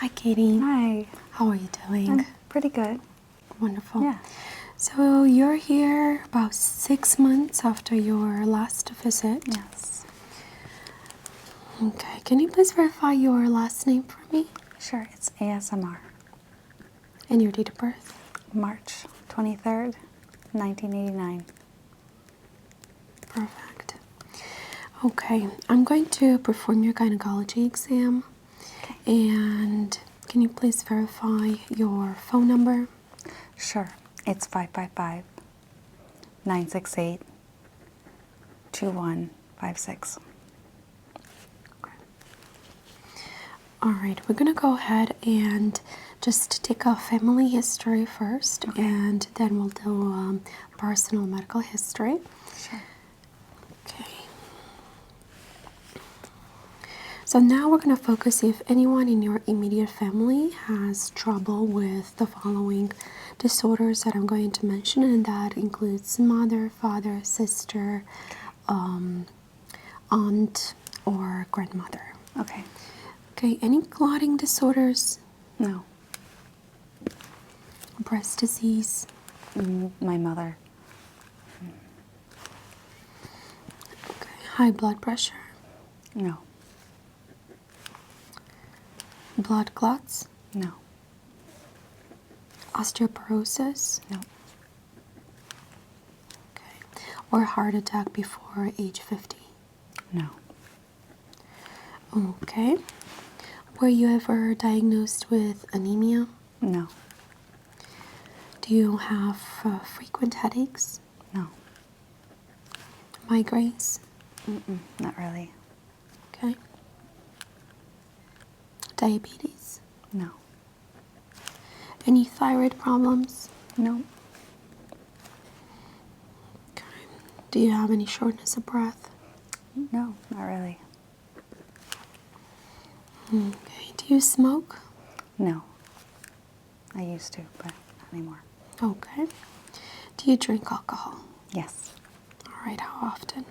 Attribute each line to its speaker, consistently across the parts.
Speaker 1: Hi, Katie.
Speaker 2: Hi.
Speaker 1: How are you doing?
Speaker 2: I'm pretty good.
Speaker 1: Wonderful.
Speaker 2: Yeah.
Speaker 1: So you're here about 6 months after your last visit.
Speaker 2: Yes.
Speaker 1: Okay. Can you please verify your last name for me
Speaker 2: Sure. It's ASMR.
Speaker 1: and your date of birth?
Speaker 2: March 23rd, 1989.
Speaker 1: Perfect. Okay. I'm going to perform your gynecology exam.
Speaker 2: Okay.
Speaker 1: And can you please verify your phone number?
Speaker 2: Sure. It's 555-968-2156.
Speaker 1: All right, we're going to go ahead and just take a family history first, and then we'll do personal medical history.
Speaker 2: Sure.
Speaker 1: Okay. So now we're going to focus if anyone in your immediate family has trouble with the following disorders that I'm going to mention, and that includes mother, father, sister, aunt, or grandmother.
Speaker 2: Okay.
Speaker 1: Okay, any clotting disorders,
Speaker 2: No.
Speaker 1: breast disease,
Speaker 2: My mother.
Speaker 1: okay, high blood pressure,
Speaker 2: No.
Speaker 1: blood clots,
Speaker 2: No.
Speaker 1: osteoporosis,
Speaker 2: No.
Speaker 1: okay, or heart attack before age 50.
Speaker 2: No.
Speaker 1: Okay. Were you ever diagnosed with anemia?
Speaker 2: No.
Speaker 1: Do you have frequent headaches,
Speaker 2: No.
Speaker 1: migraines?
Speaker 2: Not really.
Speaker 1: Okay. Diabetes?
Speaker 2: No.
Speaker 1: Any thyroid problems?
Speaker 2: No.
Speaker 1: Okay. Do you have any shortness of breath?
Speaker 2: No. Not really.
Speaker 1: Okay. Do you smoke?
Speaker 2: No. I used to, but not anymore.
Speaker 1: Okay. Do you drink alcohol?
Speaker 2: Yes.
Speaker 1: All right. How often?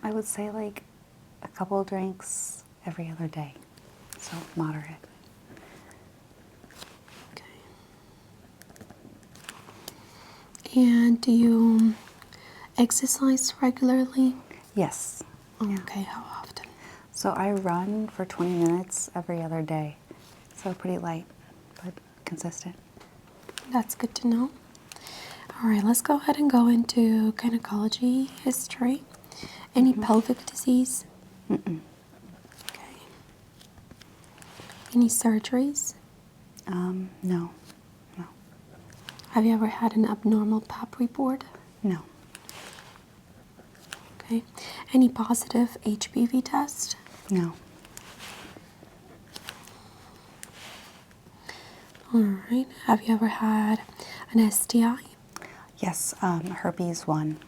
Speaker 2: I would say like a couple drinks every other day. So moderate.
Speaker 1: Okay. And do you exercise regularly?
Speaker 2: Yes.
Speaker 1: Okay. How often?
Speaker 2: So I run for 20 minutes every other day. So pretty light, but consistent.
Speaker 1: That's good to know. All right, let's go ahead and go into gynecology history. Any pelvic disease? Okay. Any surgeries?
Speaker 2: No. No.
Speaker 1: Have you ever had an abnormal pap report?
Speaker 2: No.
Speaker 1: Okay. Any positive HPV test?
Speaker 2: No.
Speaker 1: All right. Have you ever had an STI?
Speaker 2: Yes, herpes 1.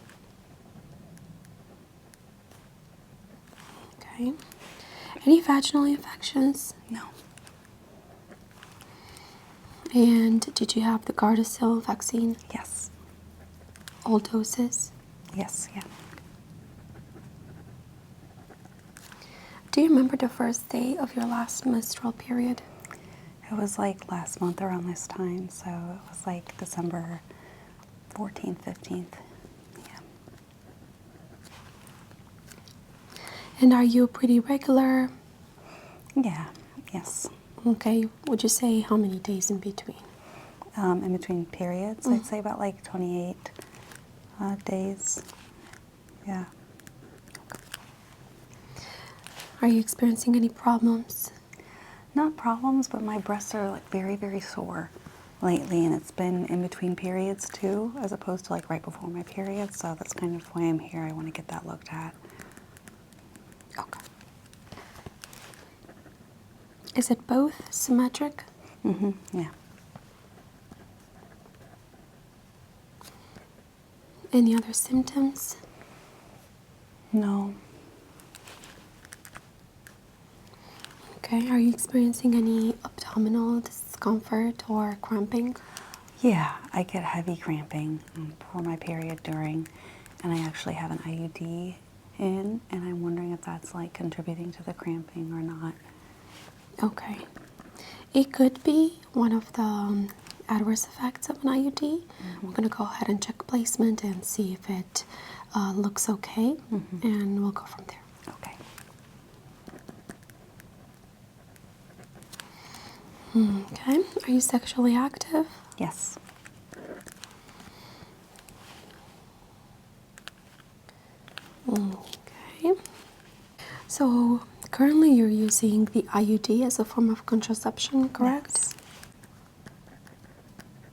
Speaker 1: Okay. Any vaginal infections?
Speaker 2: No.
Speaker 1: And did you have the Gardasil vaccine?
Speaker 2: Yes.
Speaker 1: All doses?
Speaker 2: Yes, yeah.
Speaker 1: Do you remember the first day of your last menstrual period?
Speaker 2: It was like last month around this time, so it was like December 14th, 15th. Yeah.
Speaker 1: And are you pretty regular?
Speaker 2: Yeah, yes.
Speaker 1: Okay, would you say how many days in between?
Speaker 2: In between periods, I'd say about like 28 days. Yeah.
Speaker 1: Are you experiencing any problems?
Speaker 2: Not problems, but my breasts are like very, very sore lately, and it's been in between periods too, as opposed to like right before my period. So that's kind of why I'm here. I want to get that looked at.
Speaker 1: Okay. Is it both symmetric?
Speaker 2: Yeah.
Speaker 1: Any other symptoms?
Speaker 2: No.
Speaker 1: Okay, are you experiencing any abdominal discomfort or cramping?
Speaker 2: Yeah, I get heavy cramping for my period during, and I actually have an IUD in, and I'm wondering if that's like contributing to the cramping or not.
Speaker 1: Okay. It could be one of the adverse effects of an IUD. We're going to go ahead and check placement and see if it looks okay, and we'll go from there.
Speaker 2: Okay.
Speaker 1: Okay. Are you sexually active?
Speaker 2: Yes.
Speaker 1: Okay. So currently you're using the IUD as a form of contraception, correct?
Speaker 2: Yes.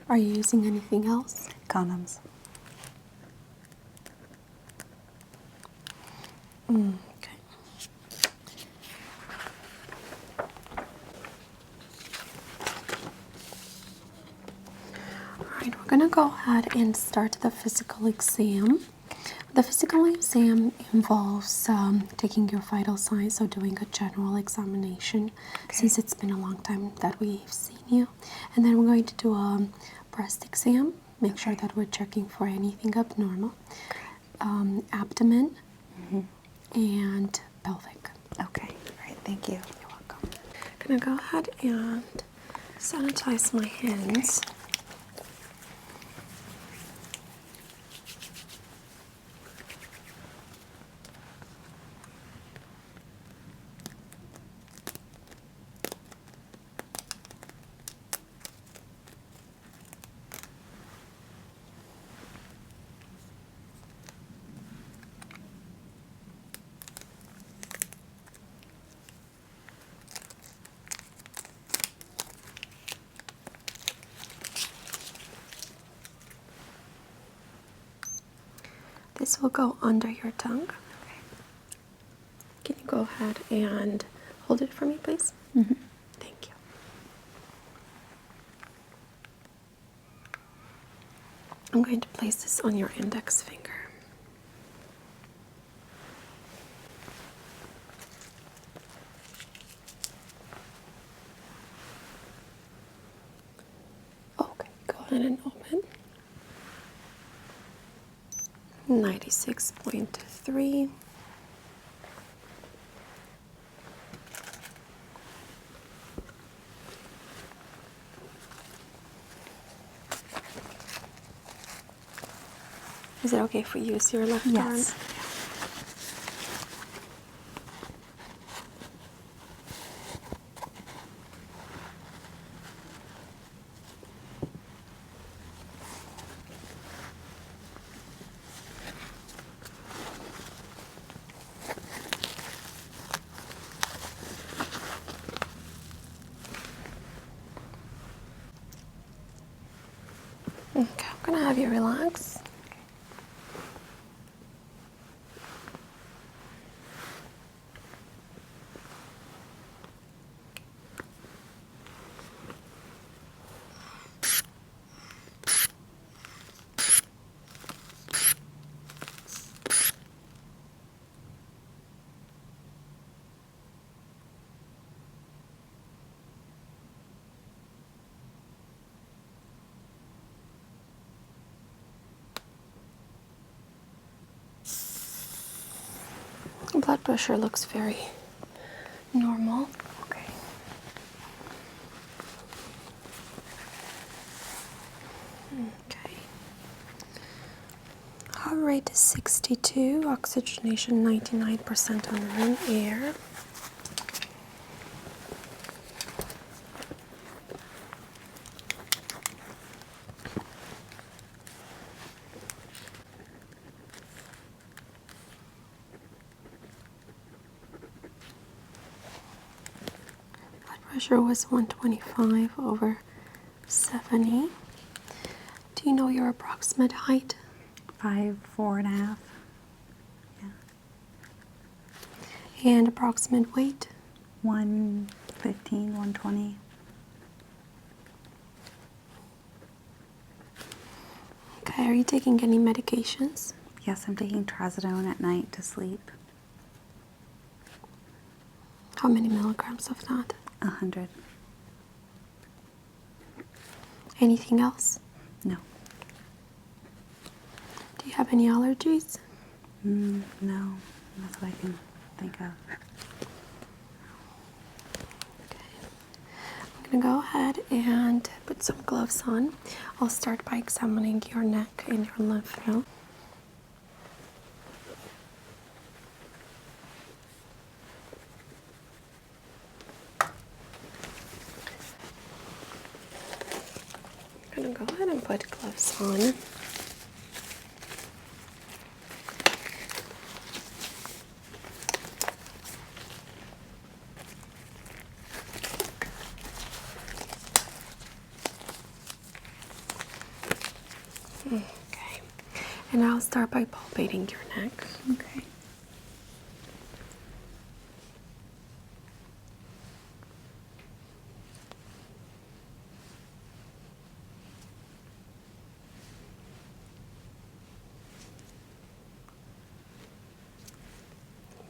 Speaker 1: Are you using anything else?
Speaker 2: Condoms.
Speaker 1: Okay. Alright, we're going to go ahead and start the physical exam. The physical exam involves taking your vital signs, so doing a general examination since it's been a long time that we've seen you. And then we're going to do a breast exam, make sure that we're checking for anything abnormal, abdomen, and pelvic.
Speaker 2: Okay. All right. Thank you.
Speaker 1: You're welcome. I'm going to go ahead and sanitize my hands. This will go under your tongue. Can you go ahead and hold it for me, please? Thank you. I'm going to place this on your index finger. Okay, go ahead and open. 96.3. Is it okay if we use your left arm?
Speaker 2: Yes.
Speaker 1: Okay, I'm gonna have you relax. Blood pressure looks very normal.
Speaker 2: Okay.
Speaker 1: Okay. Heart rate is 62, oxygenation 99% on room air. Blood pressure was 125/70. Do you know your approximate height?
Speaker 2: 5'4.5". Yeah.
Speaker 1: And approximate weight?
Speaker 2: 115, 120.
Speaker 1: Okay, are you taking any medications?
Speaker 2: Yes, I'm taking trazodone at night to sleep.
Speaker 1: How many milligrams of that?
Speaker 2: 100.
Speaker 1: Anything else?
Speaker 2: No.
Speaker 1: Do you have any allergies?
Speaker 2: No. That's what I can think of.
Speaker 1: Okay. I'm gonna go ahead and put some gloves on. I'll start by examining your neck and your lymph node. I'm gonna go ahead and put gloves on. Okay, and I'll start by palpating your neck.
Speaker 2: Okay.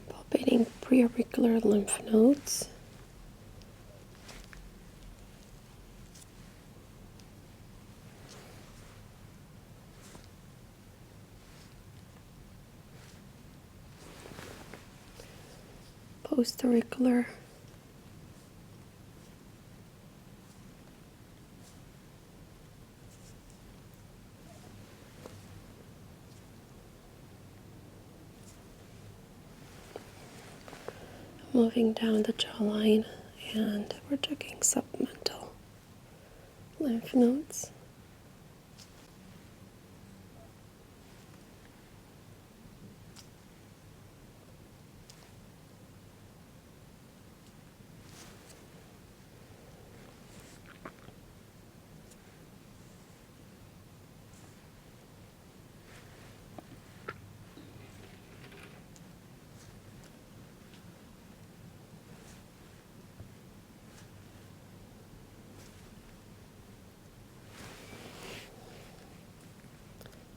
Speaker 1: Palpating preauricular lymph nodes. Postauricular. Moving down the jawline, and we're checking submental lymph nodes.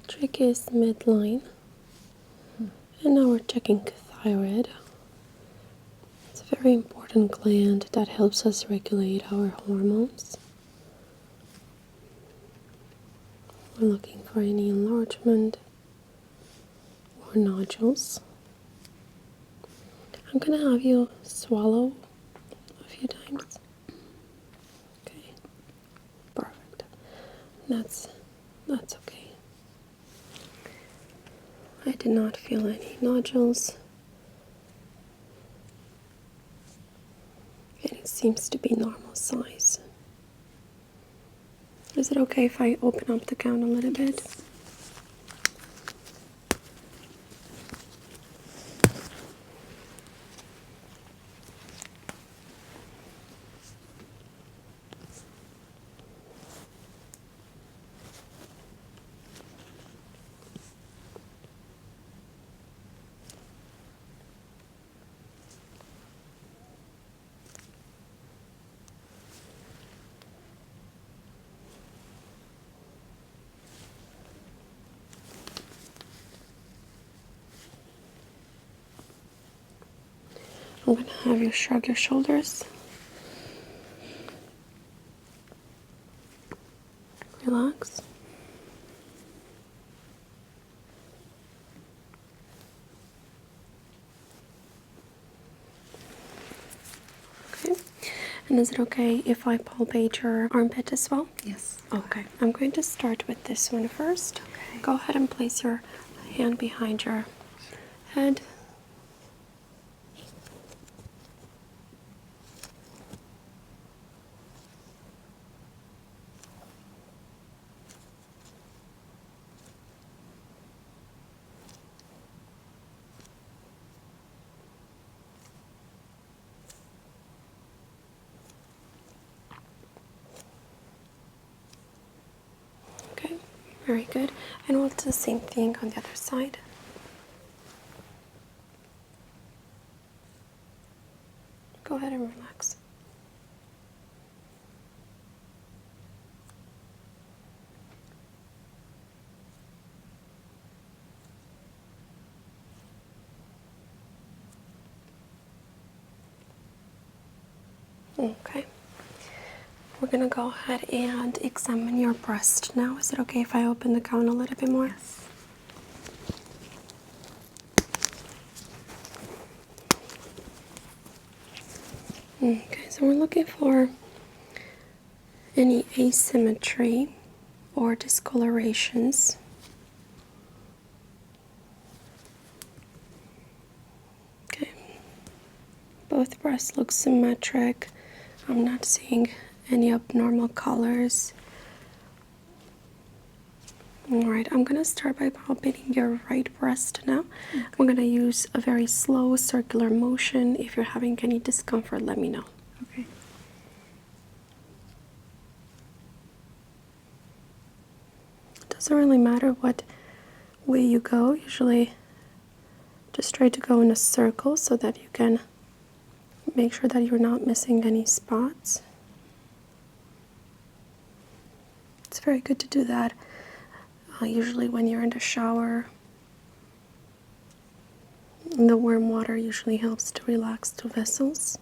Speaker 1: Tracheus midline. And now we're checking thyroid. It's a very important gland that helps us regulate our hormones. We're looking for any enlargement or nodules. I'm going to have you swallow a few times. Okay, perfect. That's okay. I did not feel any nodules. And it seems to be normal size. Is it okay if I open up the gown a little bit? I'm going to have you shrug your shoulders. Relax. Okay. And is it okay if I palpate your armpit as well?
Speaker 2: Yes.
Speaker 1: Okay. I'm going to start with this one first.
Speaker 2: Okay.
Speaker 1: Go ahead and place your hand behind your head. Okay, very good. And we'll do the same thing on the other side. Go ahead and relax. Okay. We're gonna go ahead and examine your breast now. Is it okay if I open the gown a little bit more?
Speaker 2: Yes.
Speaker 1: Okay, so we're looking for any asymmetry or discolorations. Okay, both breasts look symmetric. I'm not seeing any abnormal colors. Alright, I'm going to start by palpating your right breast now. Okay. I'm going to use a very slow circular motion. If you're having any discomfort, let me know.
Speaker 2: Okay.
Speaker 1: It doesn't really matter what way you go. Usually just try to go in a circle so that you can make sure that you're not missing any spots. It's very good to do that usually when you're in the shower. The warm water usually helps to relax the vessels.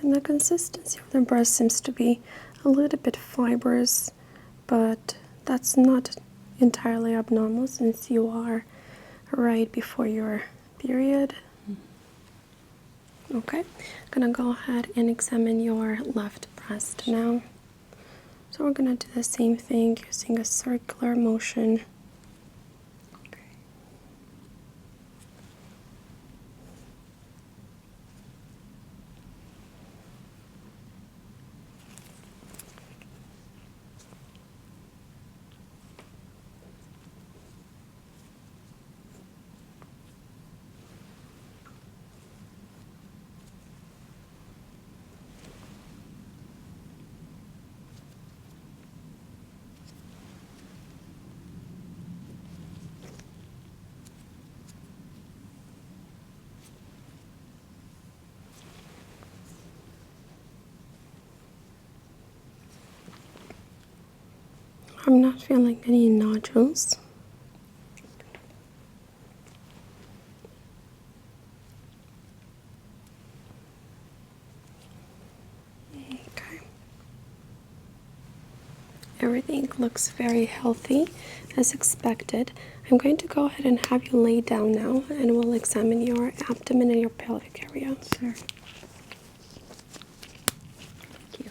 Speaker 1: And the consistency of the breast seems to be a little bit fibrous, but that's not entirely abnormal since you are right before your period. Okay, I'm gonna go ahead and examine your left breast now. So we're gonna do the same thing using a circular motion. I'm not feeling any nodules. Okay. Everything looks very healthy as expected. I'm going to go ahead and have you lay down now and we'll examine your abdomen and your pelvic area.
Speaker 2: Sure. Thank you.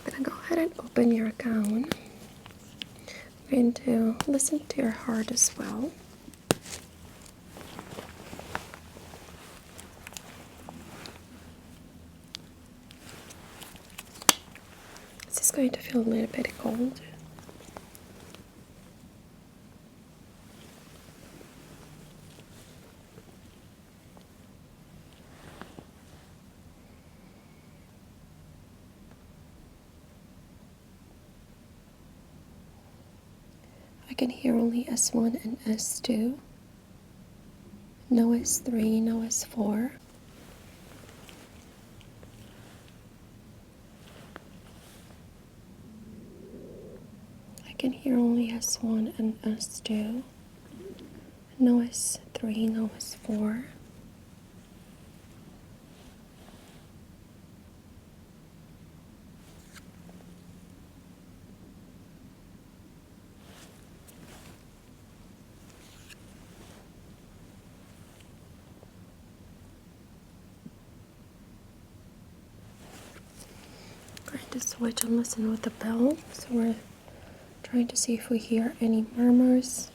Speaker 1: I'm going to go ahead and open your gown. I'm going to listen to your heart as well. This is going to feel a little bit cold. I can hear only S1 and S2. No S3, no S4. I can hear only S1 and S2. No S3, no S4. Going to switch and listen with the bell. So we're trying to see if we hear any murmurs.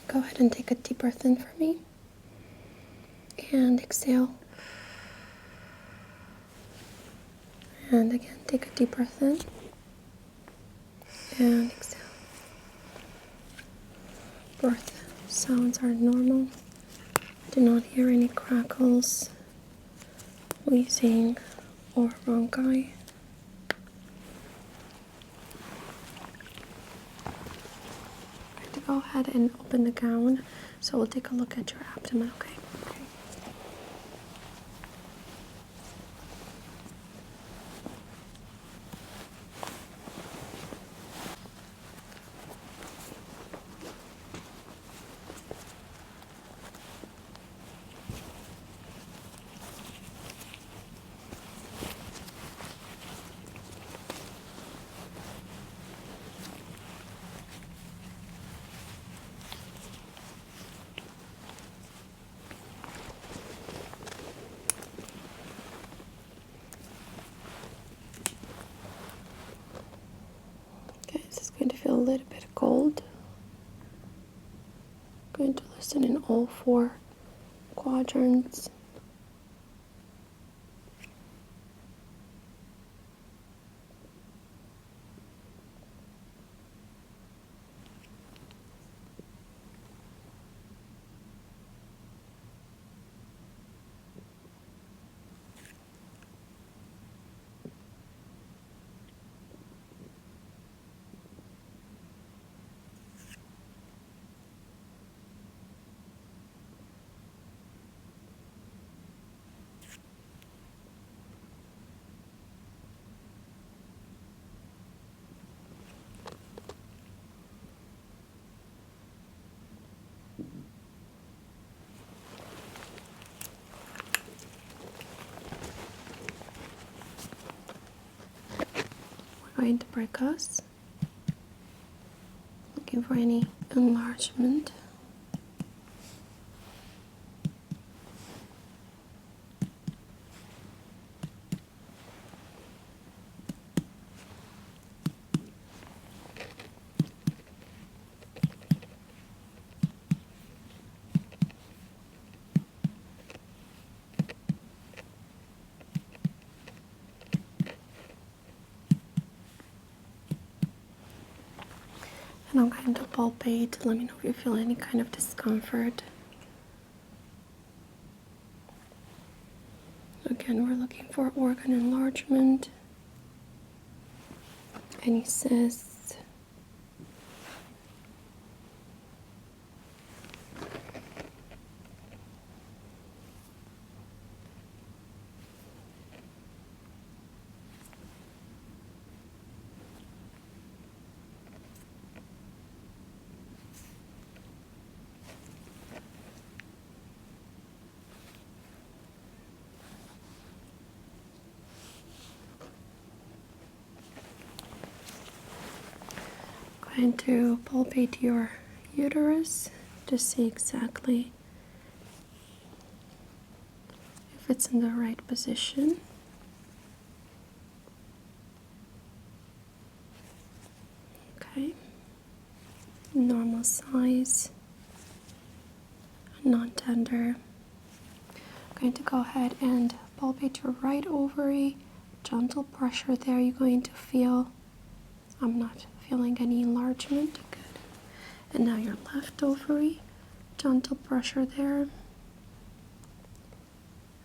Speaker 1: Go ahead and take a deep breath in for me. And exhale. And again, take a deep breath in. And exhale. Breath sounds are normal. Do not hear any crackles wheezing or bronchi. I'm going to go ahead and open the gown, so we'll take a look at your abdomen, okay?
Speaker 2: Okay.
Speaker 1: Okay, this is going to feel a little bit cold. Going to listen in all 4 quadrants. We're going to break us. Looking for any enlargement. And I'm going to palpate. Let me know if you feel any kind of discomfort. Again, we're looking for organ enlargement, any cysts. Going to palpate your uterus to see exactly if it's in the right position. Okay, normal size, non-tender. I'm going to go ahead and palpate your right ovary. Gentle pressure there. You're going to feel. I'm not feeling any enlargement. Good. And now your left ovary. Gentle pressure there.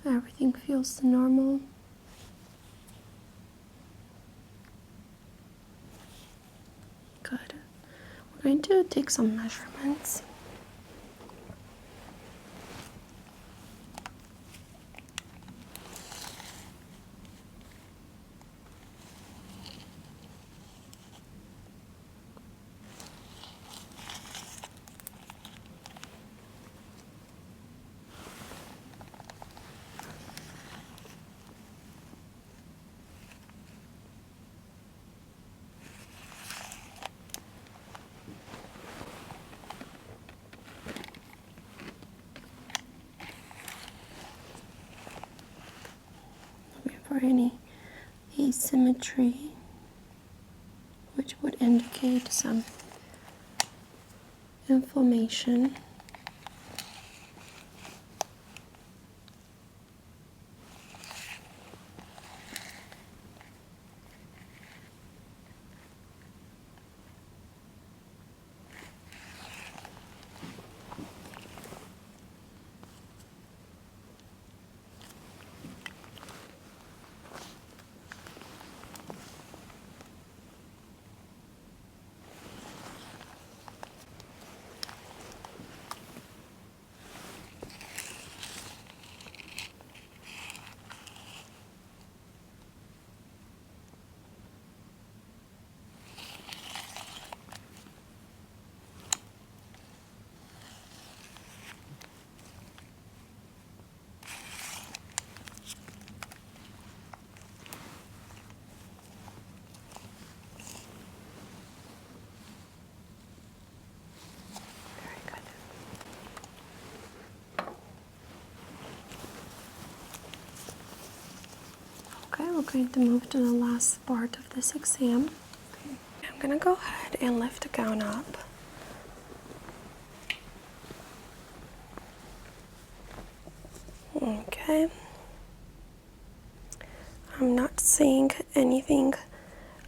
Speaker 1: Everything feels normal. Good. We're going to take some measurements. For any asymmetry, which would indicate some inflammation. we're going to move to the last part of this exam. I'm gonna go ahead and lift the gown up. Okay. I'm not seeing anything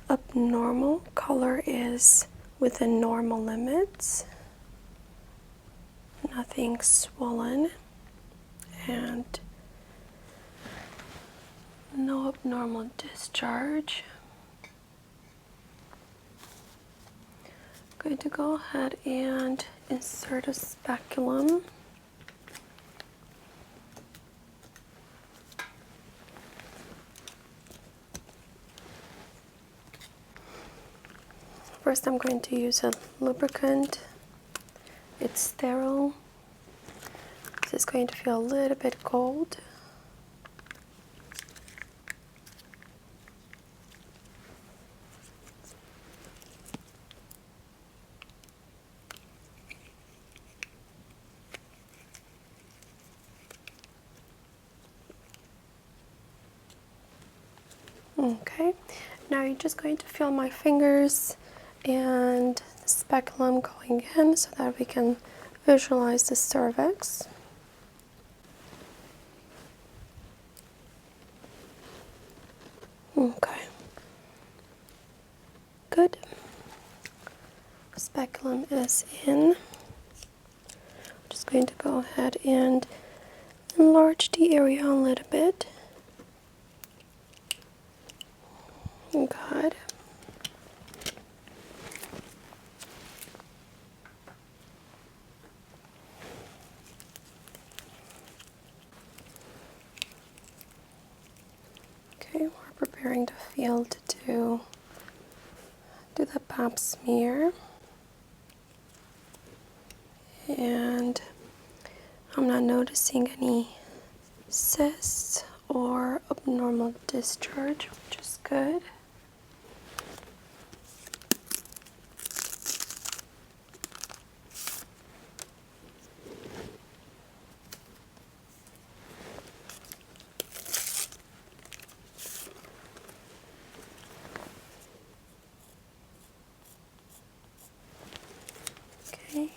Speaker 1: abnormal. Color is within normal limits. Nothing swollen. And no abnormal discharge. I'm going to go ahead and insert a speculum. First, I'm going to use a lubricant. It's sterile. This is going to feel a little bit cold. Okay, now you're just going to feel my fingers and the speculum going in so that we can visualize the cervix. Okay, good. Speculum is in. I'm just going to go ahead and enlarge the area a little bit. Good. Okay, we're preparing the field to do the pap smear. And I'm not noticing any cysts or abnormal discharge, which is good. Okay.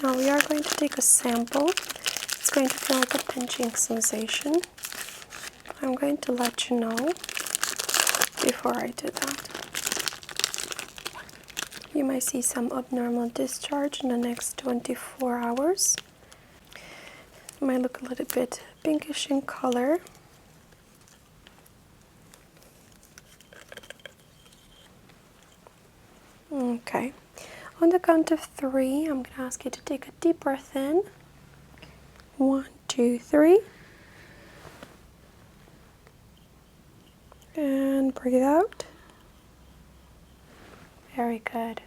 Speaker 1: Now we are going to take a sample. It's going to feel like a pinching sensation. I'm going to let you know before I do that. You might see some abnormal discharge in the next 24 hours. It might look a little bit pinkish in color. Okay. On the count of 3, I'm going to ask you to take a deep breath in. 1, 2, 3. And breathe out. Very good.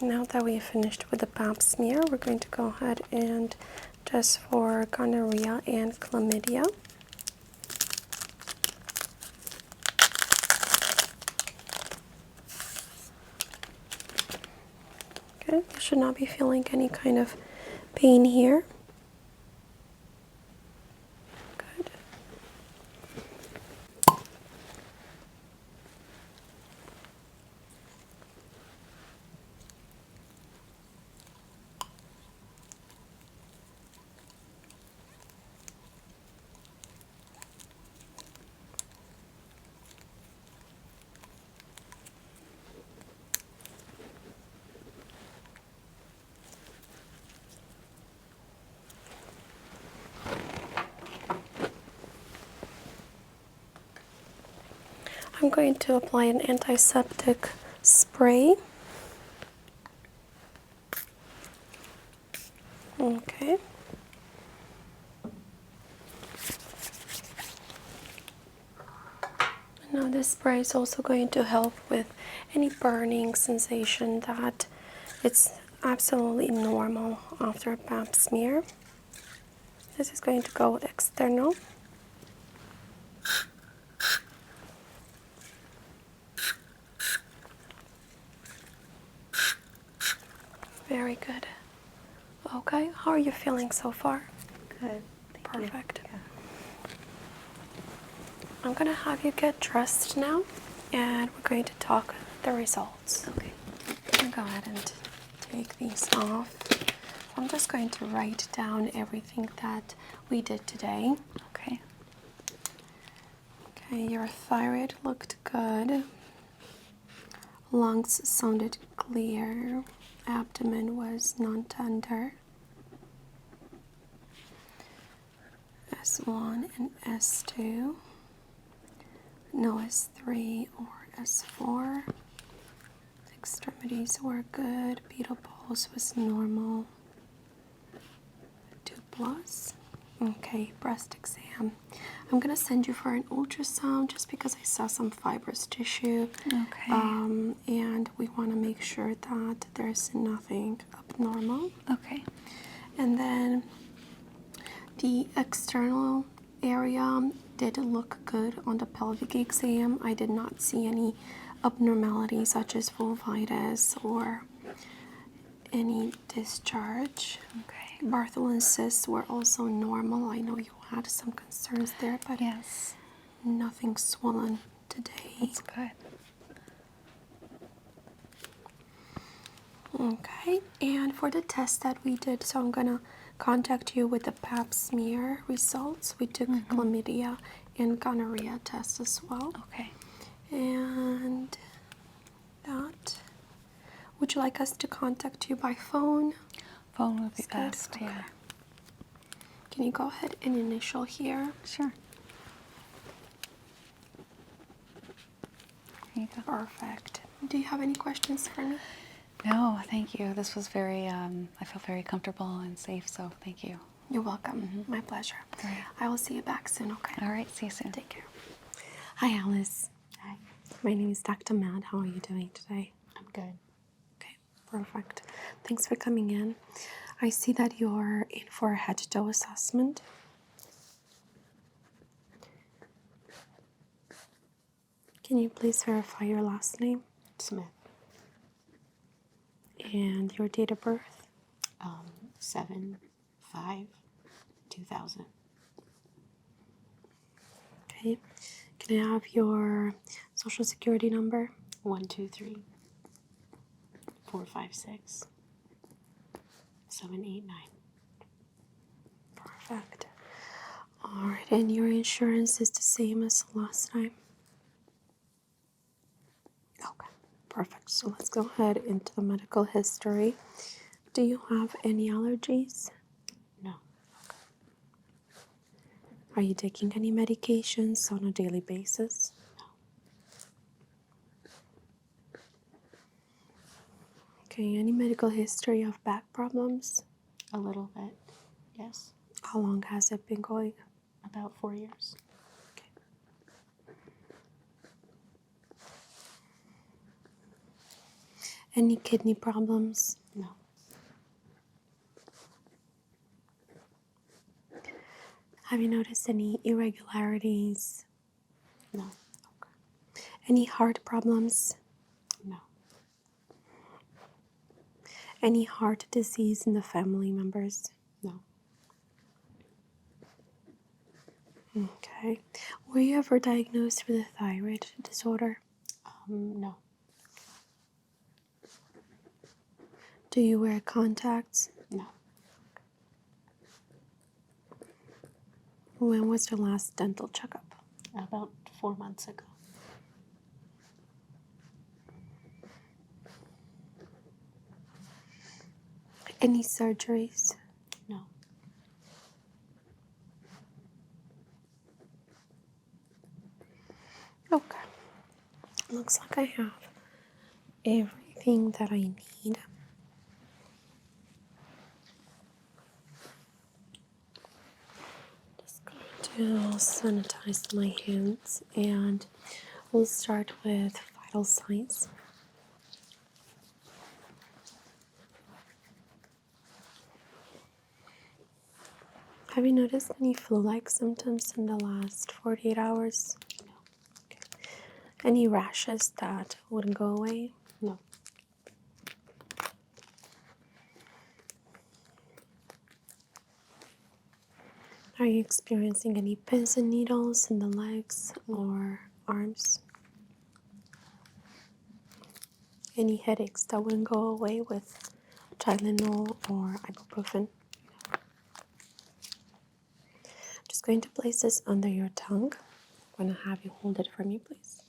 Speaker 1: Now that we've finished with the pap smear, we're going to go ahead and test for gonorrhea and chlamydia. Okay, you should not be feeling any kind of pain here. Good. I'm going to apply an antiseptic spray. Okay. Now this spray is also going to help with any burning sensation that it's absolutely normal after a pap smear. This is going to go external. Very good. Okay, how are you feeling so far?
Speaker 2: Good.
Speaker 1: Perfect. I'm gonna have you get dressed now, and we're going to talk the results.
Speaker 2: Okay.
Speaker 1: I'm gonna go ahead and take these off. I'm just going to write down everything that we did today.
Speaker 2: Okay.
Speaker 1: Okay, your thyroid looked good. Lungs sounded clear. Abdomen was non-tender. S1 and S2. No S3 or S4. Extremities were good. Pedal pulse was normal. 2+. Okay, breast exam. I'm gonna send you for an ultrasound just because I saw some fibrous tissue.
Speaker 2: Okay.
Speaker 1: And we want to make sure that there's nothing abnormal.
Speaker 2: Okay.
Speaker 1: And then the external area did look good on the pelvic exam. I did not see any abnormalities such as vulvitis or any discharge.
Speaker 2: Okay.
Speaker 1: Bartholin cysts were also normal. I know you had some concerns there, but
Speaker 2: Yes.
Speaker 1: nothing swollen today.
Speaker 2: That's good.
Speaker 1: Okay, and for the test that we did, so I'm gonna contact you with the pap smear results. We took chlamydia and gonorrhea tests as well.
Speaker 2: Okay.
Speaker 1: And that. Would you like us to contact you by phone?
Speaker 2: Phone would be
Speaker 1: Is that
Speaker 2: best.
Speaker 1: okay?
Speaker 2: Yeah.
Speaker 1: Can you go ahead and initial here?
Speaker 2: Sure. There you go.
Speaker 1: Perfect. Do you have any questions for me?
Speaker 2: No, thank you. This was very, I feel very comfortable and safe, so thank you.
Speaker 1: You're welcome. My pleasure.
Speaker 2: All right.
Speaker 1: I will see you back soon, okay?
Speaker 2: All right, see you soon.
Speaker 1: Take care. Hi, Alice.
Speaker 3: Hi,
Speaker 1: My name is Dr. Matt. How are you doing today?
Speaker 3: I'm good.
Speaker 1: Okay, perfect. Thanks for coming in. I see that you're in for a head-to-toe assessment. Can you please verify your last name
Speaker 3: Smith,
Speaker 1: and your date of birth?
Speaker 3: 7/5/2000.
Speaker 1: Okay. Can I have your social security number?
Speaker 3: 123-456-789.
Speaker 1: Perfect. All right, and your insurance is the same as last time? Okay, perfect. So let's go ahead into the medical history. Do you have any allergies?
Speaker 3: No,
Speaker 1: Are you taking any medications on a daily basis? Okay, any medical history of back problems?
Speaker 3: a little bit. Yes,
Speaker 1: How long has it been going?
Speaker 3: about 4 years.
Speaker 1: Okay. Any kidney problems?
Speaker 3: No,
Speaker 1: Have you noticed any irregularities?
Speaker 3: no,
Speaker 1: Any heart problems?
Speaker 3: no,
Speaker 1: Any heart disease in the family members?
Speaker 3: no,
Speaker 1: Okay. Were you ever diagnosed with a thyroid disorder?
Speaker 3: no,
Speaker 1: Do you wear contacts?
Speaker 3: no.
Speaker 1: When was your last dental checkup?
Speaker 3: About 4 months ago.
Speaker 1: Any surgeries?
Speaker 3: No,
Speaker 1: Okay. Looks like I have everything that I need. Just going to sanitize my hands, and we'll start with vital signs. Have you noticed any flu-like symptoms in the last 48 hours?
Speaker 3: No.
Speaker 1: Okay. Any rashes that wouldn't go away?
Speaker 3: No.
Speaker 1: Are you experiencing any pins and needles in the legs or arms? Any headaches that wouldn't go away with Tylenol or ibuprofen? Just going to place this under your tongue. I'm going to have you hold it for me, please.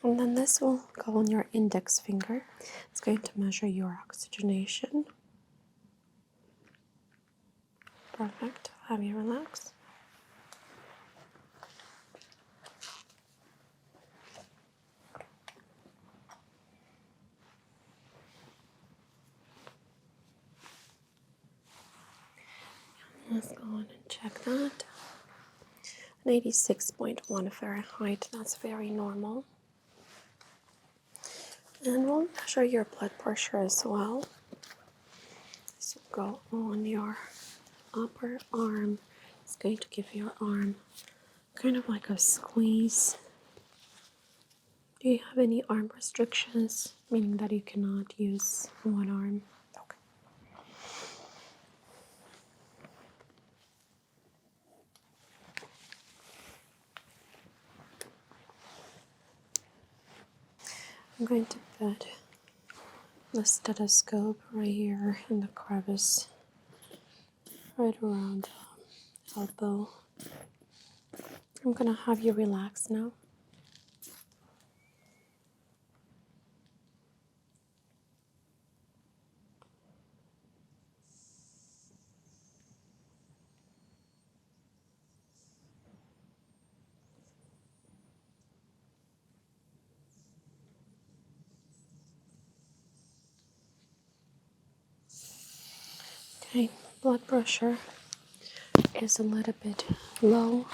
Speaker 1: And then this will go on your index finger. It's going to measure your oxygenation. Perfect. Have you relax. Let's go on and check that. An 86.1 Fahrenheit. That's very normal. And we'll measure your blood pressure as well. So go on your upper arm. It's going to give your arm kind of like a squeeze. Do you have any arm restrictions, meaning that you cannot use one arm? Okay. I'm going to put the stethoscope right here in the crevice, right around the elbow. I'm going to have you relax now. Okay, blood pressure is a little bit low,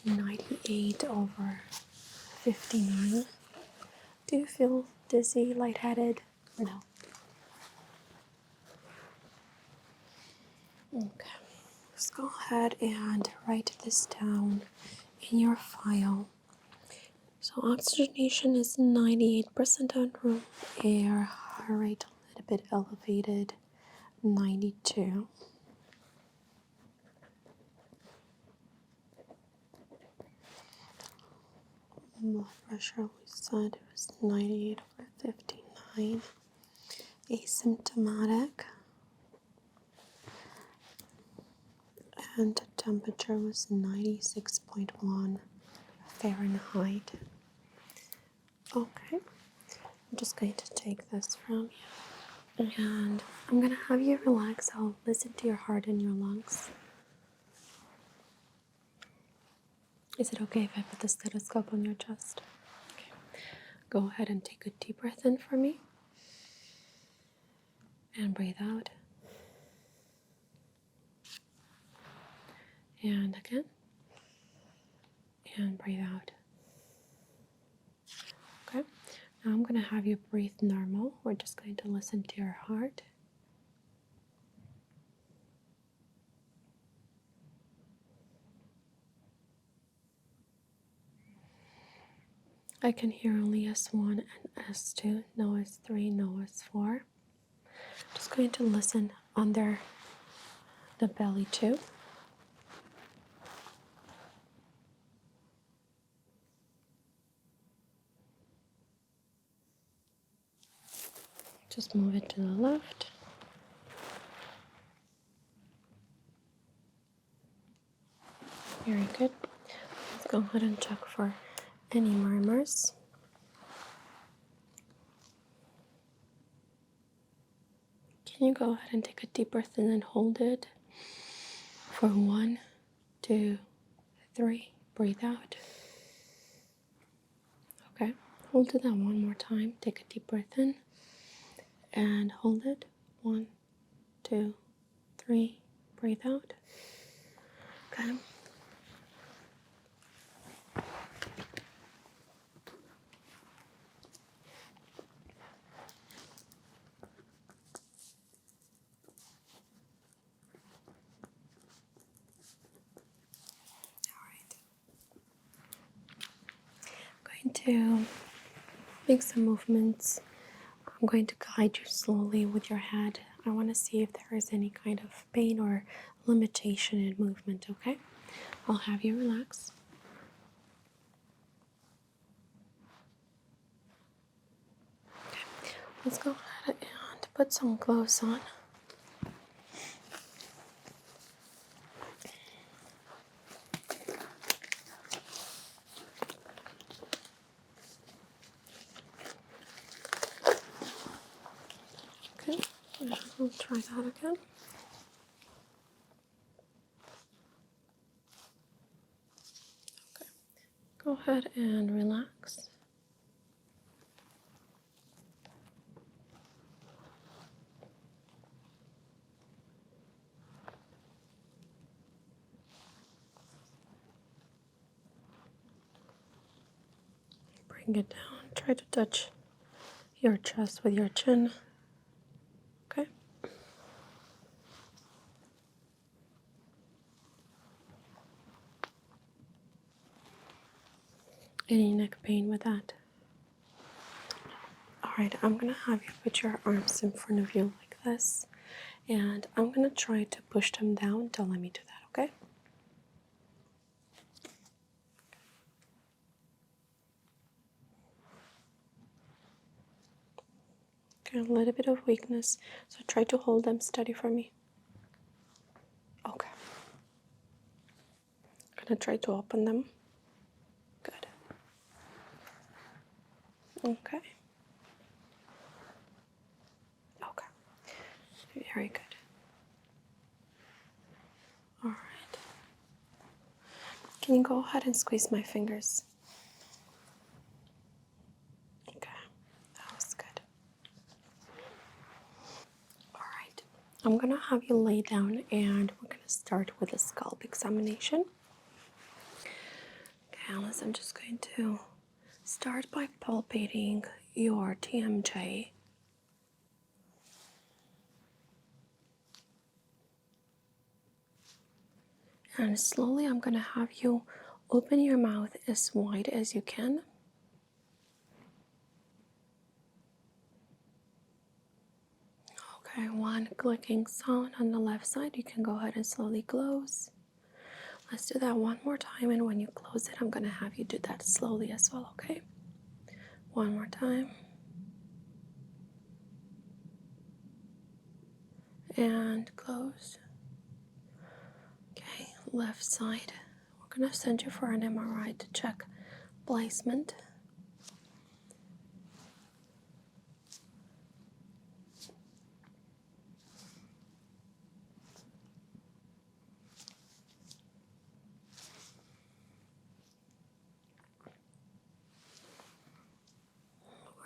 Speaker 1: 98/59. Do you feel dizzy, lightheaded?
Speaker 3: No.
Speaker 1: Okay, let's go ahead and write this down in your file. So oxygenation is 98% on room air, heart rate a little bit elevated, 92. Blood pressure, we said it was 98/59. Asymptomatic. And temperature was 96.1 Fahrenheit. Okay, I'm just going to take this from you. And I'm going to have you relax. I'll listen to your heart and your lungs. Is it okay if I put the stethoscope on your chest? Okay. Go ahead and take a deep breath in for me. And breathe out. And again. And breathe out. Okay. Now I'm going to have you breathe normal. We're just going to listen to your heart. I can hear only S1 and S2, no S3, no S4. Just going to listen under the belly too. Just move it to the left. Very good. Let's go ahead and check for any murmurs. Can you go ahead and take a deep breath and then hold it for 1, 2, 3. breathe out. Okay, hold it that one more time. Take a deep breath in and hold it. 1, 2, 3. Breathe out. Okay. I'm going to make some movements. I'm going to guide you slowly with your head. I want to see if there is any kind of pain or limitation in movement, okay? I'll have you relax. Let's go ahead and put some gloves on. Okay, we'll try that again. Okay, go ahead and relax. Bring it down. Try to touch your chest with your chin. Okay. Any neck pain with that? Alright, I'm gonna have you put your arms in front of you like this, and I'm gonna try to push them down. Don't let me do that, okay? Okay, a little bit of weakness, so try to hold them steady for me. Okay. I'm gonna try to open them. Good. Okay. Okay. Very good. Alright. Can you go ahead and squeeze my fingers? Okay. That was good. Alright. I'm gonna have you lay down and we're gonna start with a scalp examination. Okay, Alice, I'm just going to start by palpating your TMJ. And slowly I'm going to have you open your mouth as wide as you can. Okay, one clicking sound on the left side. You can go ahead and slowly close. Let's do that one more time, and when you close it, I'm going to have you do that slowly as well, okay? One more time. And close. Okay, left side. We're going to send you for an MRI to check placement.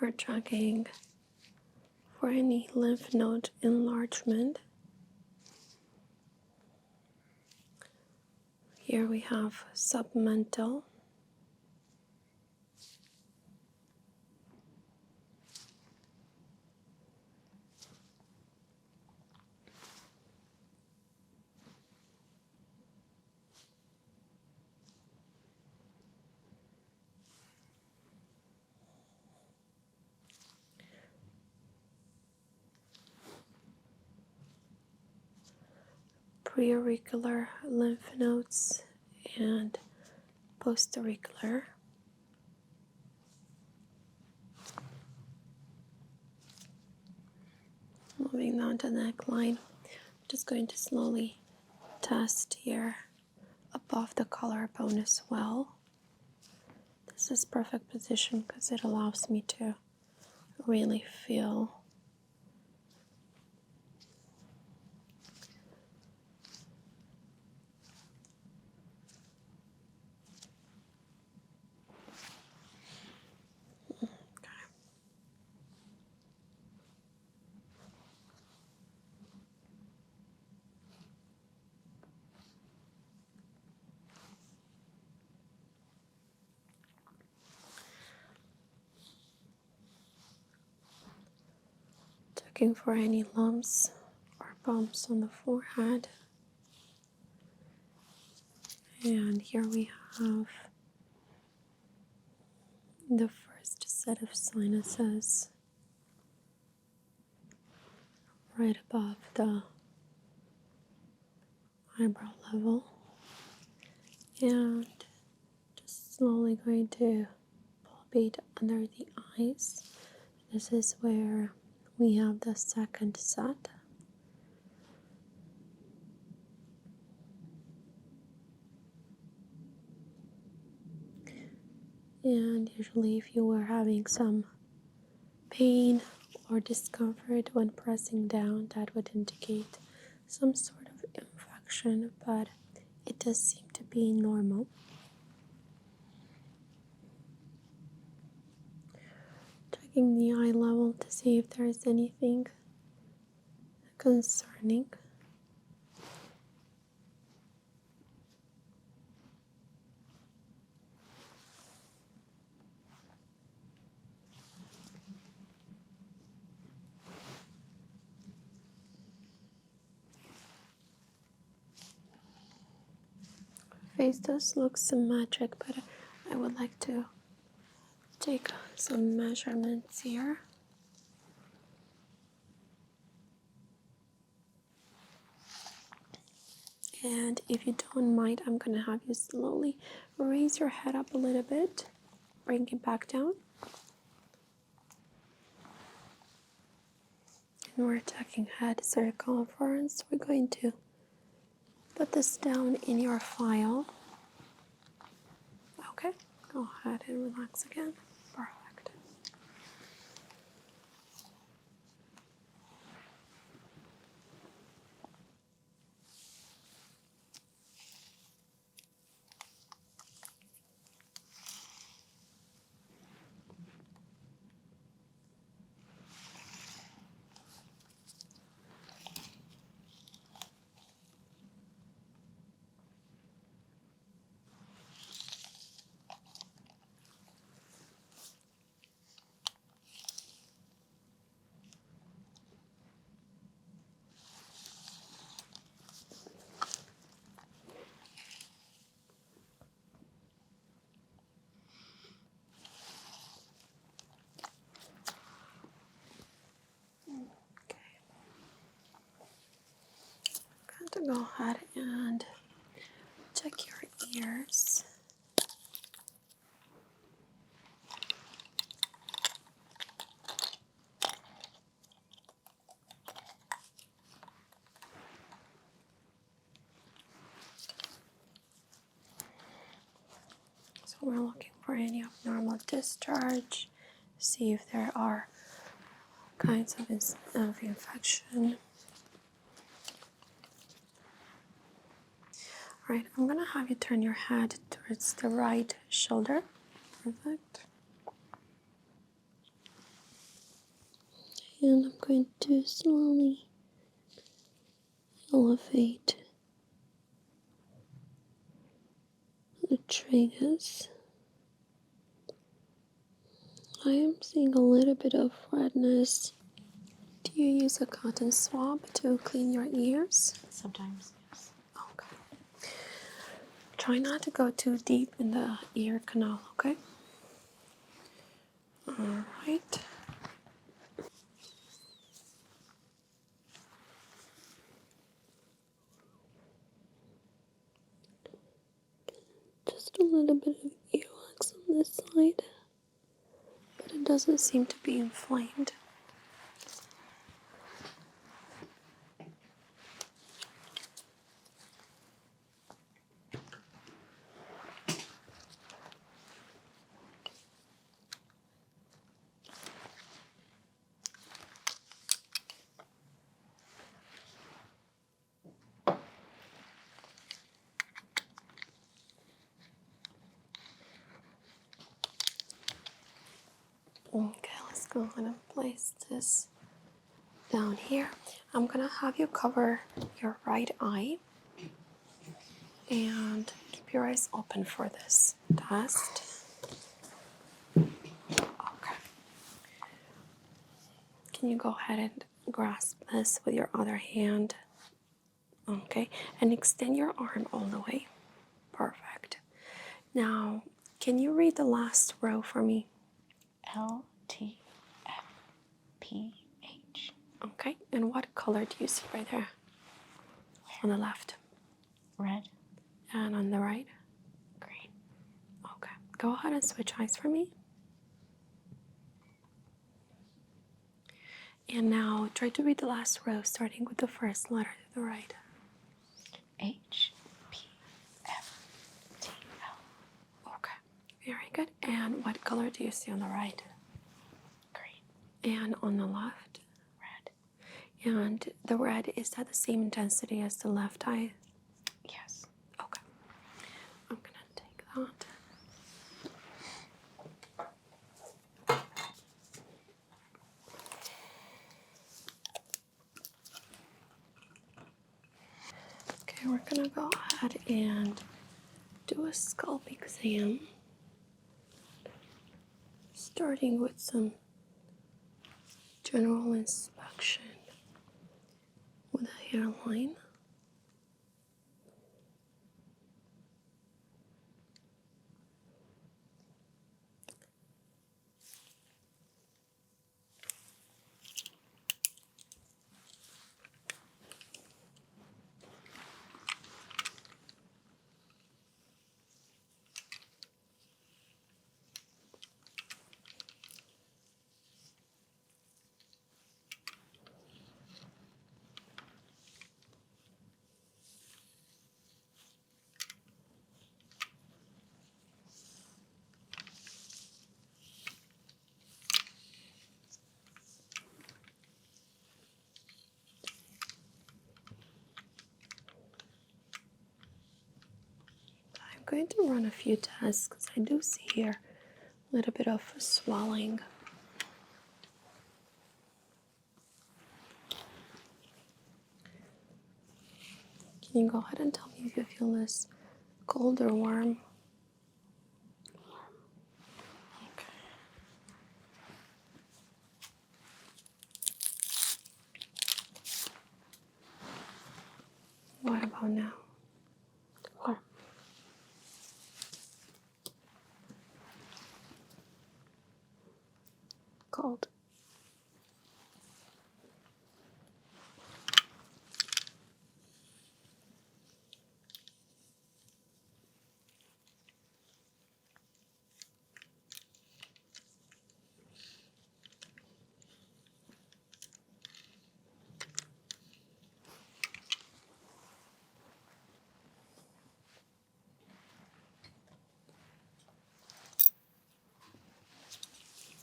Speaker 1: We're checking for any lymph node enlargement. Here we have submental. Preauricular lymph nodes and postauricular. Moving down to the neckline, I'm just going to slowly test here above the collarbone as well. This is perfect position because it allows me to really feel Looking for any lumps or bumps on the forehead. And here we have the first set of sinuses right above the eyebrow level. And just slowly going to palpate under the eyes. This is where we have the second set. And usually if you were having some pain or discomfort when pressing down, that would indicate some sort of infection, but it does seem to be normal. Checking the eye level to see if there is anything concerning. Face does look symmetric, but I would like to take some measurements here. And if you don't mind, I'm going to have you slowly raise your head up a little bit, bring it back down. And we're checking head circumference. We're going to put this down in your file. Okay, go ahead and relax again. Perfect. I'm going to go ahead and check your ears. So we're looking for any abnormal discharge, see if there are kinds of infection. All right, I'm gonna have you turn your head towards the right shoulder. Perfect. And I'm going to slowly elevate the tragus. I am seeing a little bit of redness. Do you use a cotton swab to clean your ears?
Speaker 3: Sometimes, yes.
Speaker 1: Okay. Try not to go too deep in the ear canal, okay? All right. Just a little bit of earwax on this side, but it doesn't seem to be inflamed. Okay, let's go ahead and place this down here. I'm gonna have you cover your right eye and keep your eyes open for this test. Okay. Can you go ahead and grasp this with your other hand. Okay, and extend your arm all the way. Perfect. Now, can you read the last row for me?
Speaker 3: LTFPH.
Speaker 1: Okay, and what color do you see right there? On the left.
Speaker 3: Red.
Speaker 1: And on the right?
Speaker 3: Green.
Speaker 1: Okay, go ahead and switch eyes for me. And now try to read the last row, starting with the first letter to the right.
Speaker 3: HPFTL.
Speaker 1: Okay, very good. And what color do you see on the right?
Speaker 3: Green.
Speaker 1: And on the left?
Speaker 3: Red.
Speaker 1: And the red, is that the same intensity as the left eye?
Speaker 3: Yes.
Speaker 1: Okay. I'm gonna take that. Okay, we're gonna go ahead and do a scalp exam, starting with some general inspection with a hairline. I'm going to run a few tests because I do see here a little bit of swelling. Can you go ahead and tell me if you feel this cold or warm? Okay. What about now?
Speaker 3: Warm.
Speaker 1: Cold.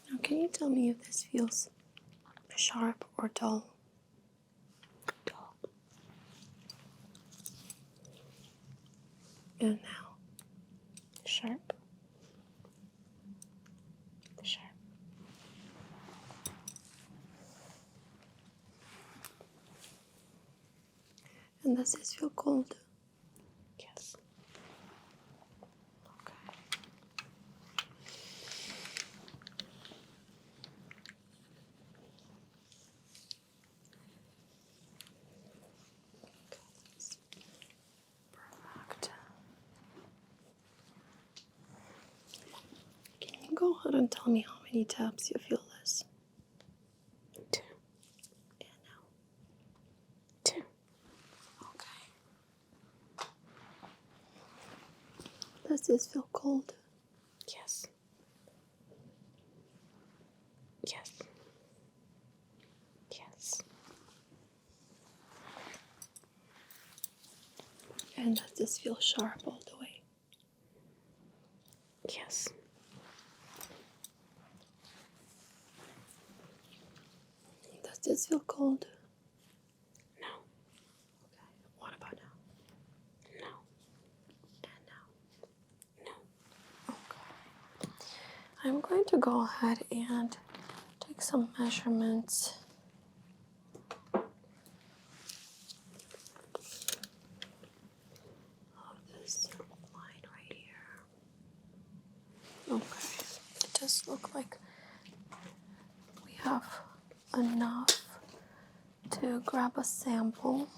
Speaker 1: Now, can you tell me if this feels sharp or dull?
Speaker 3: Dull.
Speaker 1: And now?
Speaker 3: Sharp. Sharp.
Speaker 1: And does this feel cold?
Speaker 3: Yes.
Speaker 1: Okay. Perfect. Can you go ahead and tell me how many taps you feel this?
Speaker 3: 2.
Speaker 1: And now?
Speaker 3: 2.
Speaker 1: Okay. Does this feel cold?
Speaker 3: Yes. Yes. Yes.
Speaker 1: And does this feel sharp all the way?
Speaker 3: Yes.
Speaker 1: Does this feel cold?
Speaker 3: No.
Speaker 1: Okay. What about now?
Speaker 3: No.
Speaker 1: And now?
Speaker 3: No.
Speaker 1: Okay. I'm going to go ahead and take some measurements. Of this line right here. Okay. It does look like we have enough to grab a sample.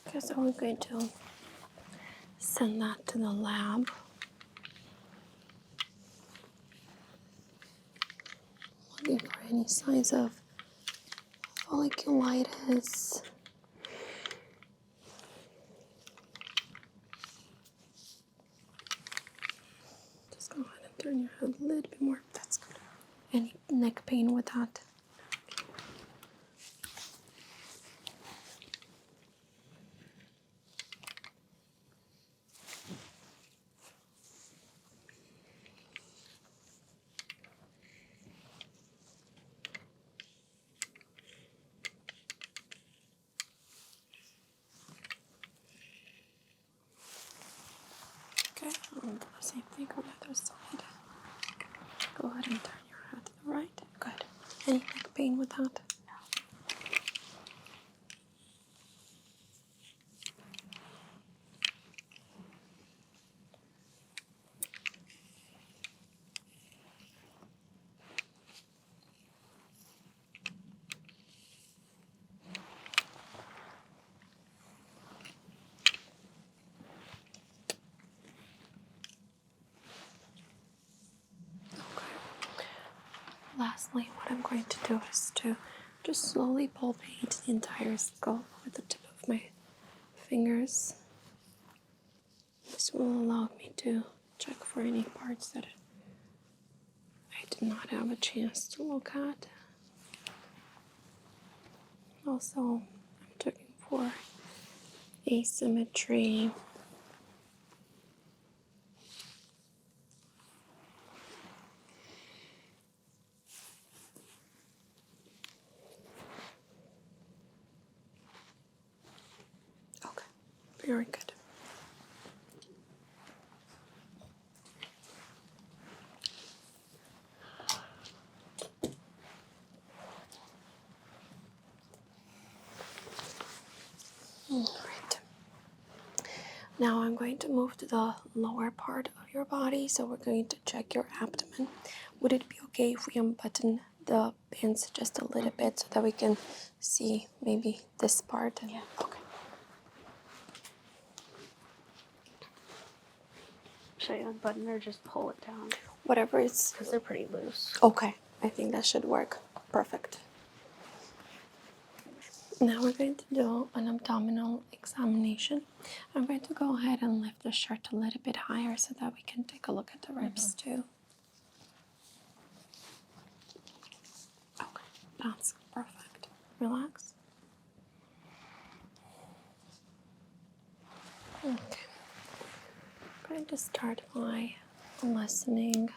Speaker 1: Okay, so we're going to send that to the lab. Looking for any signs of folliculitis. Just go ahead and turn your head a little bit more. That's good. Any neck pain with that? Okay, I'll do the same thing on the other side. Go ahead and turn your head to the right. Good. Any neck pain with that? Lastly, what I'm going to do is to just slowly palpate the entire skull with the tip of my fingers. This will allow me to check for any parts that I did not have a chance to look at. Also, I'm checking for asymmetry. Okay, very good. All right. Now I'm going to move to the lower part of your body. So we're going to check your abdomen. Would it be okay if we unbutton the pants just a little bit so that we can see maybe this part?
Speaker 2: Yeah.
Speaker 1: Okay.
Speaker 2: Should I unbutton or just pull it down?
Speaker 1: Whatever is.
Speaker 2: Because they're pretty loose.
Speaker 1: Okay. I think that should work. Perfect. Now we're going to do an abdominal examination. I'm going to go ahead and lift the shirt a little bit higher so that we can take a look at the ribs too. Okay, that's perfect. Relax. Okay. I'm going to start by listening.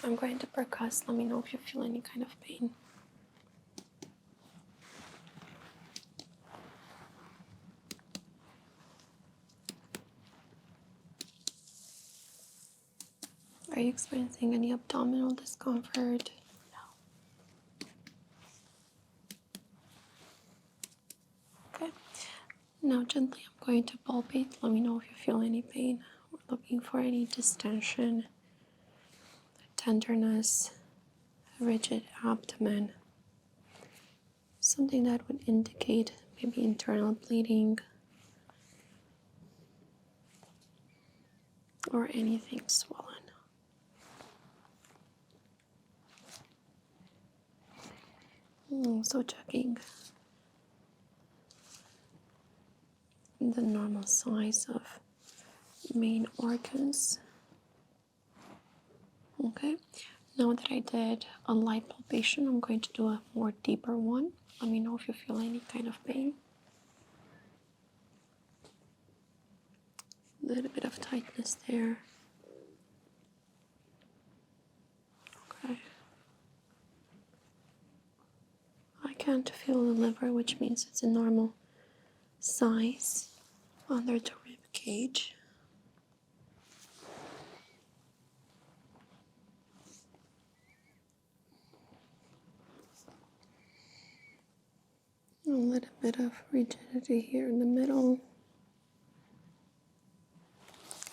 Speaker 1: I'm going to percuss. Let me know if you feel any kind of pain. Are you experiencing any abdominal discomfort? Okay. Now gently I'm going to palpate. Let me know if you feel any pain. We're looking for any distension, tenderness, a rigid abdomen. Something that would indicate maybe internal bleeding or anything swollen. Also checking the normal size of main organs. Okay, now that I did a light palpation, I'm going to do a more deeper one. Let me know if you feel any kind of pain. A little bit of tightness there. Okay. I can't feel the liver, which means it's a normal size under the rib cage. A little bit of rigidity here in the middle.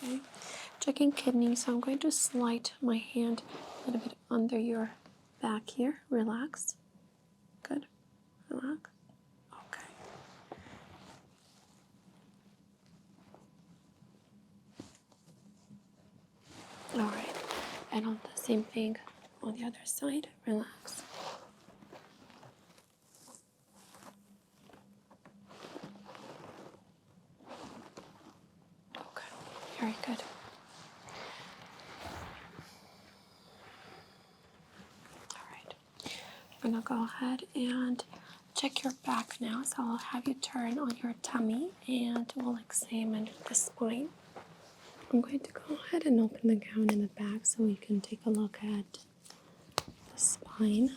Speaker 1: Okay. Checking kidneys, so I'm going to slide my hand a little bit under your back here. Relax. Good. Relax. Okay. All right. And on the same thing on the other side. Relax. Okay. Very good. All right. I'm gonna go ahead and check your back now. So I'll have you turn on your tummy and we'll examine the spine. I'm going to go ahead and open the gown in the back so we can take a look at the spine.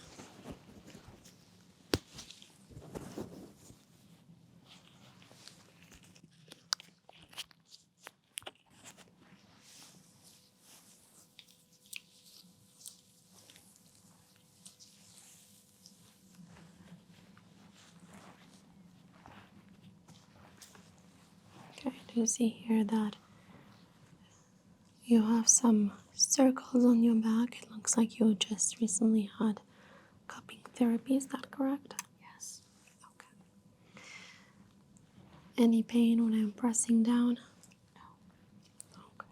Speaker 1: Okay, I do see here that you have some circles on your back. It looks like you just recently had cupping therapy. Is that correct?
Speaker 2: Yes.
Speaker 1: Okay. Any pain when I'm pressing down?
Speaker 2: No.
Speaker 1: Okay.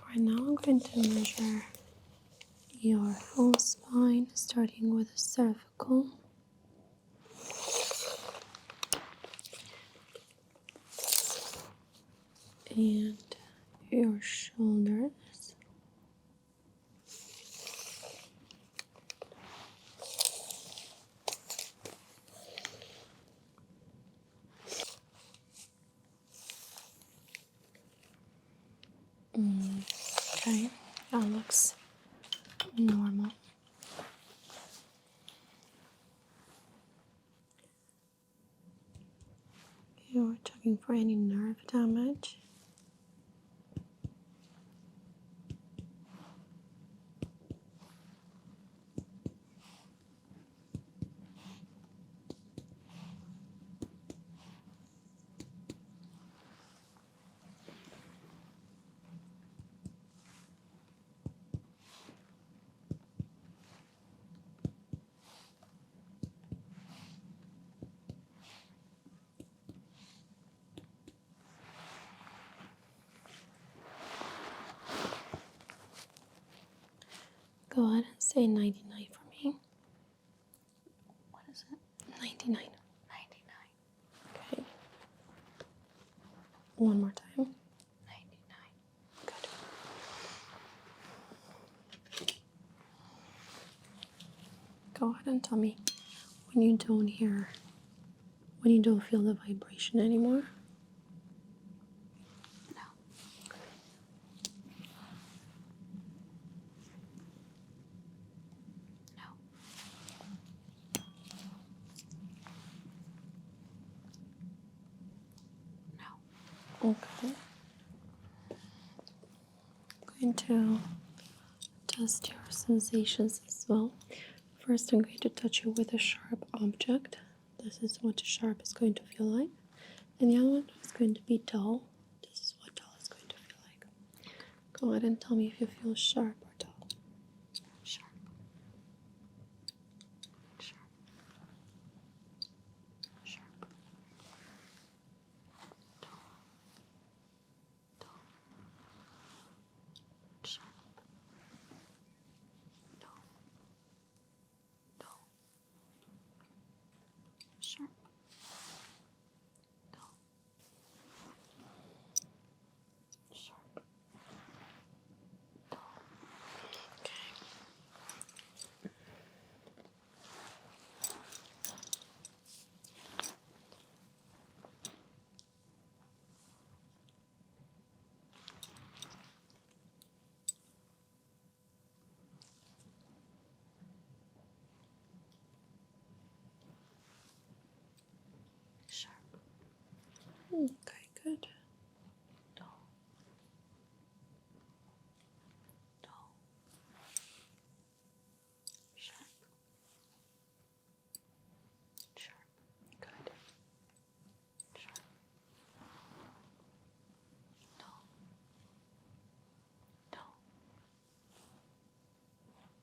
Speaker 1: Right now I'm going to measure your whole spine, starting with the cervical. And your shoulders. Okay, that looks normal. You're checking for any nerve damage. Go ahead and say 99 for me.
Speaker 2: What is it?
Speaker 1: 99.
Speaker 2: 99.
Speaker 1: Okay. One more time.
Speaker 2: 99.
Speaker 1: Good. Go ahead and tell me when you don't feel the vibration anymore. Okay. I'm going to test your sensations as well. First, I'm going to touch you with a sharp object. This is what sharp is going to feel like. And the other one is going to be dull. This is what dull is going to feel like. Go ahead and tell me if you feel sharp or dull. Sharp. Sharp. Sharp. Dull. Dull. Sharp. Dull. Dull. Sharp. Dull. Sharp. Dull. Okay. Sharp. Okay, good. Dull. Dull. Sharp. Sharp. Good. Sharp. Dull. Dull.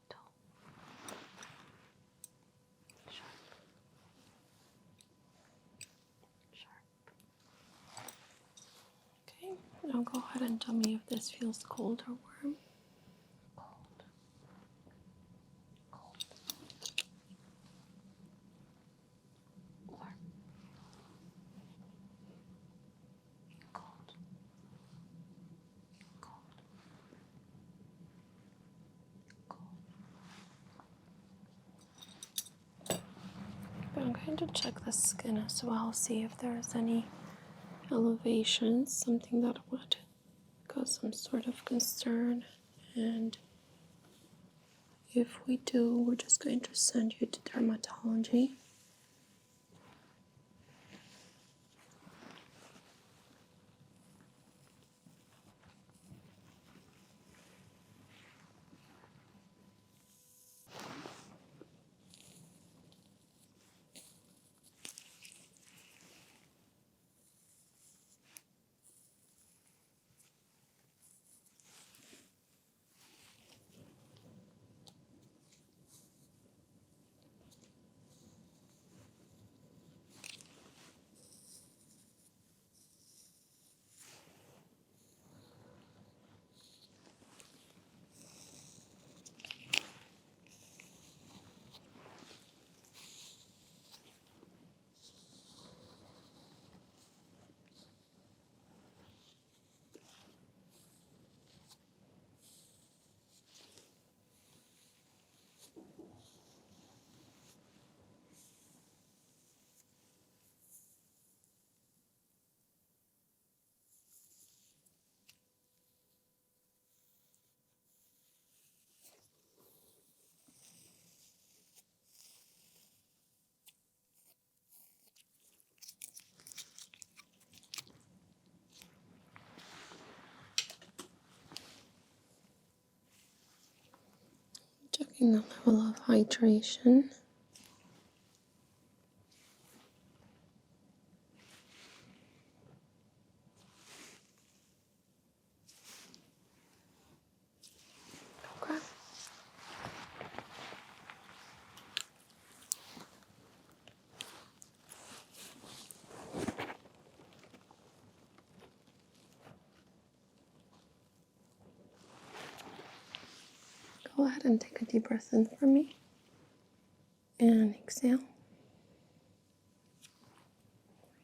Speaker 1: Dull. Sharp. Sharp. Okay, now go ahead and tell me if this feels cold or warm. Cold. Cold. Warm. Cold. Cold. Cold. But I'm going to check the skin as well, see if there's any elevations, something that would cause some sort of concern. And if we do, we're just going to send you to dermatology. Checking the level of hydration. Okay. Go ahead and take a deep breath in for me. And exhale.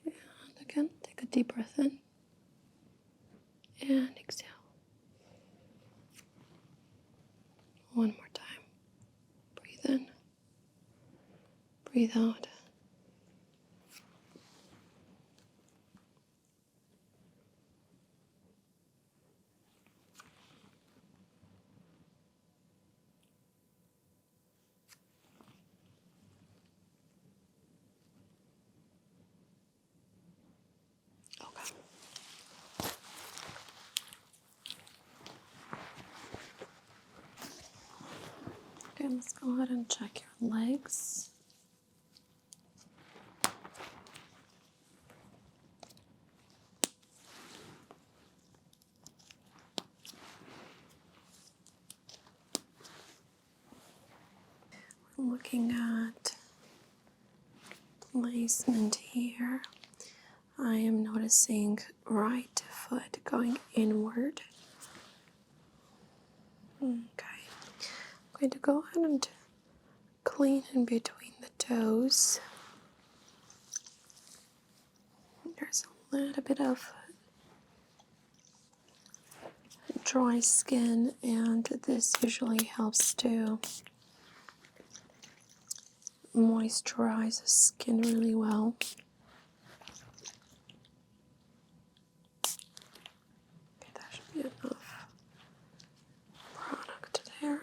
Speaker 1: And again, take a deep breath in. And exhale. One more time. Breathe in. Breathe out. Okay. let's go ahead and check your legs. We're looking at placement here. I am noticing right foot going inward. Okay. I'm going to go ahead and clean in between the toes. There's a little bit of dry skin, and this usually helps to moisturize the skin really well. Okay, that should be enough product there.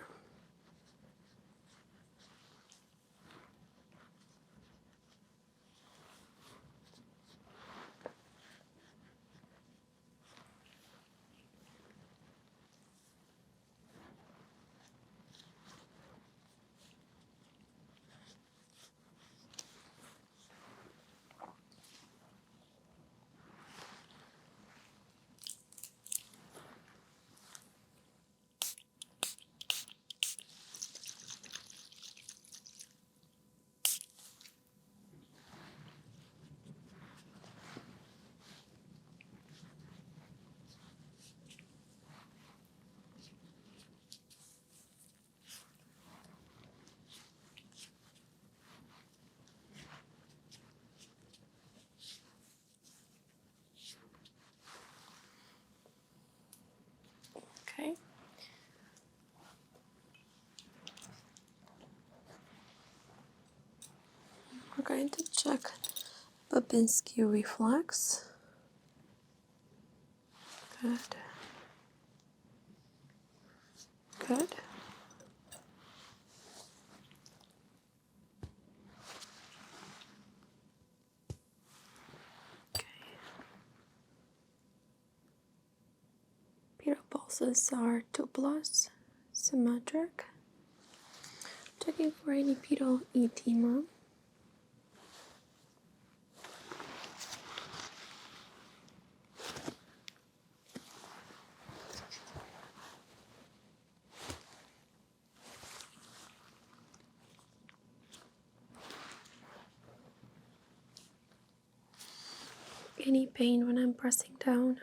Speaker 1: Okay. We're going to check Babinski reflex. Good. Good. Okay. Pedal pulses are 2+, symmetric. Checking for any pedal edema. Any pain when I'm pressing down?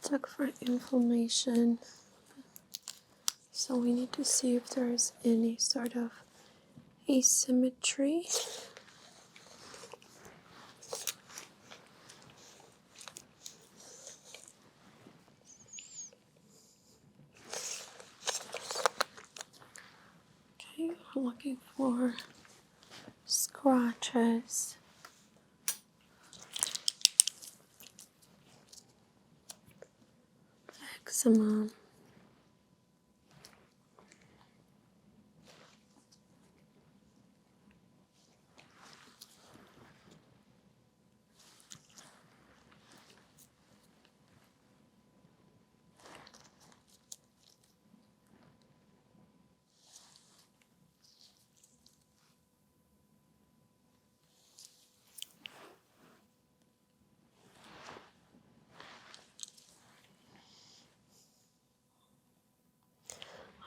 Speaker 1: Check for inflammation. So we need to see if there's any sort of asymmetry. Okay, we're looking for scratches, eczema.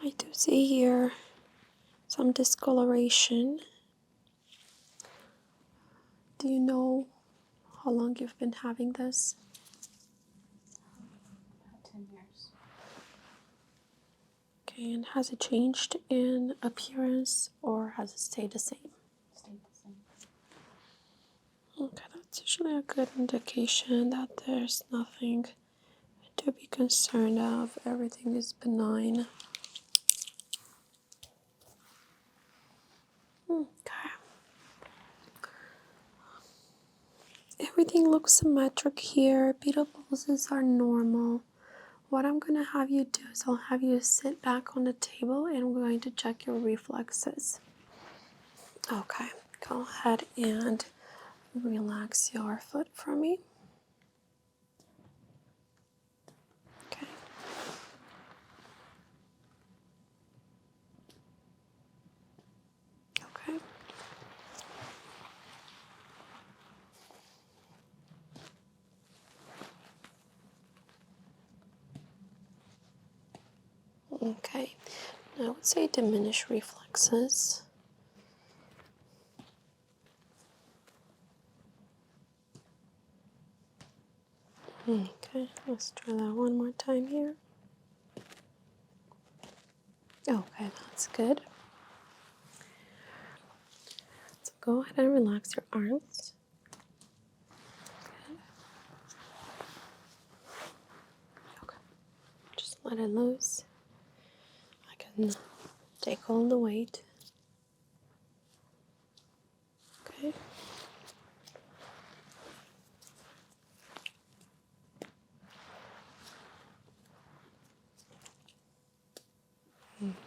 Speaker 1: I do see here some discoloration. Do you know how long you've been having this?
Speaker 2: About 10 years.
Speaker 1: Okay, and has it changed in appearance or has it stayed the same?
Speaker 2: Stayed the same.
Speaker 1: Okay, that's usually a good indication that there's nothing to be concerned of. Everything is benign. Okay. Everything looks symmetric here. Pedal pulses are normal. what I'm going to have you do is I'll have you sit back on the table and we're going to check your reflexes. Okay, go ahead and relax your foot for me. Okay. Okay. Okay. I would say diminish reflexes. Okay, let's try that one more time here. Okay, that's good. So go ahead and relax your arms. Good. Okay, just let it loose. I can take all the weight. Okay.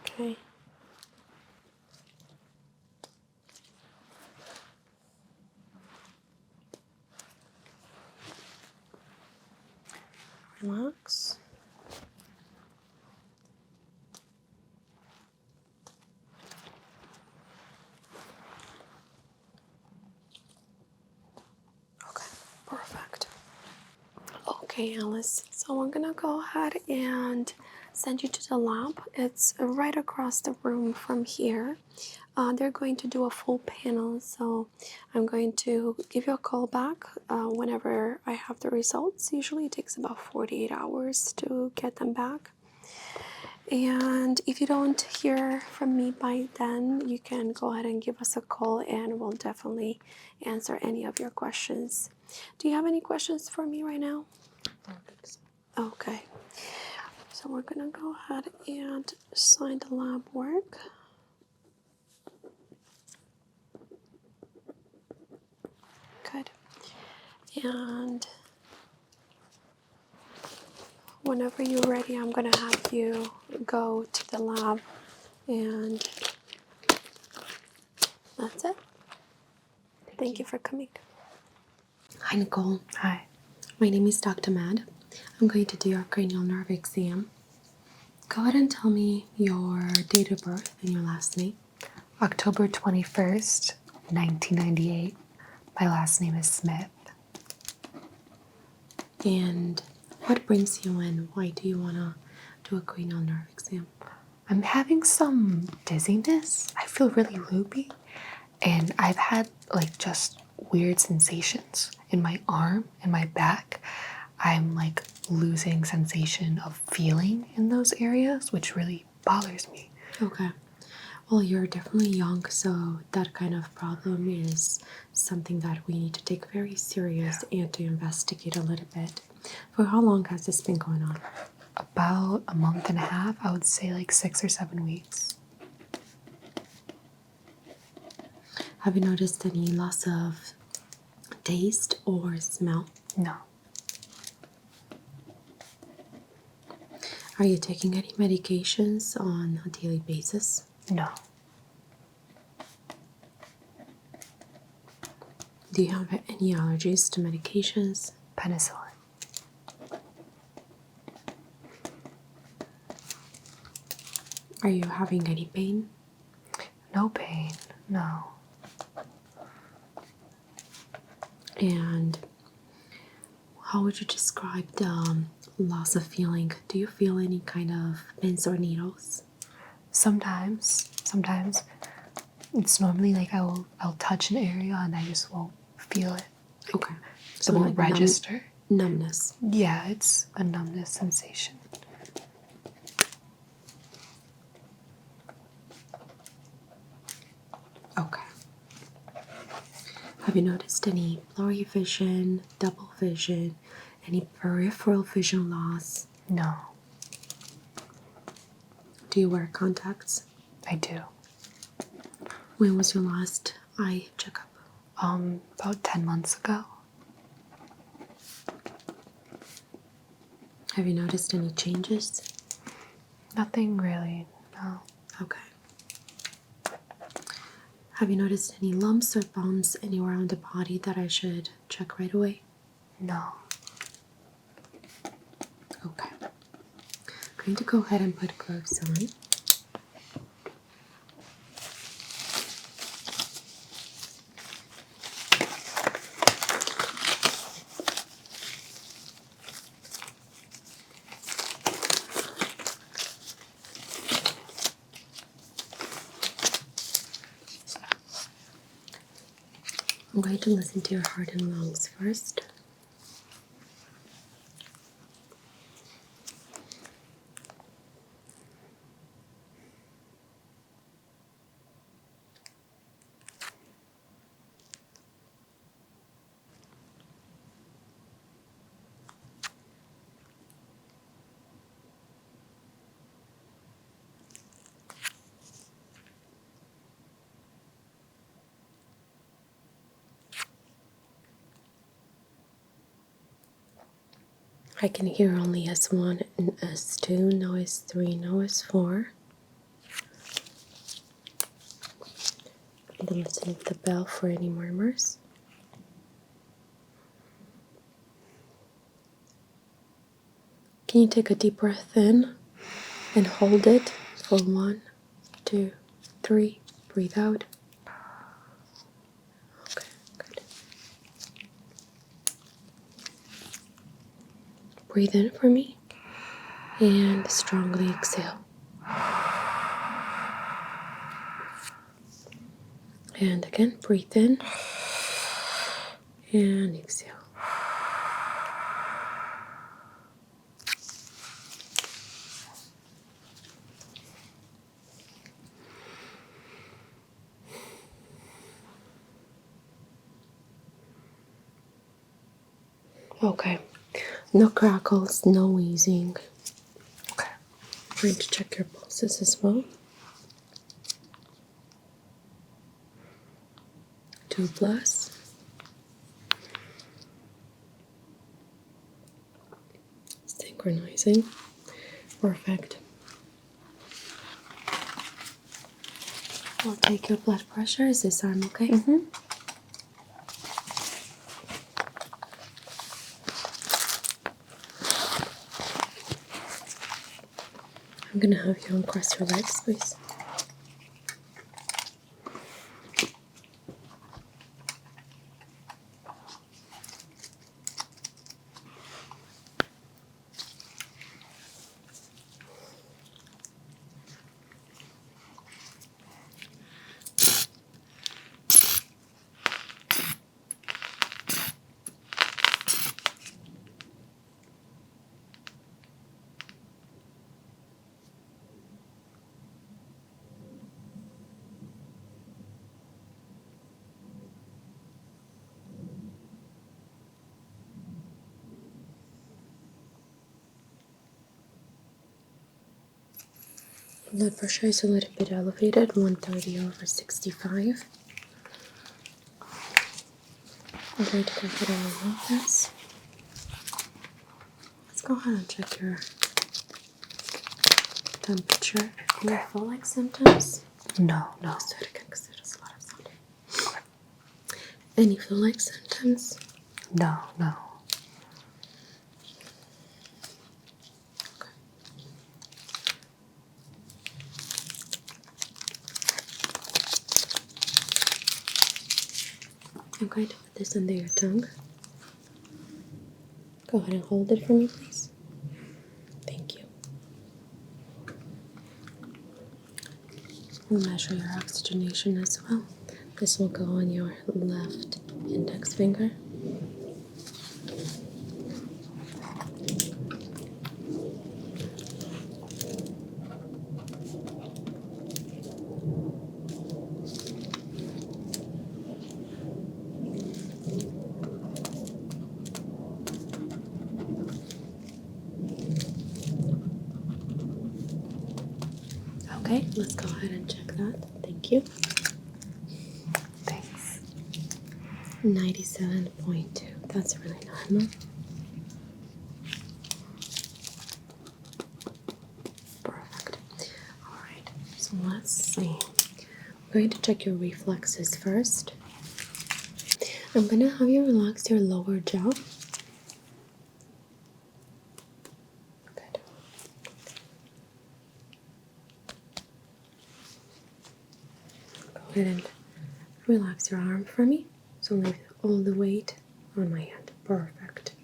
Speaker 1: Okay. Relax. Okay, perfect. Okay, Alice. So we're gonna go ahead and send you to the lab. It's right across the room from here. They're going to do a full panel, so I'm going to give you a call back whenever I have the results. Usually it takes about 48 hours to get them back. And if you don't hear from me by then, you can go ahead and give us a call and we'll definitely answer any of your questions. Do you have any questions for me right now? Okay. So we're gonna go ahead and sign the lab work. Good. And whenever you're ready, I'm gonna have you go to the lab, and that's it. Thank you for coming. Hi, Nicole.
Speaker 2: Hi.
Speaker 1: My name is Dr. Mad. I'm going to do your cranial nerve exam. Go ahead and tell me your date of birth and your last name.
Speaker 4: October 21st, 1998. My last name is Smith.
Speaker 1: And what brings you in? Why do you want to do a cranial nerve exam?
Speaker 4: I'm having some dizziness. I feel really loopy. And I've had like just weird sensations in my arm and my back. I'm like losing sensation of feeling in those areas, which really bothers me.
Speaker 1: Okay. Well, you're definitely young, so that kind of problem is something that we need to take very serious and to investigate a little bit. For how long has this been going on?
Speaker 4: About a month and a half, I would say like 6 or 7 weeks.
Speaker 1: Have you noticed any loss of taste or smell?
Speaker 4: No,
Speaker 1: Are you taking any medications on a daily basis?
Speaker 4: no,
Speaker 1: Do you have any allergies to medications?
Speaker 4: penicillin.
Speaker 1: Are you having any pain?
Speaker 4: No pain, no.
Speaker 1: And how would you describe the loss of feeling? Do you feel any kind of pins or needles?
Speaker 4: Sometimes it's normally like I'll touch an area and I just won't feel it.
Speaker 1: Okay.
Speaker 4: It won't register.
Speaker 1: Numbness.
Speaker 4: Yeah, it's a numbness sensation.
Speaker 1: Okay. Have you noticed any blurry vision, double vision, any peripheral vision loss?
Speaker 4: No,
Speaker 1: Do you wear contacts?
Speaker 4: I do.
Speaker 1: When was your last eye checkup?
Speaker 4: About 10 months ago.
Speaker 1: Have you noticed any changes?
Speaker 4: Nothing really, no.
Speaker 1: Okay. Have you noticed any lumps or bumps anywhere on the body that I should check right away?
Speaker 4: No.
Speaker 1: Okay. I'm going to go ahead and put gloves on. I'm going to listen to your heart and lungs first. I can hear only S1 and S2, no S3, no S4. And then listen to the bell for any murmurs. Can you take a deep breath in and hold it for 1, 2, 3. Breathe out. Okay, good. Breathe in for me and strongly exhale. And again, breathe in and exhale. Okay, no crackles, no wheezing.
Speaker 4: Okay.
Speaker 1: I'm going to check your pulses as well. 2 plus. Synchronizing. Perfect. I'll take your blood pressure. Is this arm okay?
Speaker 2: Mm-hmm.
Speaker 1: I'm gonna have you uncross your legs, please. Blood pressure is a little bit elevated, 130/65. I'm going to go ahead and remove this. Let's go ahead and check your temperature. Do you feel like symptoms?
Speaker 4: No, no.
Speaker 1: Let's do it again because there's a lot of sound. Any feel like symptoms?
Speaker 4: No, no.
Speaker 1: Okay. I'm going to put this under your tongue. Go ahead and hold it for me, please. Thank you. We'll measure your oxygenation as well. This will go on your left index finger. Okay, let's go ahead and check that. Thank you.
Speaker 4: Thanks.
Speaker 1: 97.2. That's really normal. let's see. I'm going to check your reflexes first. I'm going to have you relax your lower jaw. Good. Go ahead and relax your arm for me. So leave all the weight on my hand. Perfect.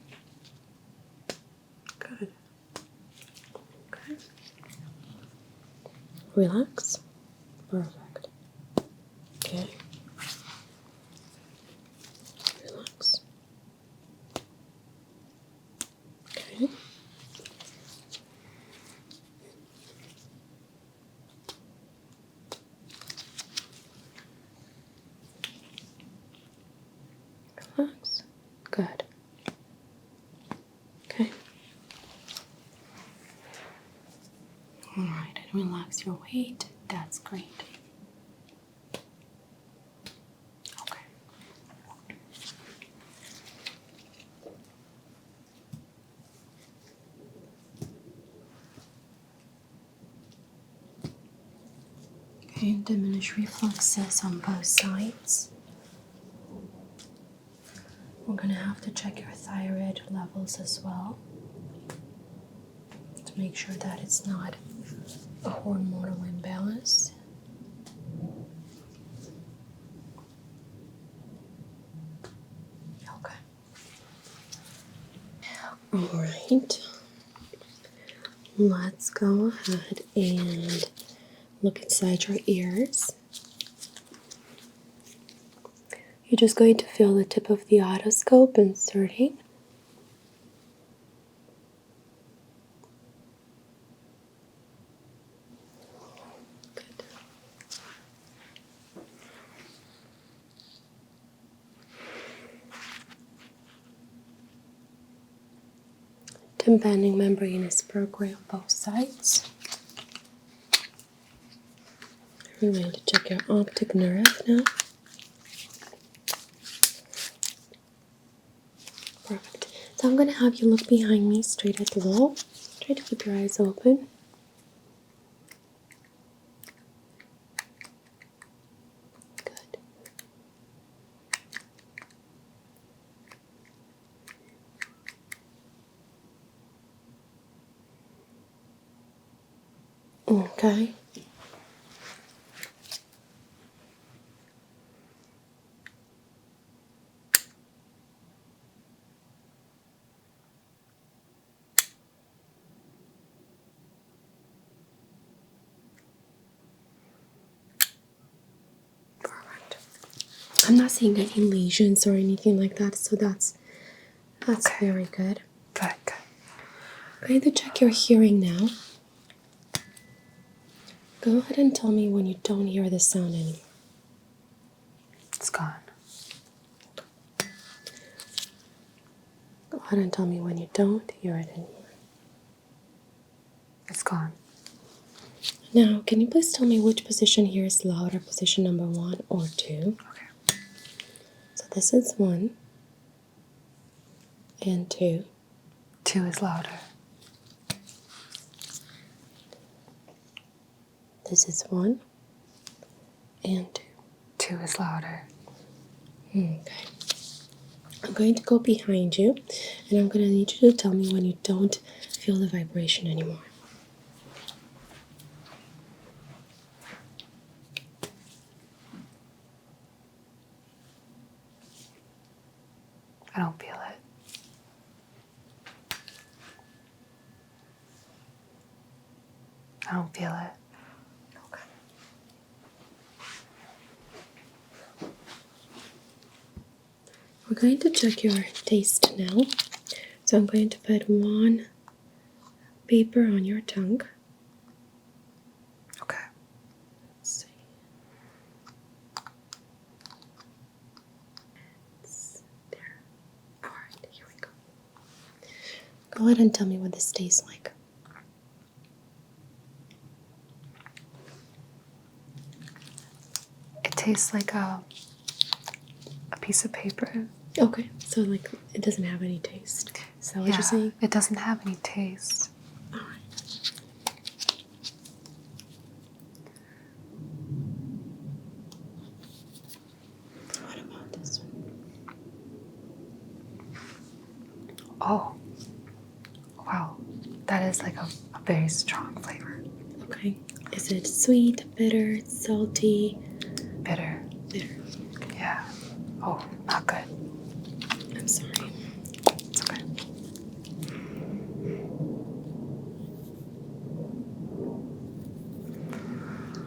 Speaker 1: Good. Okay. Relax. Perfect. Okay. Relax. Okay. Relax. Good. Okay. All right, and relax your weight. That's great. Okay. Okay, diminish reflexes on both sides. We're gonna have to check your thyroid levels as well to make sure that it's not a hormonal imbalance. Okay. All right. Let's go ahead and look inside your ears. You're just going to feel the tip of the otoscope inserting. Good. Tympanic membrane is broken on both sides. We're going to check your optic nerve now. Perfect. So I'm going to have you look behind me, straight at the wall. Try to keep your eyes open. Good. Okay. Perfect. I'm not seeing any lesions or anything like that, so that's
Speaker 4: Okay.
Speaker 1: very good.
Speaker 4: Good, good.
Speaker 1: I'm going to check your hearing now. Go ahead and tell me when you don't hear the sound anymore.
Speaker 4: It's gone.
Speaker 1: Go ahead and tell me when you don't hear it anymore.
Speaker 4: It's gone.
Speaker 1: Now, can you please tell me which position here is louder, position number 1 or 2?
Speaker 4: Okay.
Speaker 1: So this is 1 and 2.
Speaker 4: 2 is louder.
Speaker 1: This is 1 and 2.
Speaker 4: 2 is louder.
Speaker 1: Okay. I'm going to go behind you, and I'm going to need you to tell me when you don't feel the vibration anymore.
Speaker 4: I don't feel it. I don't feel it.
Speaker 1: Okay. We're going to check your taste now. So I'm going to put one paper on your tongue.
Speaker 4: Okay.
Speaker 1: Let's see. It's there. All right, here we go. Go ahead and tell me what this tastes like.
Speaker 4: It tastes like a piece of paper.
Speaker 1: Okay, so like it doesn't have any taste. Is that what you're saying?
Speaker 4: It doesn't have any taste.
Speaker 1: All right.
Speaker 4: Oh, wow. That is like a very strong flavor.
Speaker 1: Okay. Is it sweet, bitter, salty?
Speaker 4: Bitter.
Speaker 1: Bitter.
Speaker 4: Yeah. Oh, not good.
Speaker 1: I'm sorry.
Speaker 4: It's okay.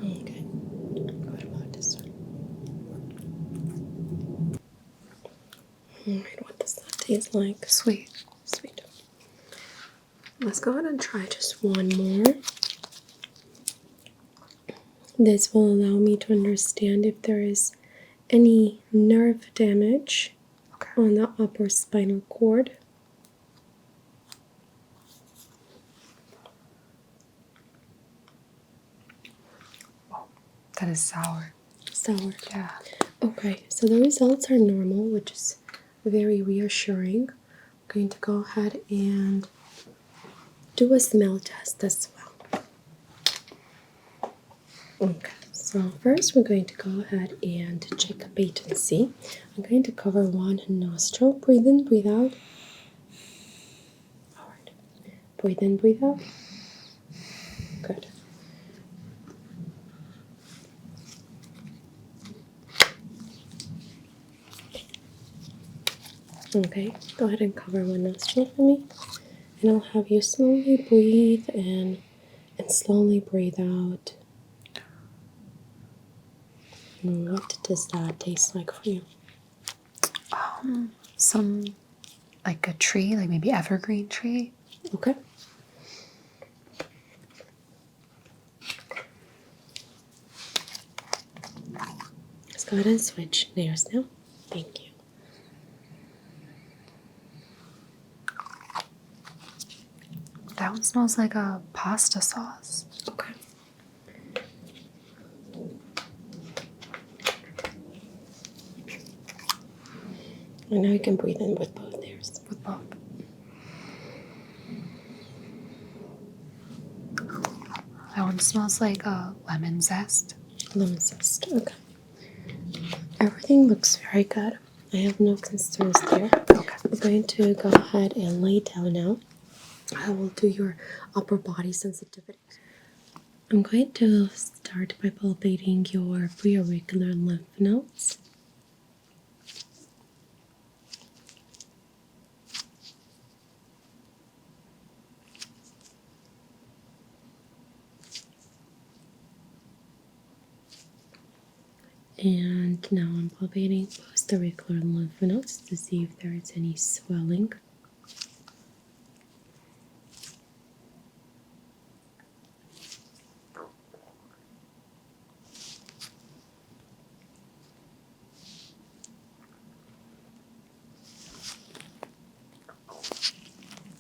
Speaker 1: Okay. What about this one? Alright, what does that taste like?
Speaker 4: Sweet.
Speaker 1: Sweet. Let's go ahead and try just one more. This will allow me to understand if there is any nerve damage
Speaker 4: Okay.
Speaker 1: on the upper spinal cord.
Speaker 4: That is sour.
Speaker 1: Sour.
Speaker 4: Yeah.
Speaker 1: Okay, so the results are normal, which is very reassuring. I'm going to go ahead and do a smell test as well. Okay, so first we're going to go ahead and check patency. I'm going to cover one nostril. Breathe in, breathe out. Alright. Breathe in, breathe out. Good. Okay, go ahead and cover one nostril for me. And I'll have you slowly breathe in and slowly breathe out. And what does that taste like for you?
Speaker 4: Some, like a tree, like maybe evergreen tree.
Speaker 1: Okay. Let's go ahead and switch layers now. Thank you.
Speaker 4: That one smells like a pasta sauce.
Speaker 1: Okay. And now you can breathe in with both layers.
Speaker 4: With both. That one smells like a lemon zest.
Speaker 1: Lemon zest. Okay. Everything looks very good. I have no concerns there.
Speaker 4: Okay.
Speaker 1: We're going to go ahead and lay down now. I will do your upper body sensitivity. I'm going to start by palpating your preauricular lymph nodes. And now I'm palpating postauricular lymph nodes to see if there is any swelling.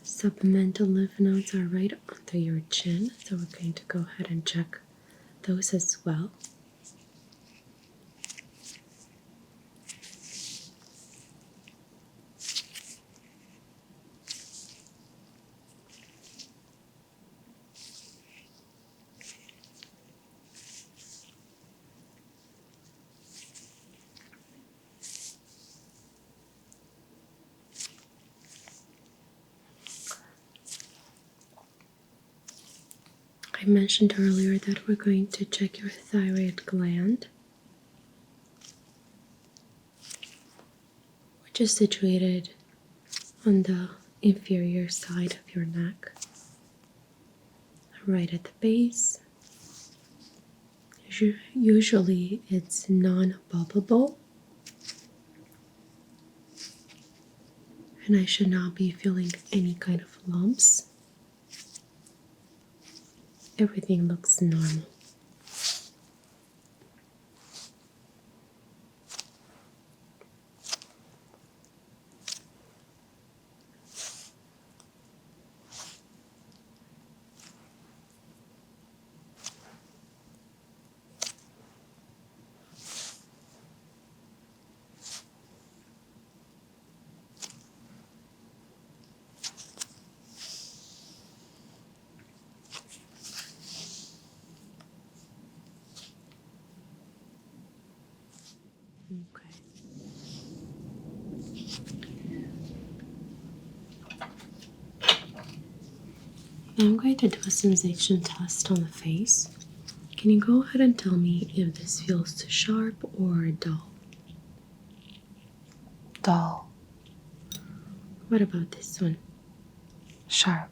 Speaker 1: Submental lymph nodes are right under your chin, so we're going to go ahead and check those as well. I mentioned earlier that we're going to check your thyroid gland, which is situated on the inferior side of your neck, right at the base. Usually it's non-palpable, and I should not be feeling any kind of lumps. Everything looks normal. Okay. Now I'm going to do a sensation test on the face. Can you go ahead and tell me if this feels sharp or dull?
Speaker 4: Dull.
Speaker 1: What about this one?
Speaker 4: Sharp.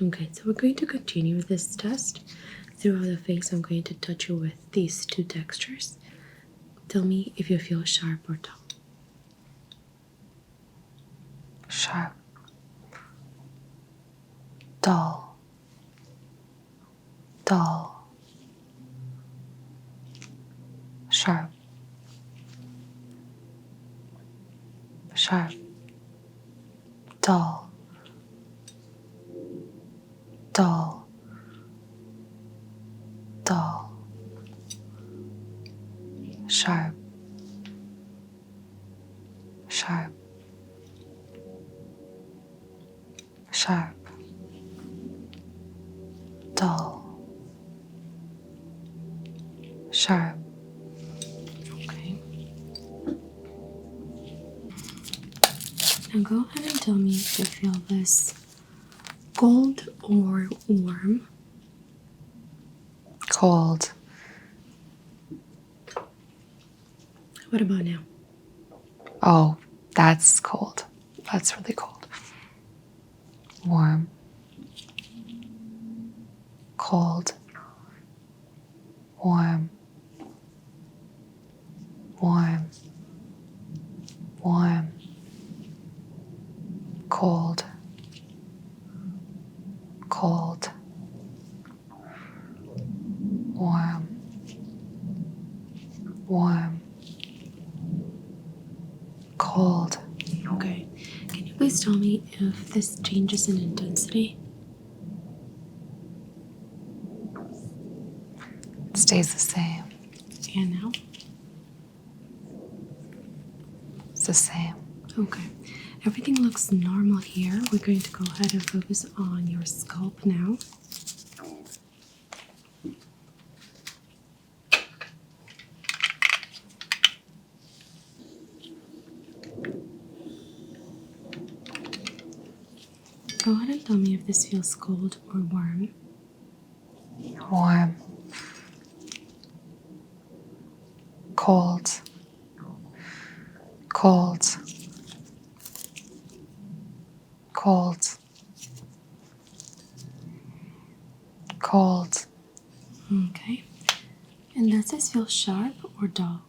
Speaker 1: Okay, so we're going to continue with this test. Throughout the face, I'm going to touch you with these two textures. Tell me if you feel sharp or dull.
Speaker 4: Sharp. Dull. Dull. Sharp. Sharp. Dull. Dull. Dull. Sharp. Sharp. Sharp. Dull. Sharp.
Speaker 1: Okay. Now go ahead and tell me if you feel this cold or warm.
Speaker 4: Cold.
Speaker 1: What about now?
Speaker 4: Oh, that's cold. That's really cold. Warm. Cold. Warm. Warm. Warm. Cold. Cold. Warm. Warm. Cold.
Speaker 1: Okay. Can you please tell me if this changes in intensity?
Speaker 4: It stays the same.
Speaker 1: And now?
Speaker 4: It's the same.
Speaker 1: Okay. Everything looks normal here. We're going to go ahead and focus on your scalp now. Go ahead and tell me if this feels cold or warm.
Speaker 4: Warm. Cold. Cold. Cold. Cold.
Speaker 1: Okay. And does this feel sharp or dull?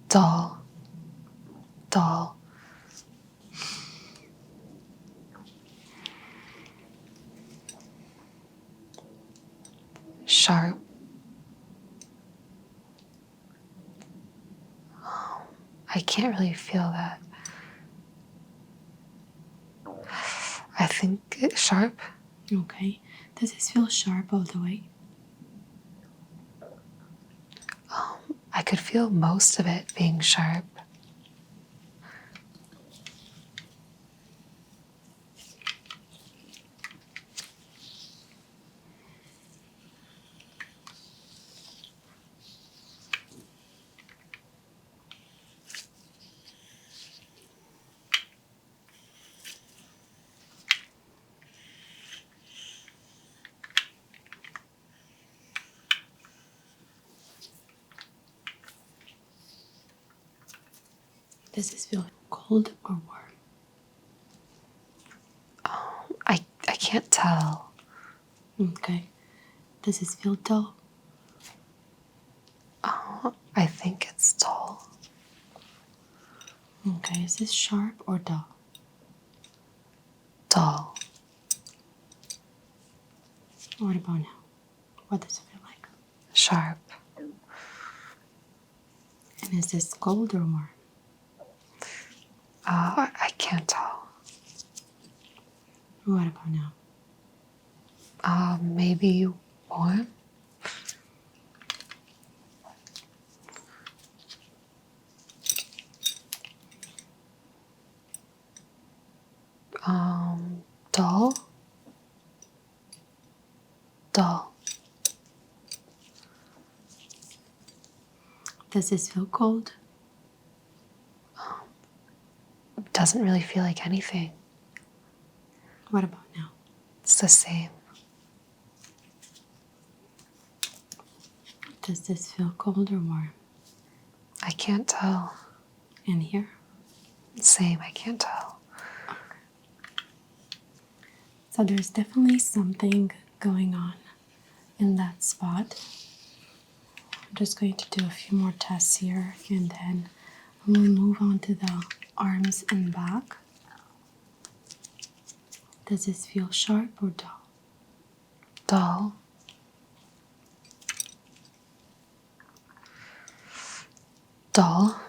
Speaker 4: Dull. Dull. Sharp. I can't really feel that. I think it's sharp.
Speaker 1: Okay. Does this feel sharp all the way?
Speaker 4: I could feel most of it being sharp.
Speaker 1: Does this feel cold or warm?
Speaker 4: I can't tell.
Speaker 1: Okay. Does this feel dull?
Speaker 4: I think it's dull.
Speaker 1: Okay. Is this sharp or dull?
Speaker 4: Dull.
Speaker 1: What about now? What does it feel like?
Speaker 4: Sharp.
Speaker 1: And is this cold or warm?
Speaker 4: I can't tell.
Speaker 1: What about now?
Speaker 4: Maybe warm? Dull? Dull.
Speaker 1: Does this feel cold?
Speaker 4: Doesn't really feel like anything.
Speaker 1: What about now?
Speaker 4: It's the same.
Speaker 1: Does this feel cold or warm?
Speaker 4: I can't tell.
Speaker 1: And here?
Speaker 4: Same, I can't tell.
Speaker 1: So there's definitely something going on in that spot. I'm just going to do a few more tests here and then we'll move on to the arms and back. Does this feel sharp or dull?
Speaker 4: Dull. Dull.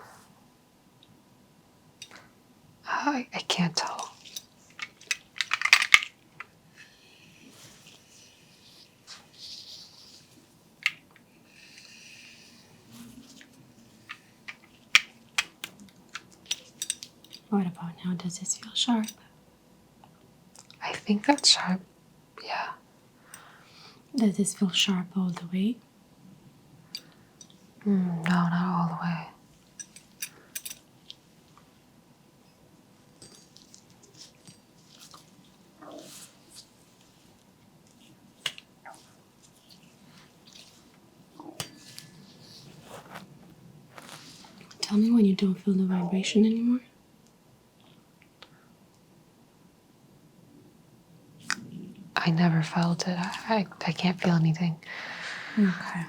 Speaker 4: I can't tell.
Speaker 1: What about now? Does this feel sharp?
Speaker 4: I think that's sharp. Yeah.
Speaker 1: Does this feel sharp all the way?
Speaker 4: No, not all the way.
Speaker 1: Tell me when you don't feel the vibration anymore.
Speaker 4: I never felt it. I can't feel anything.
Speaker 1: Okay.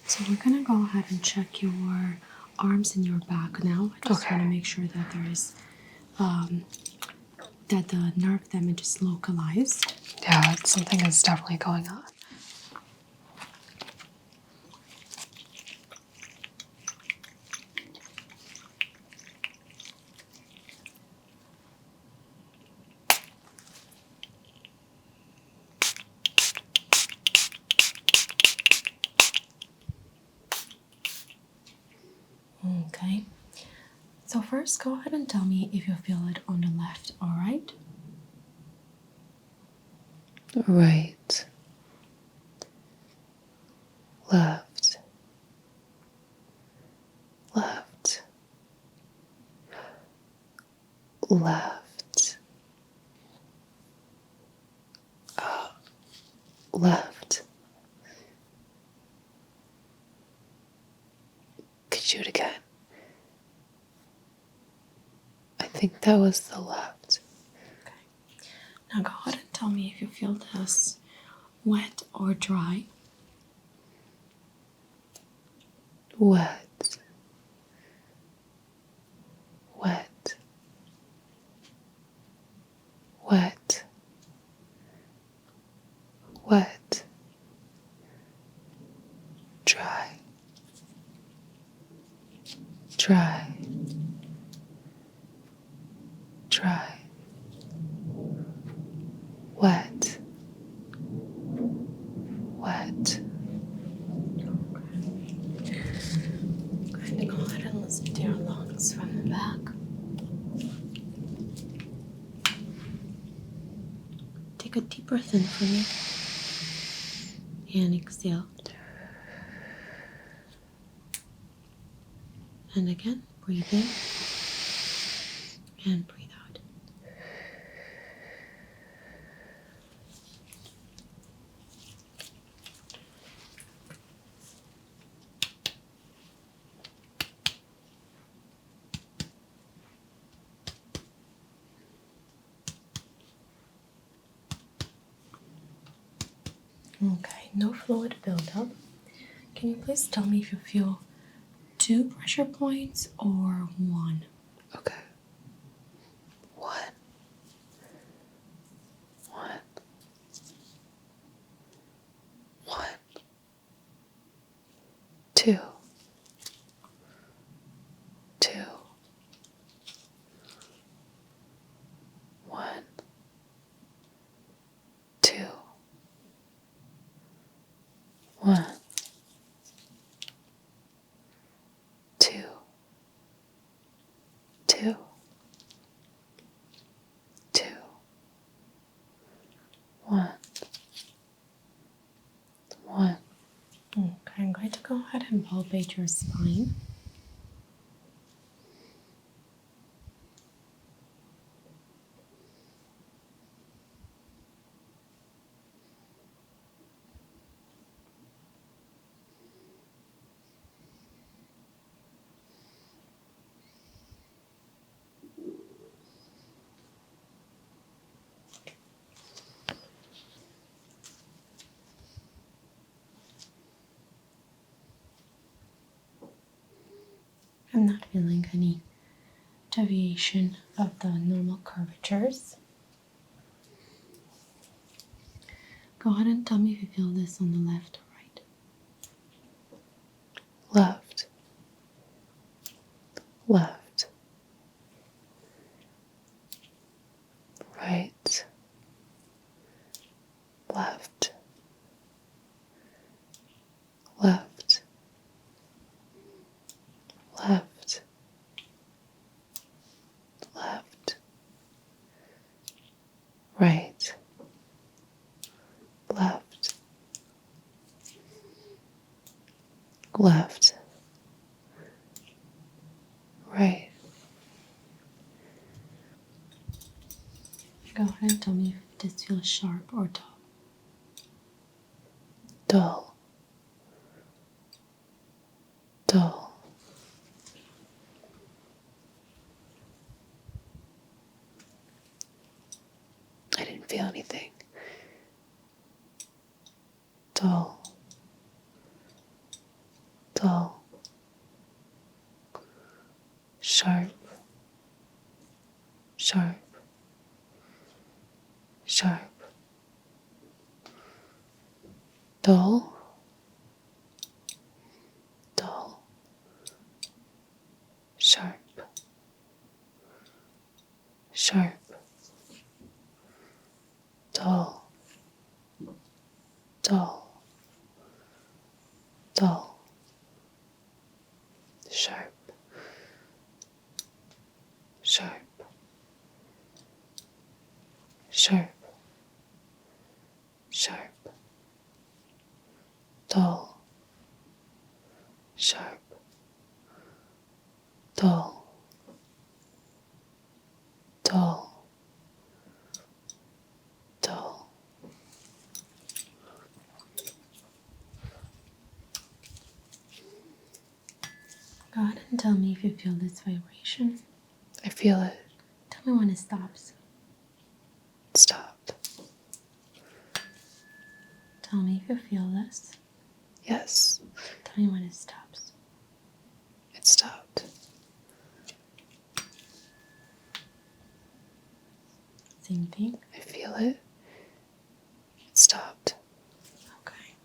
Speaker 1: So we're gonna go ahead and check your arms and your back now. I just want to make sure that there is that the nerve damage is localized.
Speaker 4: Yeah, something is definitely going on.
Speaker 1: Okay. So first, go ahead and tell me if you feel it on the left or right.
Speaker 4: Right. Left. Left. Left. Left. Could you do it again? I think that was the left.
Speaker 1: Okay. Now go ahead and tell me if you feel this wet or dry.
Speaker 4: Wet. Wet. Wet. Wet. Dry. Dry. Dry. Wet. Wet.
Speaker 1: Going to go ahead and listen to your lungs from the back. Take a deep breath in for me. And exhale. And again, breathe in. And breathe out. Okay, no fluid buildup. Can you please tell me if you feel 2 pressure points or 1?
Speaker 4: Okay. One. One. One. Two. Two. One. Two. One. Two. Two. Two. One. One.
Speaker 1: Okay, I'm going to go ahead and palpate your spine. I'm not feeling any deviation of the normal curvatures. Go ahead and tell me if you feel this on the left or right.
Speaker 4: Left. Left. Right. Left. Left. Left. Left. Right. Left. Left. Right.
Speaker 1: Go ahead and tell me if this feels sharp or dull.
Speaker 4: Dull. Dull. I didn't feel anything. Dull. Dull. Sharp. Sharp. Sharp. Dull. Dull. Sharp. Sharp. Dull. Dull. Dull. Sharp. Sharp. Sharp. Sharp. Dull. Sharp. Dull. Dull. Dull.
Speaker 1: Go ahead and tell me if you feel this vibration.
Speaker 4: I feel it.
Speaker 1: Tell me when it stops.
Speaker 4: It stopped.
Speaker 1: Tell me if you feel this.
Speaker 4: Yes.
Speaker 1: Tell me when it stops.
Speaker 4: It stopped.
Speaker 1: Same thing.
Speaker 4: I feel it. It stopped.
Speaker 1: Okay.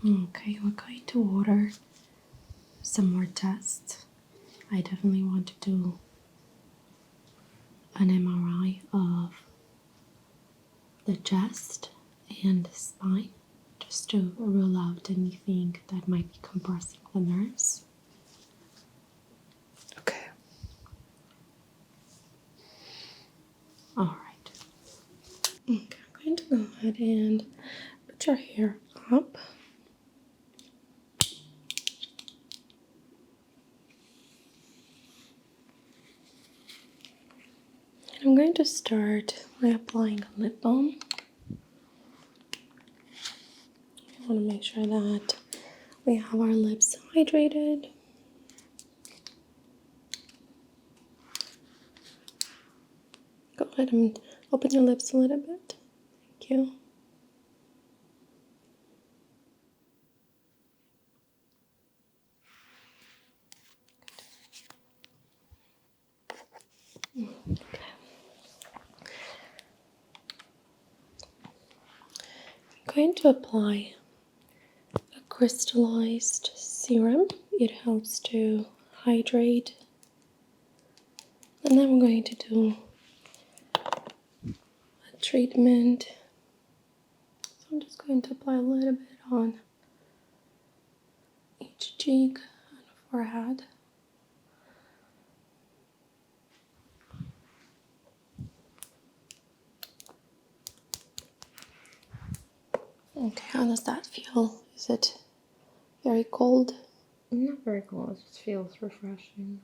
Speaker 1: Okay, we're going to order some more tests. I definitely want to do an MRI of the chest and the spine just to rule out anything that might be compressing the nerves.
Speaker 4: Okay.
Speaker 1: All right. Okay, I'm going to go ahead and put your hair up. And I'm going to start by applying a lip balm. I want to make sure that we have our lips hydrated. Go ahead and open your lips a little bit. Thank you. I'm going to apply a crystallized serum. It helps to hydrate. And then I'm going to do a treatment. So I'm just going to apply a little bit on each cheek and forehead. Okay, how does that feel? Is it very cold?
Speaker 3: Not very cool. It just feels refreshing.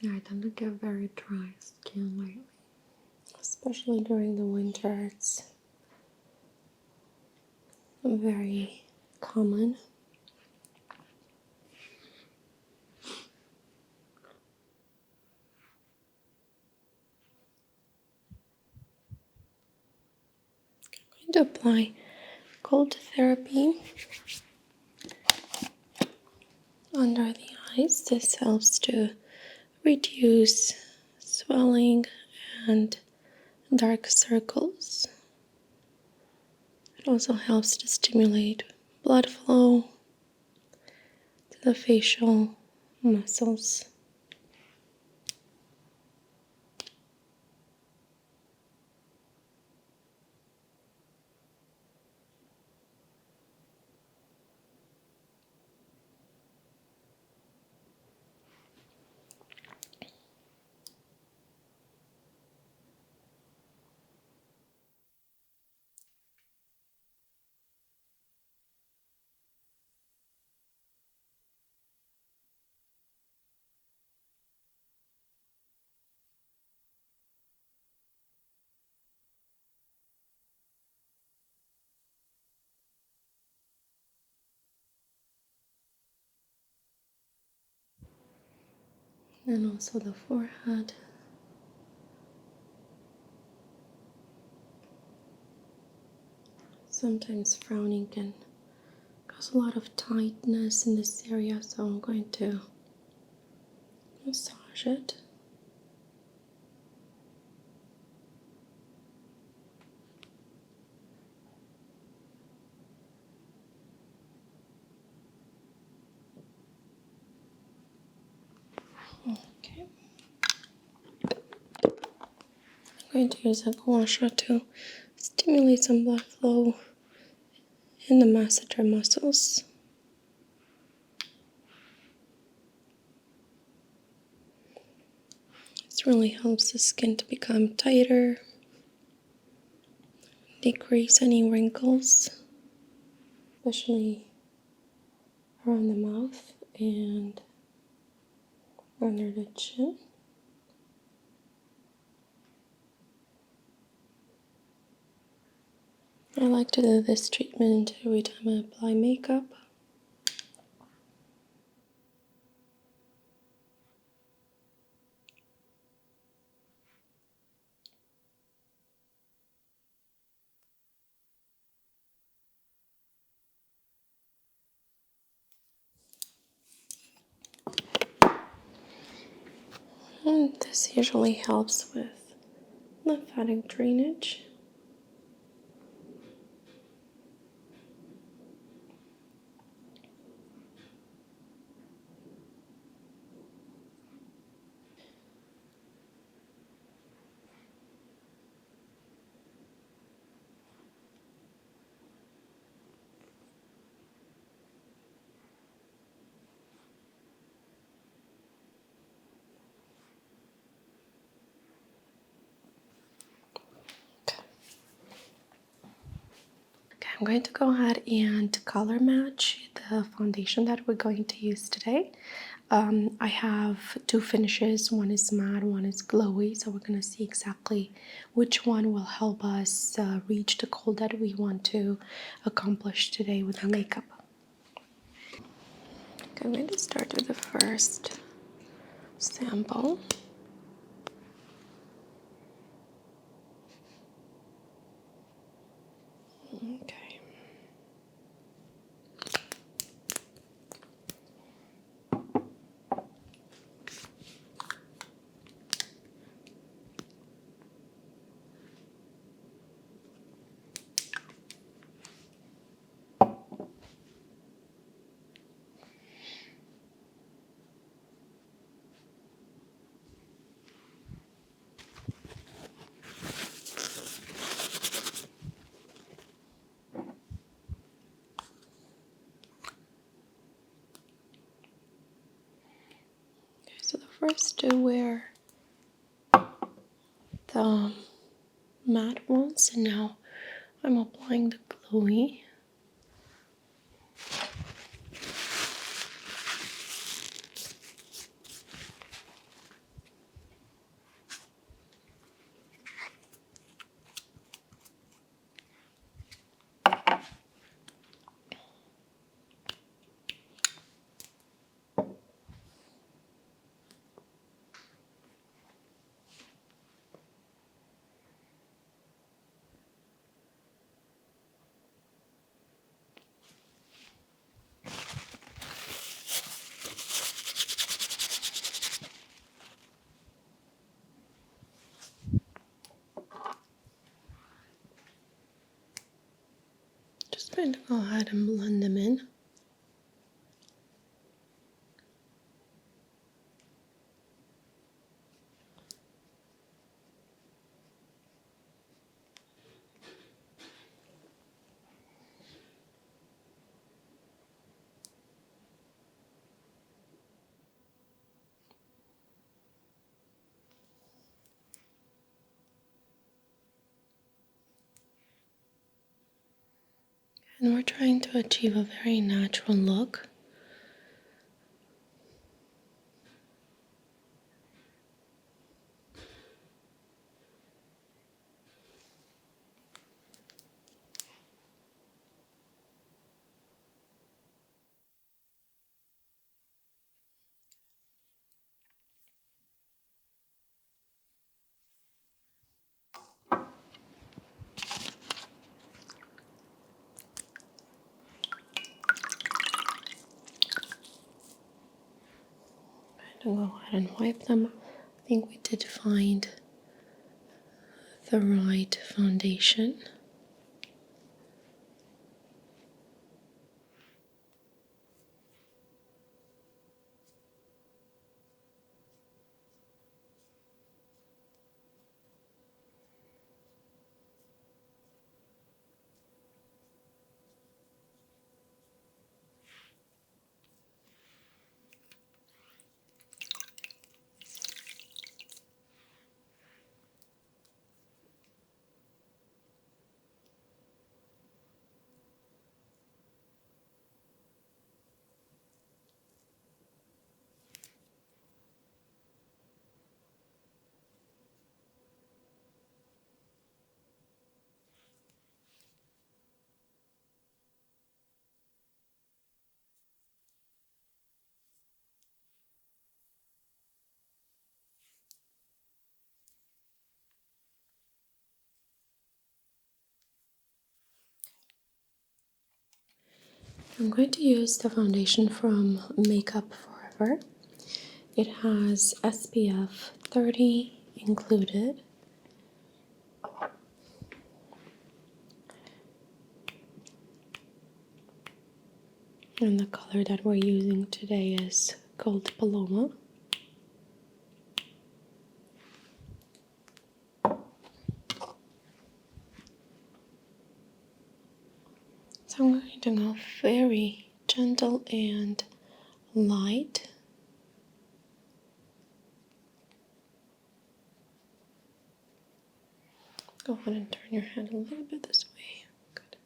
Speaker 3: Yeah, I tend to get very dry skin lately.
Speaker 1: Yes. especially during the winter. It's very common. I'm going to apply cold therapy under the eyes. This helps to reduce swelling and dark circles. It also helps to stimulate blood flow to the facial muscles. And also the forehead. Sometimes frowning can cause a lot of tightness in this area, so I'm going to massage it. Okay. I'm going to use a gua sha to stimulate some blood flow in the masseter muscles. This really helps the skin to become tighter, decrease any wrinkles, especially around the mouth and under the chin. I like to do this treatment every time I apply makeup. And this usually helps with lymphatic drainage. Okay, I'm going to go ahead and color match the foundation that we're going to use today. I have two finishes. One is matte, one is glowy. So we're going to see exactly which one will help us reach the goal that we want to accomplish today with the makeup. Okay, I'm going to start with the first sample. Okay. So the first two were the matte ones, and now I'm applying the glowy. Just going to go ahead and blend them in. And we're trying to achieve a very natural look. And go ahead and wipe them. I think we did find the right foundation. I'm going to use the foundation from Makeup Forever. It has SPF 30 included. And the color that we're using today is Gold Paloma. So I'm going to go very gentle and light. Go ahead and turn your head a little bit this way. Good.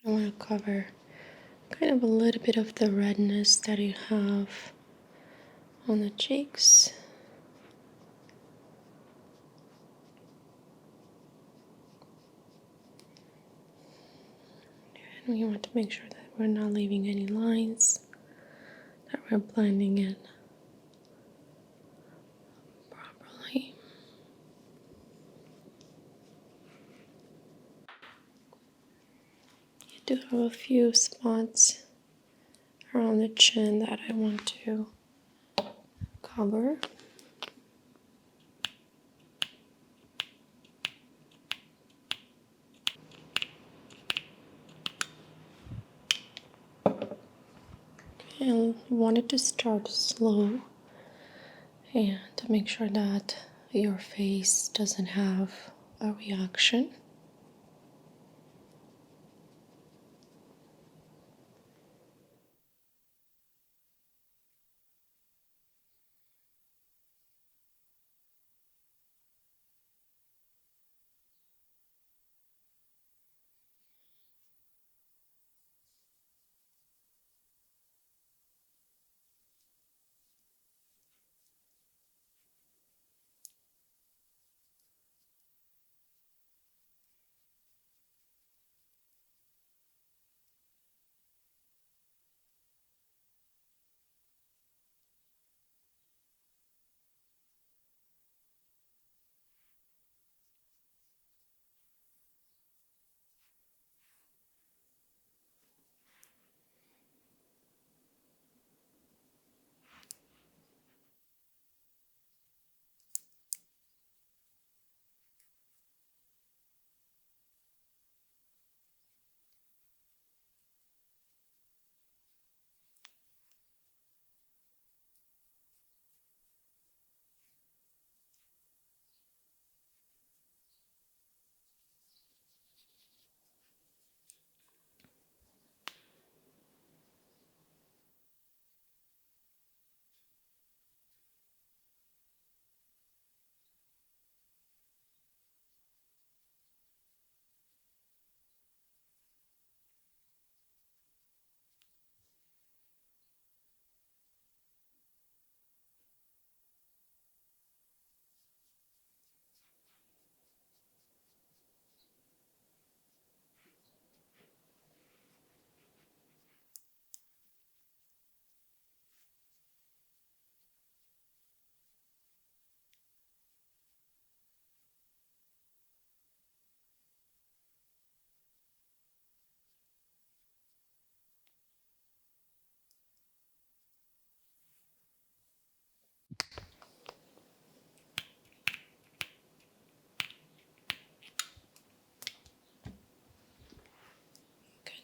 Speaker 1: I want to cover kind of a little bit of the redness that you have on the cheeks. And we want to make sure that we're not leaving any lines, that we're blending in properly. You do have a few spots around the chin that I want to cover. And wanted to start slow and to make sure that your face doesn't have a reaction.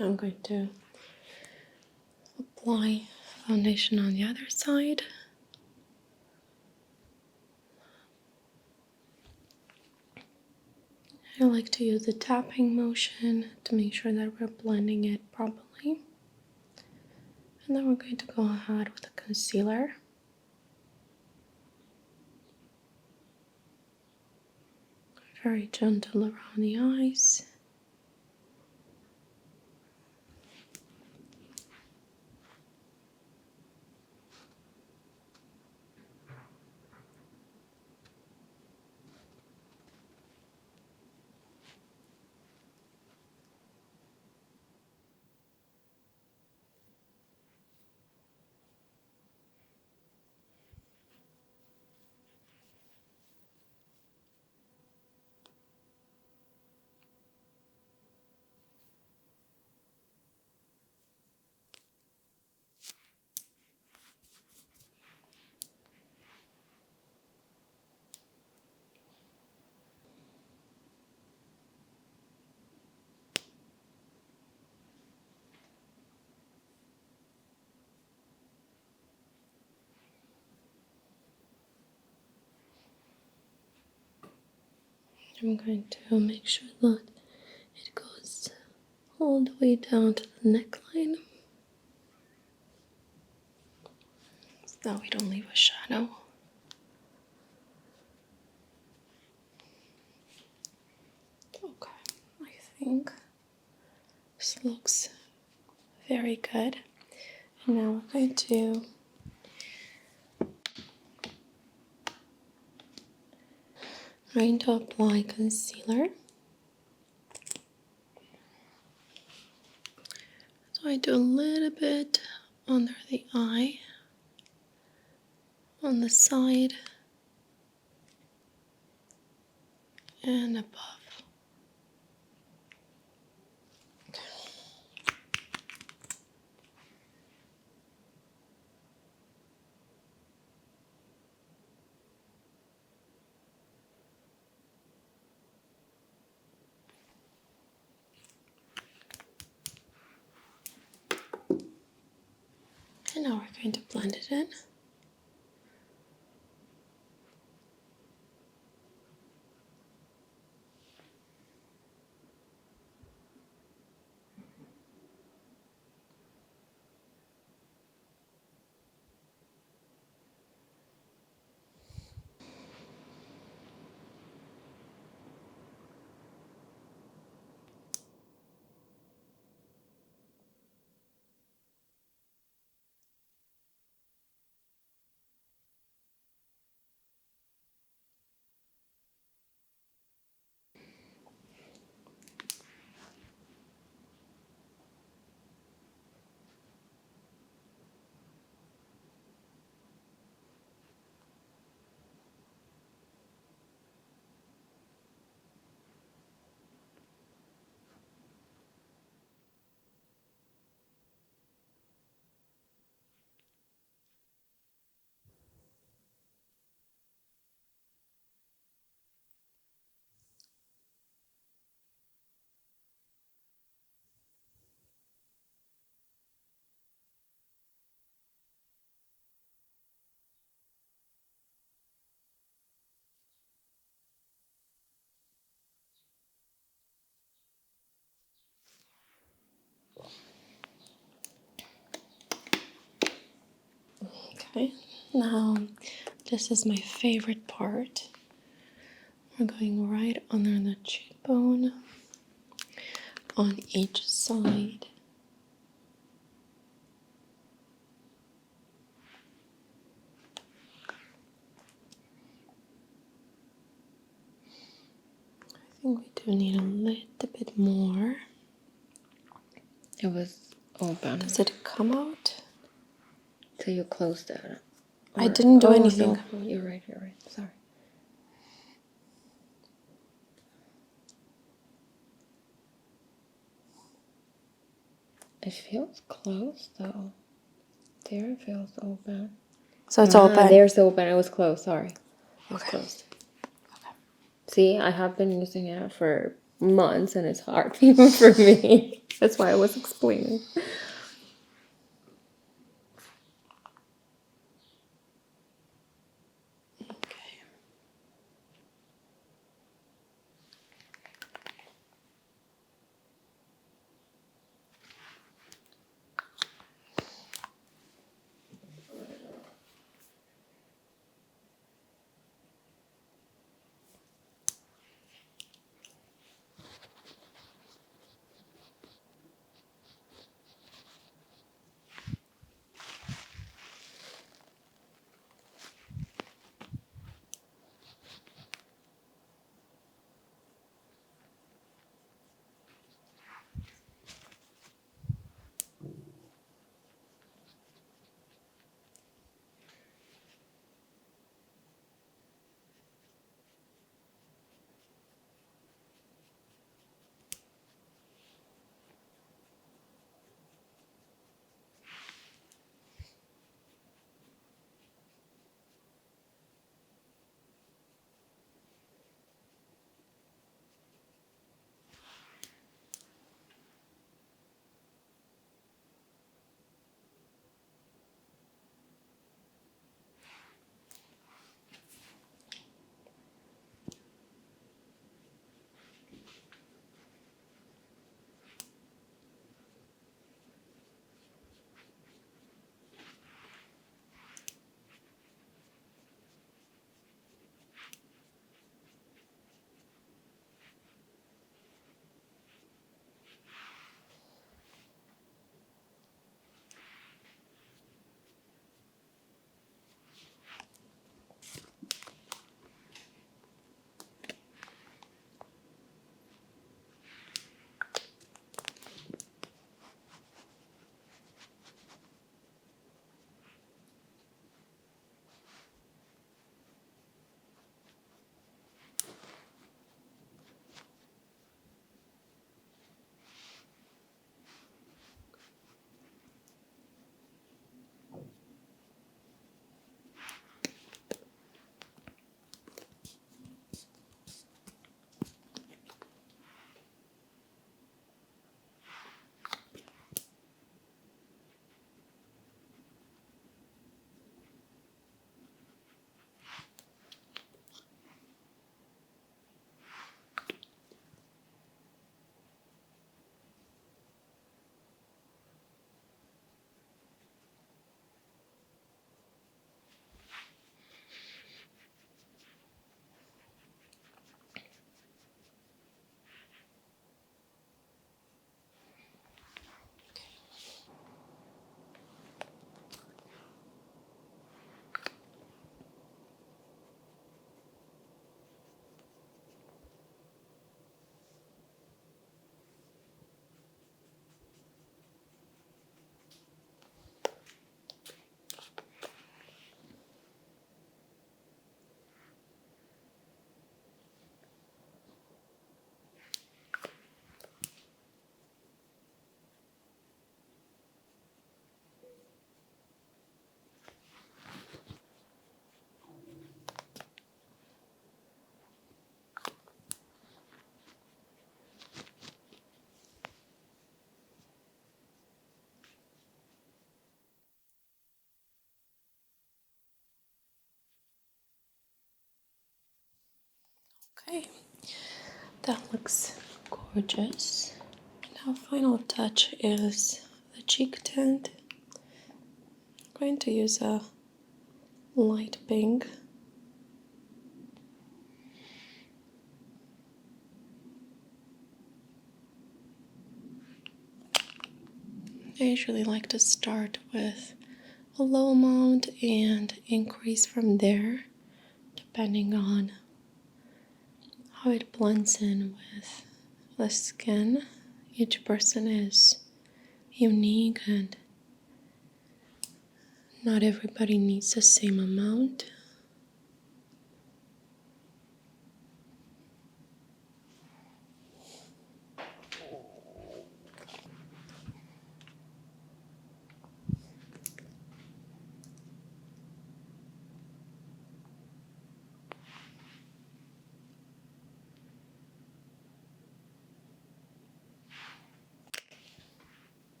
Speaker 1: I'm going to apply foundation on the other side. I like to use the tapping motion to make sure that we're blending it properly. And then we're going to go ahead with the concealer. Very gentle around the eyes. I'm going to make sure that it goes all the way down to the neckline, so that we don't leave a shadow. Okay, I think this looks very good. And now we're going to apply concealer. So I do a little bit under the eye, on the side, and above. And now we're going to blend it in. Okay, now this is my favorite part. We're going right under the cheekbone on each side. I think we do need a little bit more.
Speaker 3: It was open.
Speaker 1: Does it come out?
Speaker 3: So you closed it.
Speaker 1: I didn't do anything.
Speaker 3: No, you're right, Sorry. It feels closed though. There it feels open.
Speaker 1: So it's open.
Speaker 3: There's open. It was closed, sorry. It was
Speaker 1: Okay.
Speaker 3: closed. Okay. See, I have been using it for months, and it's hard even for me. That's why I was explaining. Okay, that looks gorgeous. Now, final touch is the cheek tint. I'm going to use a light pink. I usually like to start with a low amount and increase from there, depending on how it blends in with the skin. Each person is unique and not everybody needs the same amount.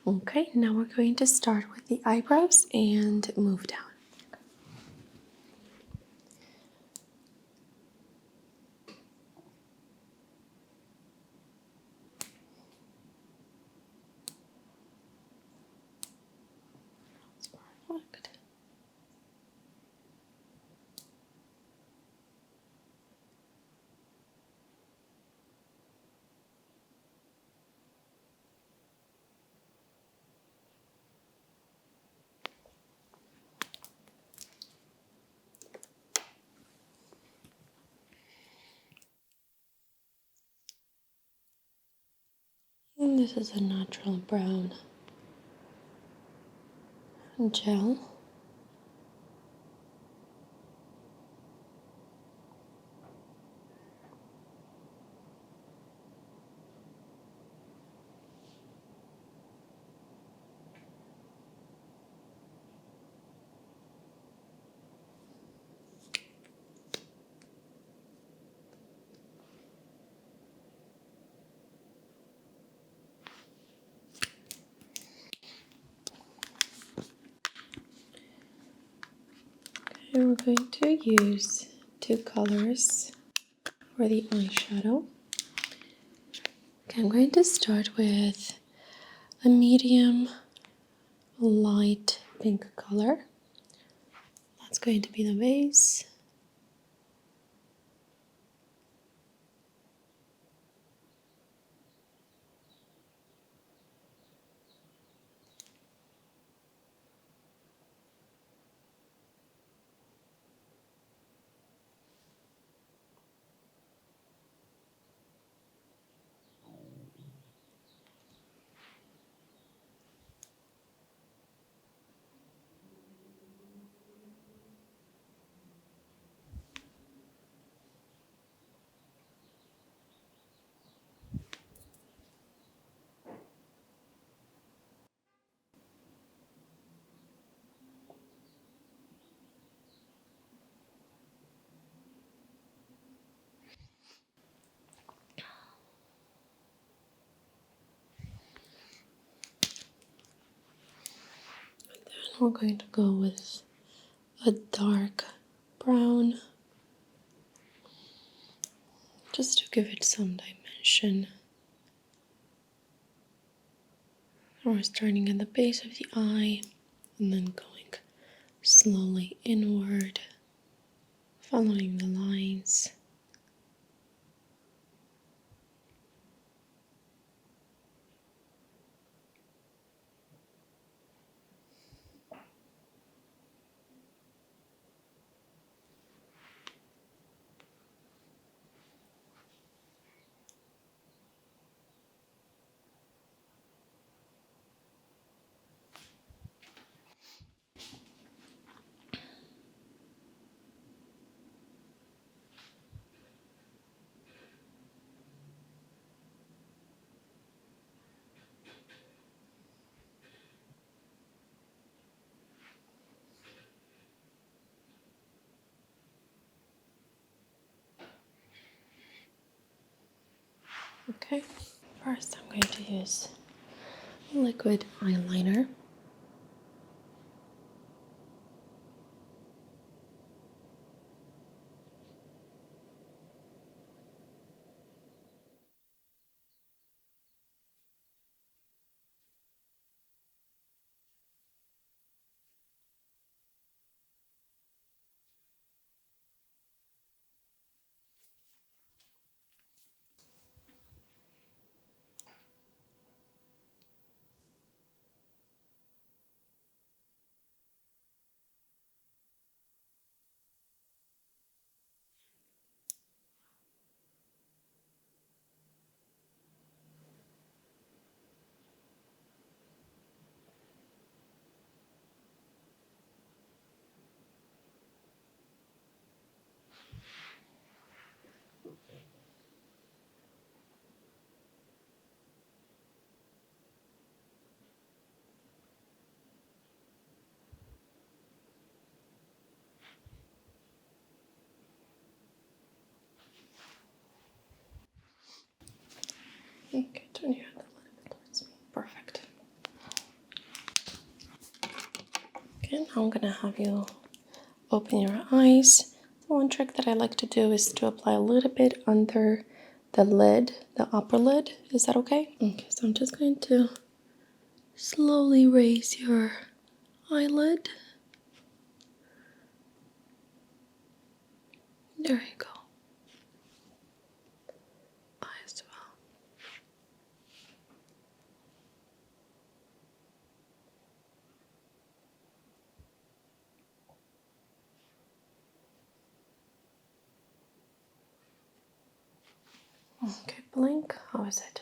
Speaker 3: Okay, now we're going to start with the eyebrows and move down. Perfect. And this is a natural brown gel. And we're going to use two colors for the eyeshadow. Okay, I'm going to start with a medium light pink color. That's going to be the base. We're going to go with a dark brown just to give it some dimension. And we're starting at the base of the eye and then going slowly inward, following the lines. Okay, first I'm going to use liquid eyeliner. Okay, turn your head a little bit towards me. Perfect. right, now I'm gonna have you open your eyes. The one trick that I like to do is to apply a little bit under the lid, the upper lid. Is that okay? Okay, so I'm just going to slowly raise your eyelid. There you go. Eyes well. Okay, blink. How is it?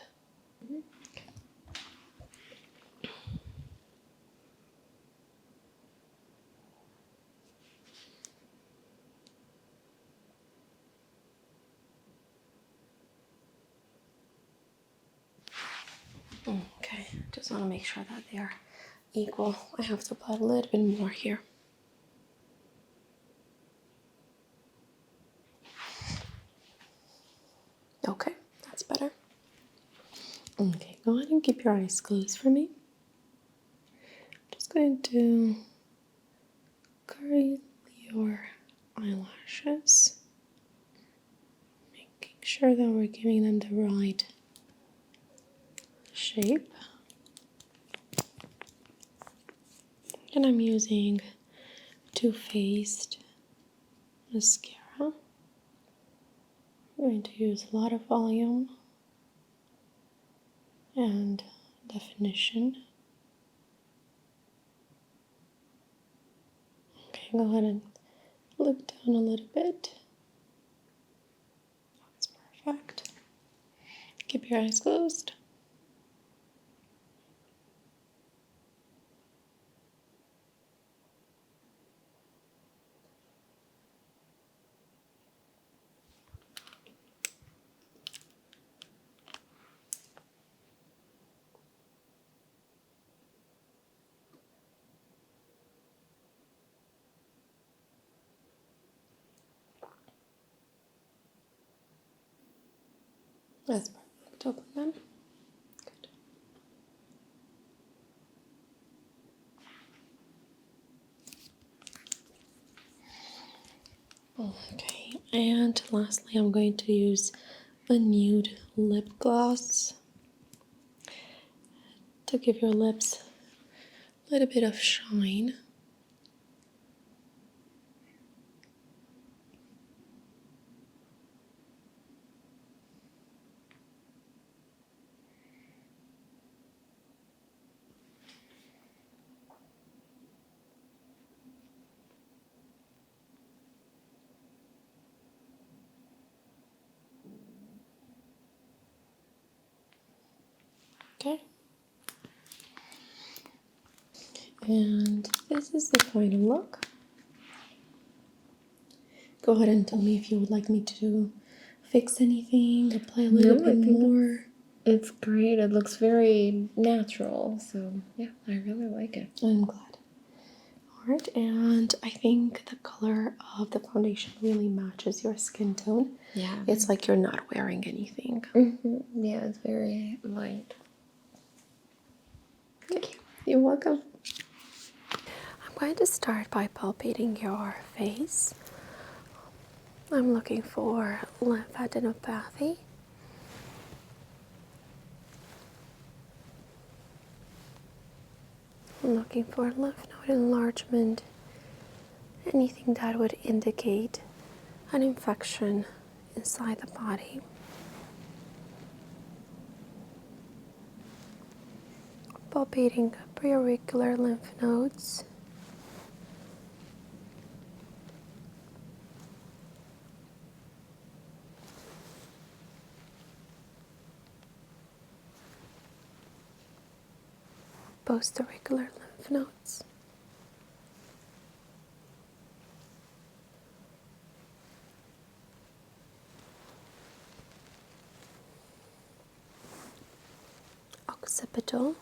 Speaker 3: Okay, just want to make sure that they are equal. I have to apply a little bit more here. Okay, that's better. Okay, go ahead and keep your eyes closed for me. Just going to curl your eyelashes, making sure that we're giving them the right shape. And I'm using two-faced mascara. I'm going to use a lot of volume and definition. Okay, go ahead and look down a little bit. That's perfect. Keep your eyes closed. That's perfect. Open them. Good. Okay, and lastly, I'm going to use a nude lip gloss to give your lips a little bit of shine. Okay. And this is the final look. Go ahead and tell me if you would like me to fix anything, apply a little bit more.
Speaker 5: It's great. It looks very natural. So, yeah, I really like it.
Speaker 3: I'm glad. All right, and I think the color of the foundation really matches your skin tone.
Speaker 5: Yeah.
Speaker 3: It's like you're not wearing anything.
Speaker 5: Yeah, it's very light.
Speaker 3: Thank you. You're welcome. I'm going to start by palpating your face. I'm looking for lymphadenopathy. I'm looking for lymph node enlargement, anything that would indicate an infection inside the body. Palpating preauricular lymph nodes. Postauricular lymph nodes. Occipital.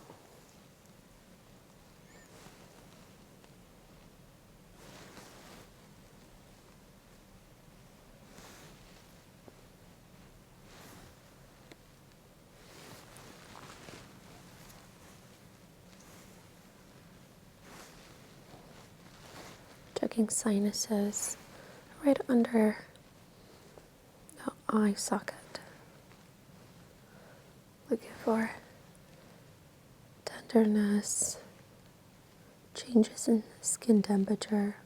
Speaker 1: checking sinuses right under the eye socket. Looking for tenderness, changes in skin temperature.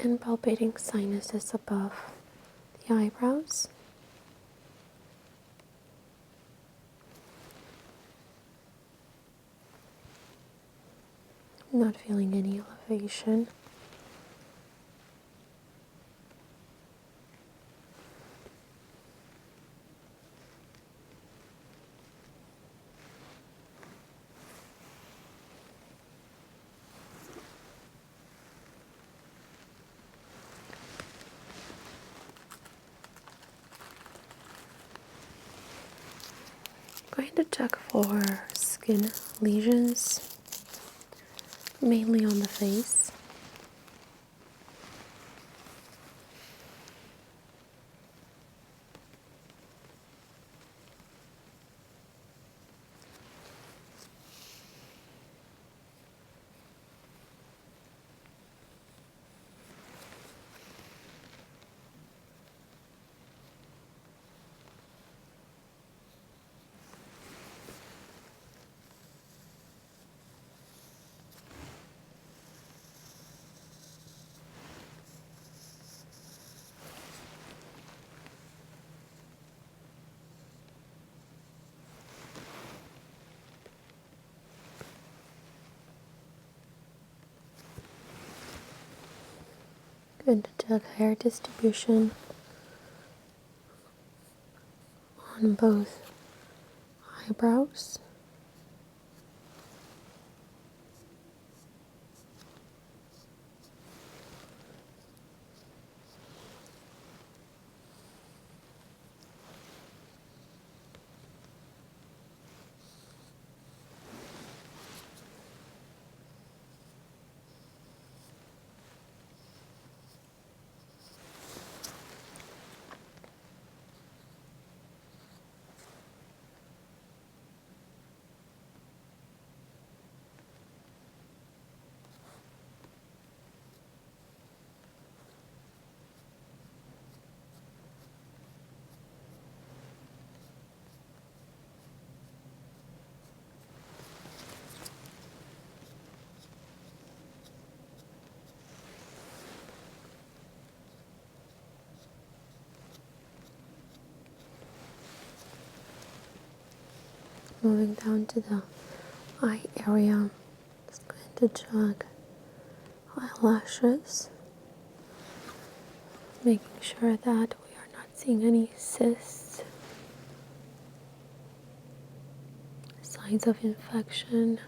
Speaker 1: And palpating sinuses above the eyebrows. Not feeling any elevation. Going to check for skin lesions, mainly on the face. Going to check hair distribution on both eyebrows. Moving down to the eye area, just going to check eyelashes, making sure that we are not seeing any cysts, signs of infection.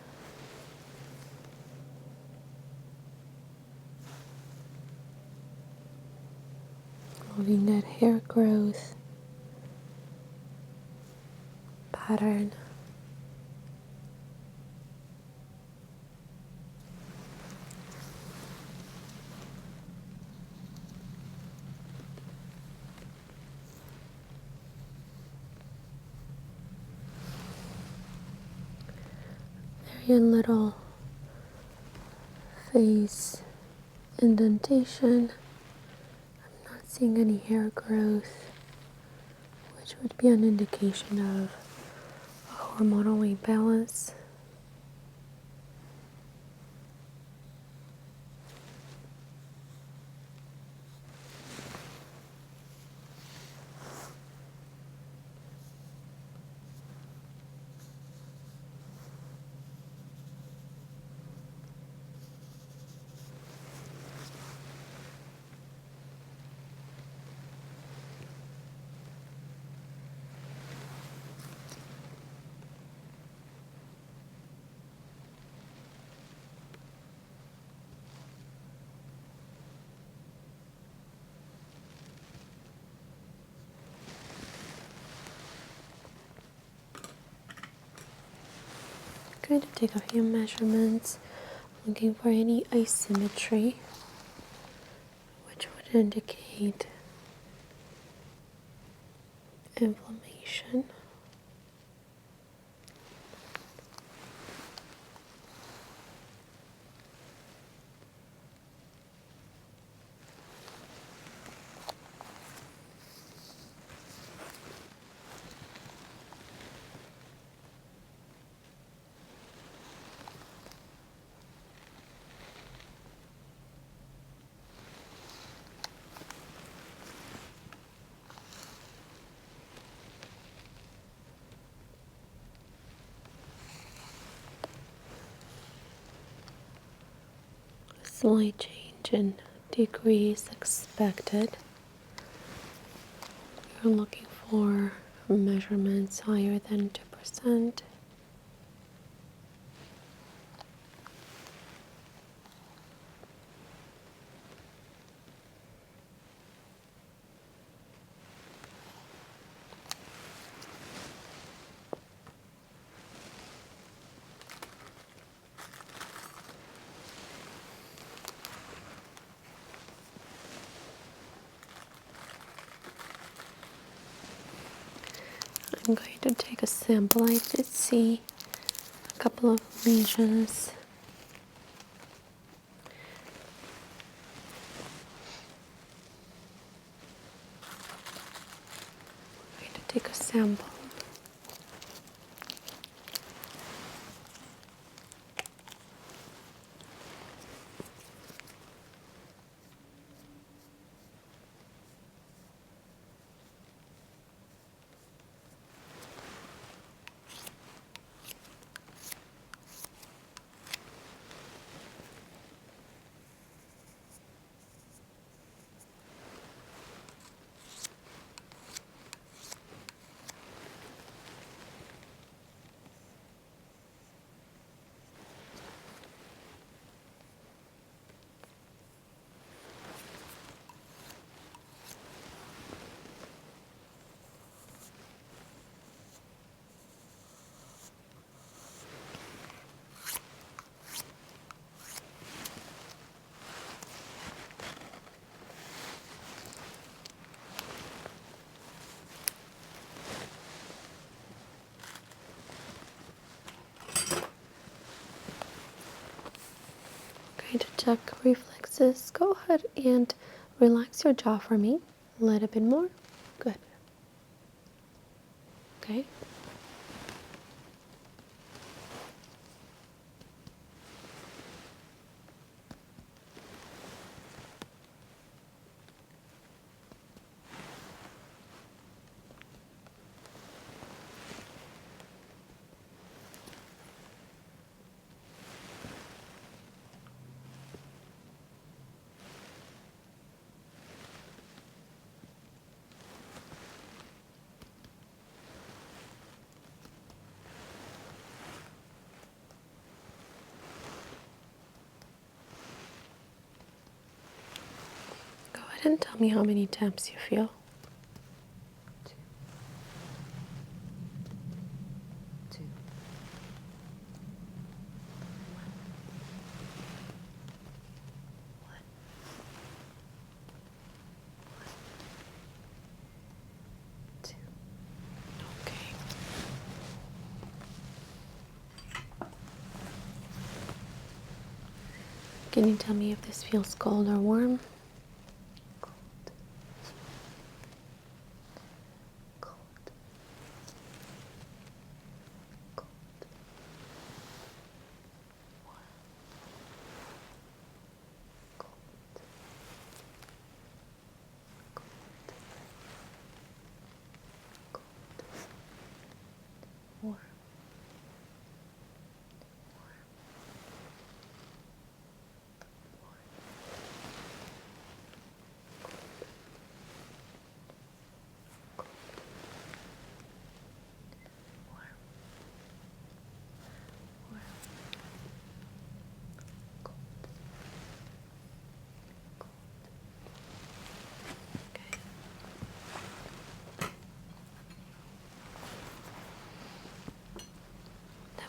Speaker 1: Moving that hair growth pattern. Very little face indentation. I'm not seeing any hair growth, which would be an indication of a hormonal imbalance. Going to take a few measurements, looking for any asymmetry, which would
Speaker 3: could indicate inflammation. Slight change in degrees expected. You're looking for measurements higher than 2%. I'm going to take a sample. I did see a couple of lesions. I'm going to take a sample. Going to check reflexes. Go ahead and relax your jaw for me. A little bit more. Good. Okay. Go ahead and tell me how many taps you feel.
Speaker 4: Two. Two.
Speaker 3: Okay. Can you tell me if this feels cold or warm?
Speaker 4: Cold. Cold. Cold. Warm. Cold. Cold. Cold. Warm.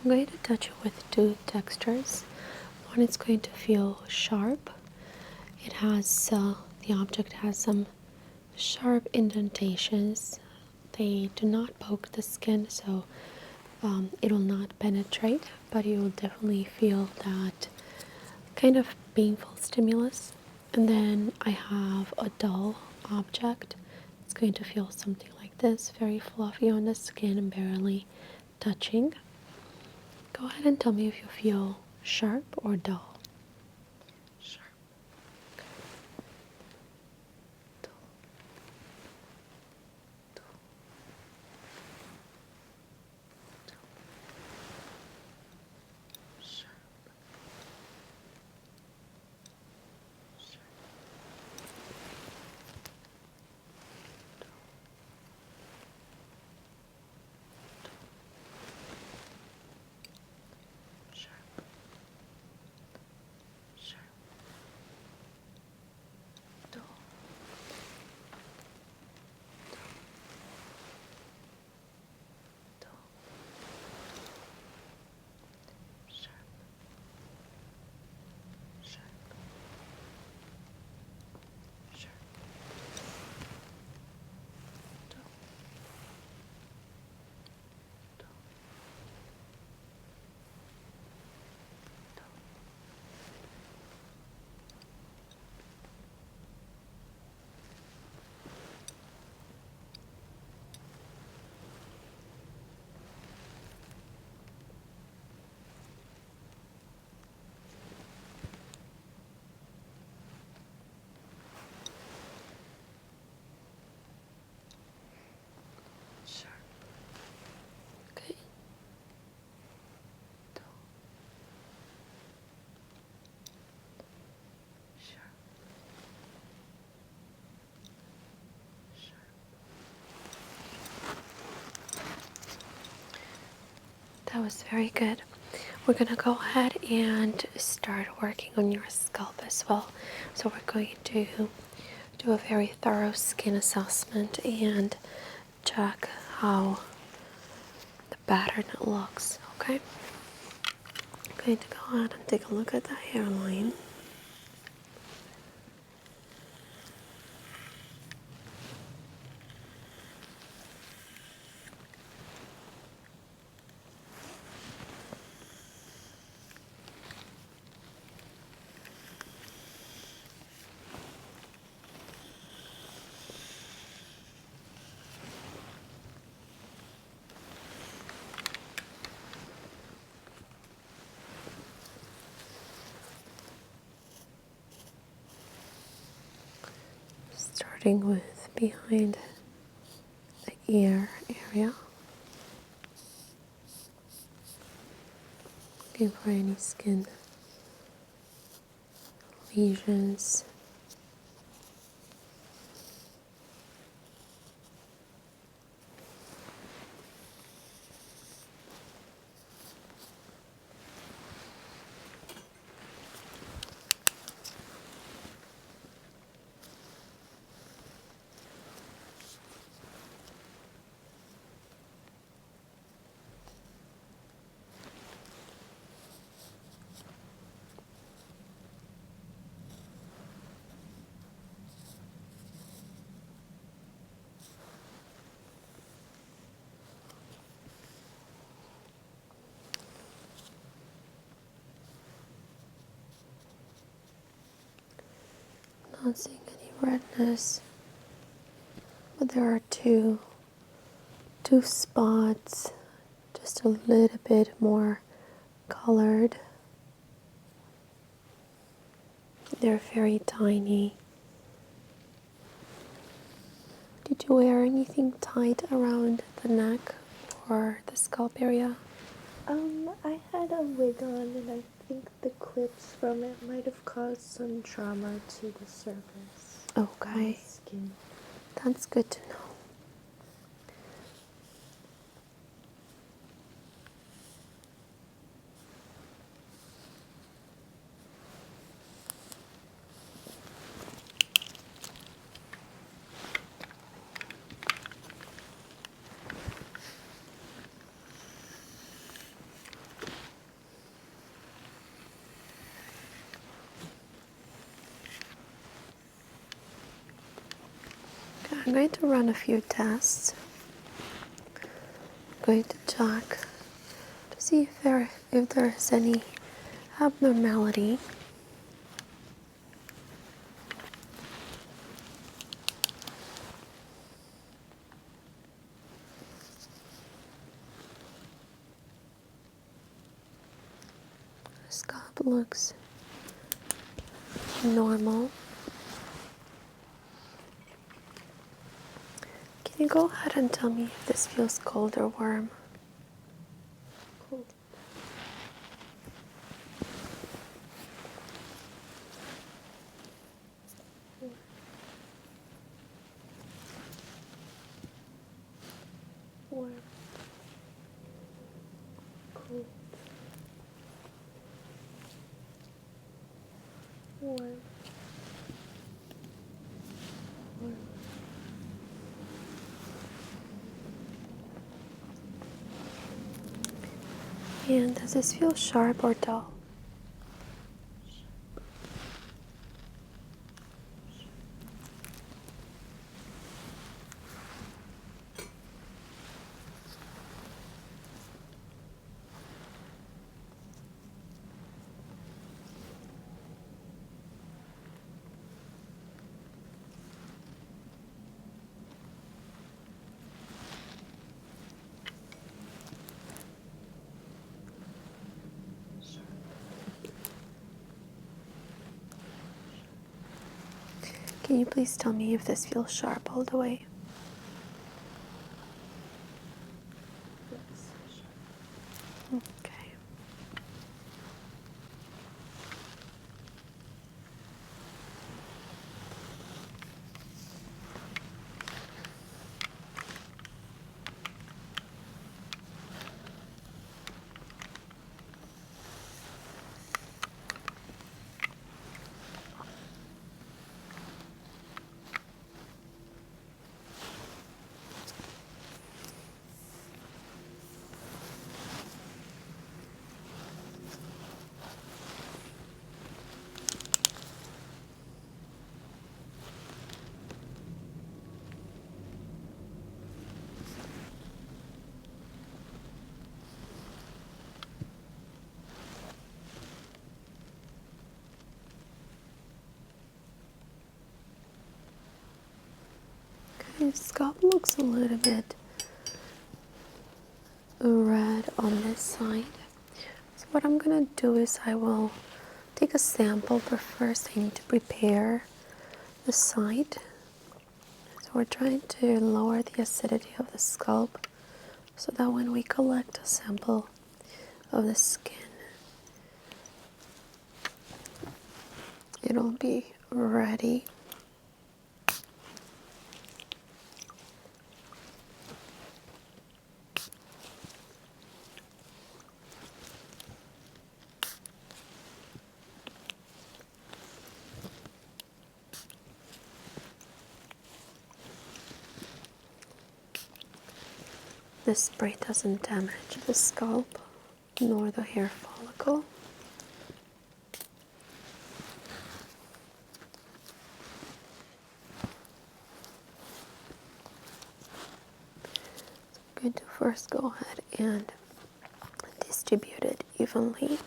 Speaker 3: I'm going to touch it with two textures. One is going to feel sharp. It has The object has some sharp indentations. They do not poke the skin, so it will not penetrate, but you will definitely feel that kind of painful stimulus. And then I have a dull object. It's going to feel something like this, very fluffy on the skin and barely touching. Go ahead and tell me if you feel sharp or dull. Sharp. Dull. Dull. Dull. Sharp. Sharp. Sharp. Sharp. Dull. Dull. Sharp. Sharp. Sharp. Dull. Dull. Dull. Sharp. Okay. Dull. Sharp. Sharp. That was very good. We're gonna go ahead and start working on your scalp as well. So we're going to do a very thorough skin assessment and check how the pattern looks, okay? I'm going to go ahead and take a look at the hairline. Starting with behind the ear area. Looking for any skin lesions. Not seeing any redness, but there are two spots, just a little bit more colored. They're very tiny. Did you wear anything tight around the neck or the scalp area?
Speaker 5: I had a wig on, and I think the clips from it might have caused some trauma to the surface of my
Speaker 3: Okay,
Speaker 5: skin.
Speaker 3: that's good to know. I'm going to run a few tests. I'm going to check to see if there is any abnormality. The scalp looks normal. Can you go ahead and tell me if this feels cold or warm?
Speaker 5: Cold. Warm. Cold. Warm. Warm.
Speaker 3: And does this feel sharp or dull? Can you please tell me if this feels sharp all the way?
Speaker 5: Yes.
Speaker 3: Okay. Your scalp looks a little bit red on this side. So what I'm gonna do is I will take a sample, but first I need to prepare the site. So we're trying to lower the acidity of the scalp so that when we collect a sample of the skin, it'll be ready. This spray doesn't damage the scalp nor the hair follicle. I'm going to first go ahead and distribute it evenly.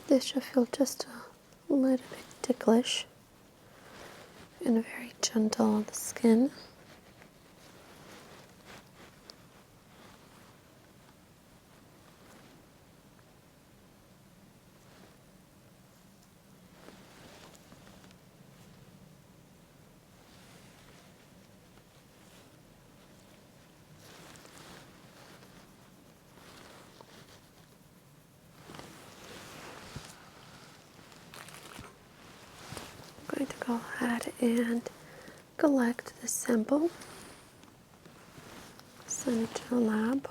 Speaker 3: This should feel just a little bit ticklish. and very gentle on the skin. I'm going to go ahead and collect the sample, send it to the lab.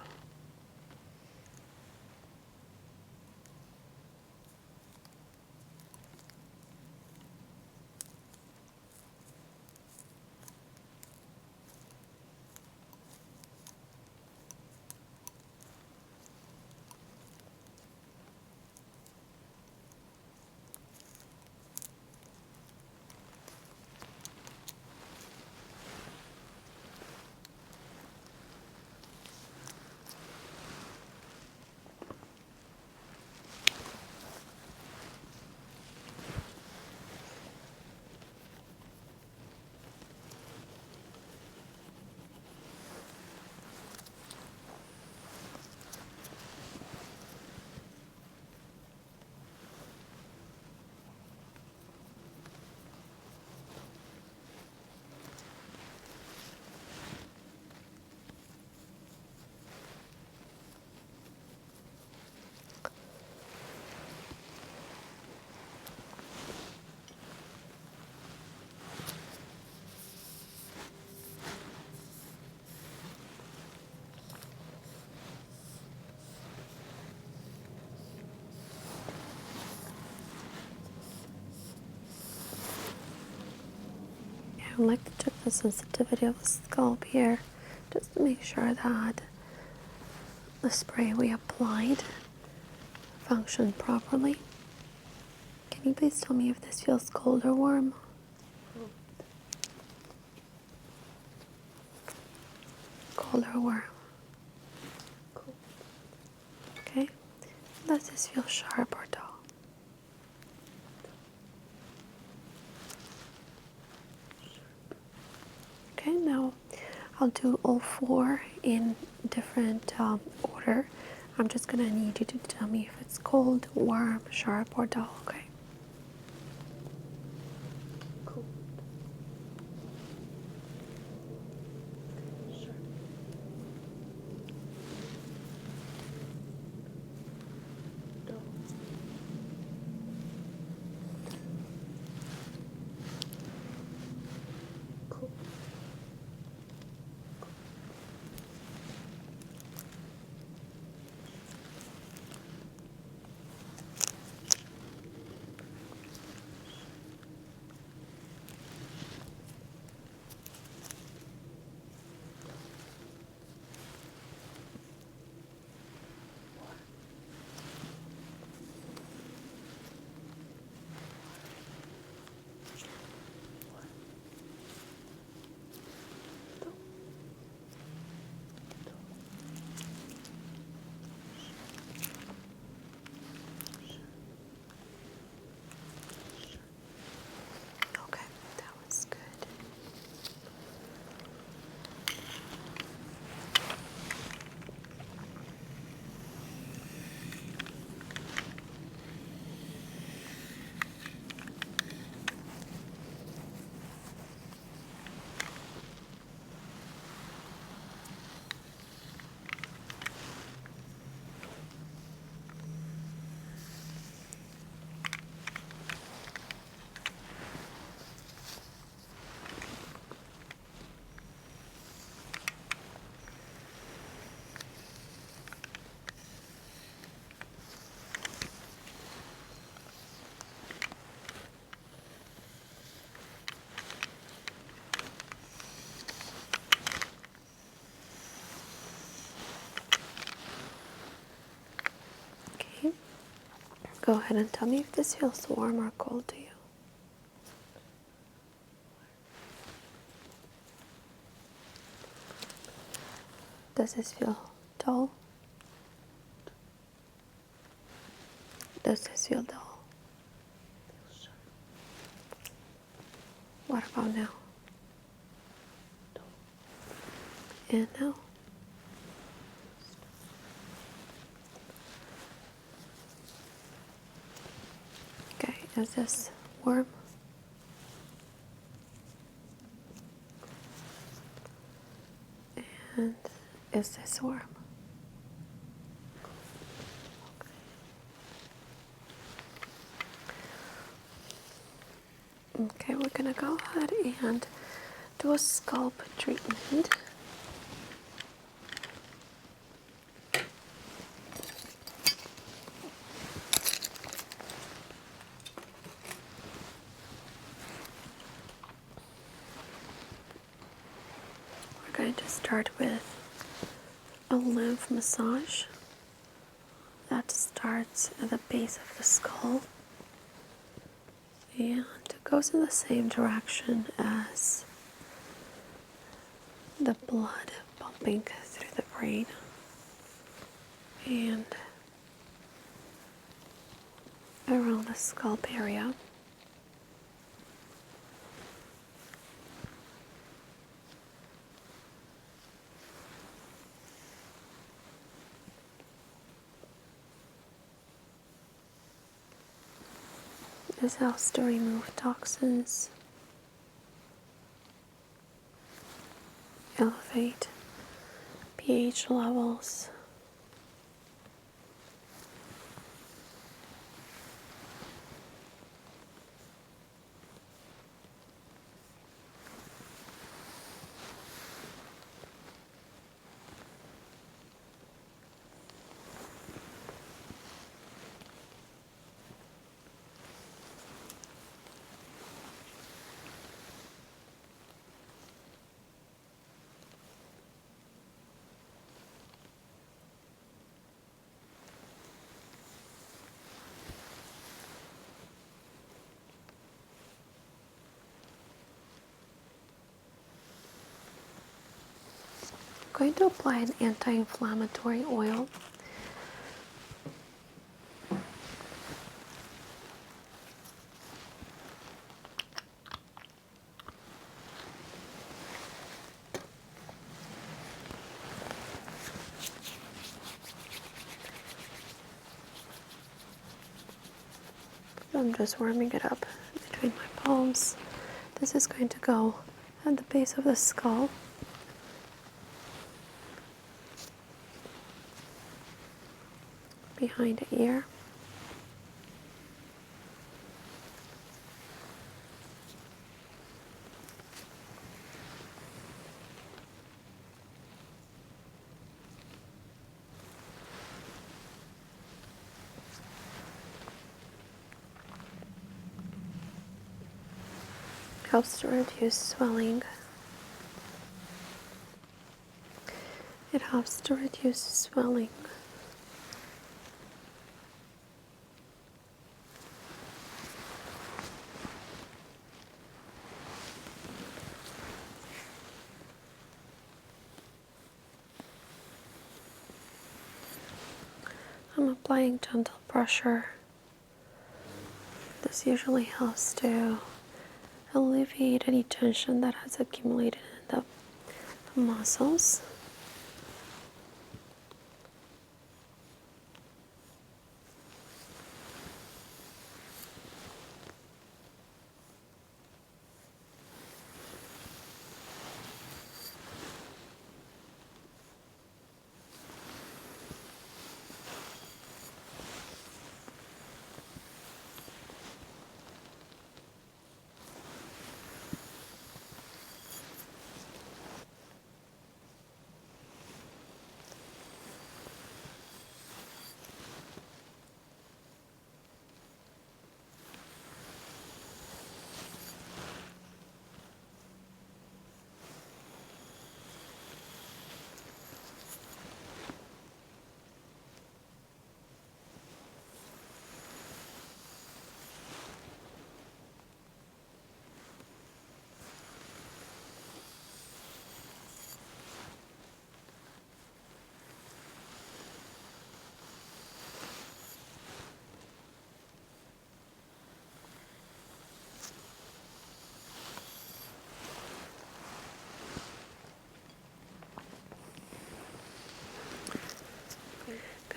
Speaker 3: I like to check the sensitivity of the scalp here, just to make sure that the spray we applied functioned properly. Can you please tell me if this feels cold or warm? Cold or warm?
Speaker 5: Cool.
Speaker 3: Okay. Does this feel sharp or dull? Okay, now I'll do all four in different order. I'm just gonna need you to tell me if it's cold, warm, sharp, or dull, okay?
Speaker 5: Cool. Sure. Dull. Cool.
Speaker 3: Okay, that was good. Okay, go ahead and tell me if this feels warm or cold to you. Does this feel dull? Does this feel dull? What about now? And now? Okay, is this warm? And is this warm? Okay, we're gonna go ahead and do a scalp treatment. We're going to start with a lymph massage that starts at the base of the skull and goes in the same direction as the blood pumping through the brain, and around the scalp area. This helps to remove toxins, elevate pH levels, going to apply an anti-inflammatory oil. I'm just warming it up between my palms. This is going to go at the base of the skull, behind the ear, helps to reduce swelling. It helps to reduce swelling. I'm applying gentle pressure. This usually helps to alleviate any tension that has accumulated in the muscles.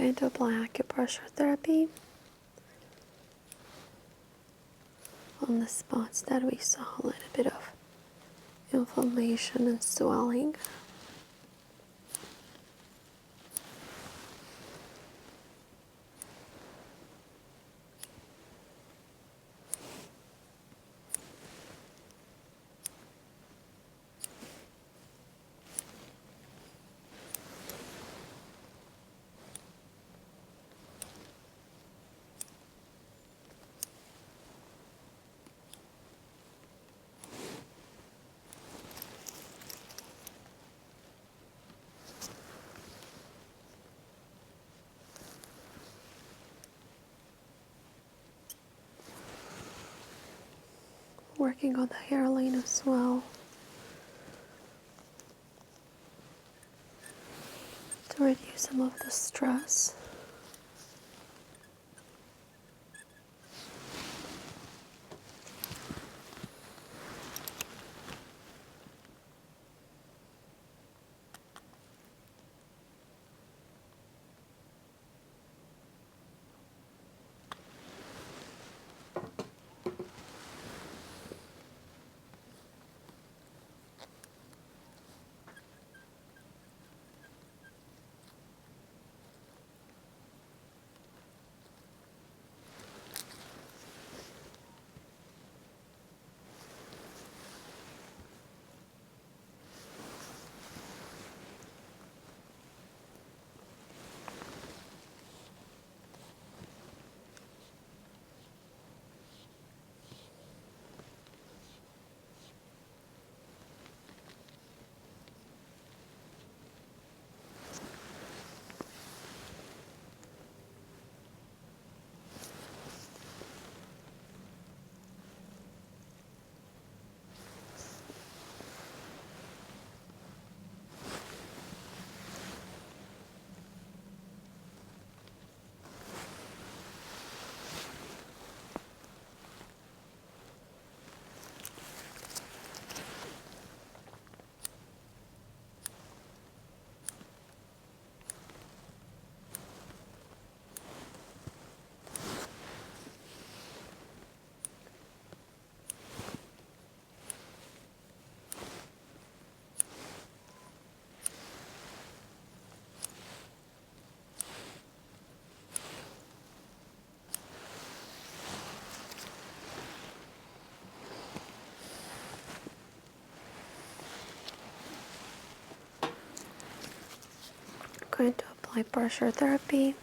Speaker 1: going to apply acupressure therapy on the spots that we saw a little bit of inflammation and swelling. Working on the hairline as well to reduce some of the stress. I'm going to apply pressure therapy.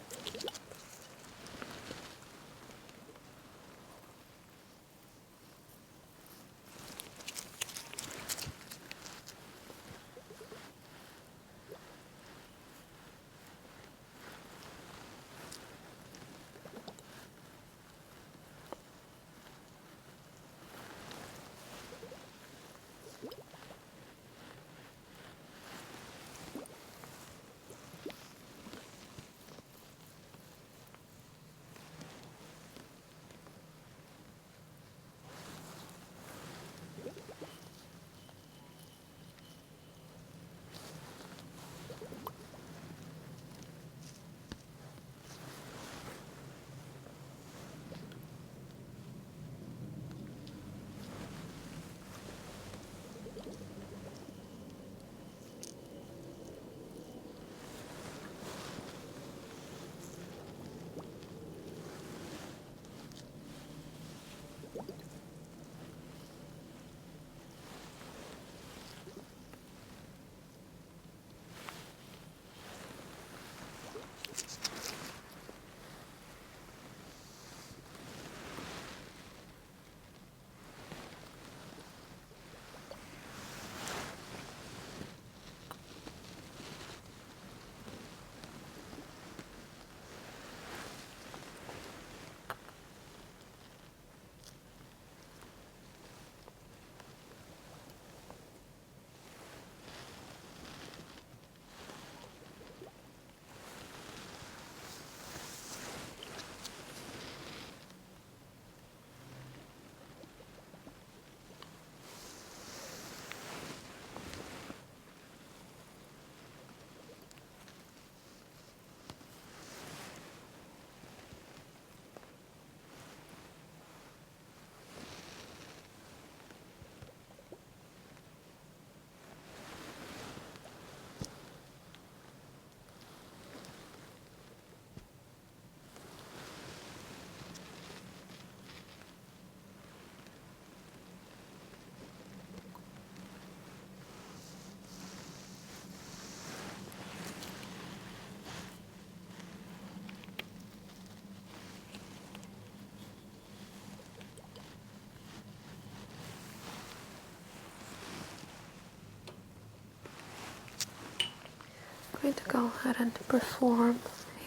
Speaker 1: going to go ahead and perform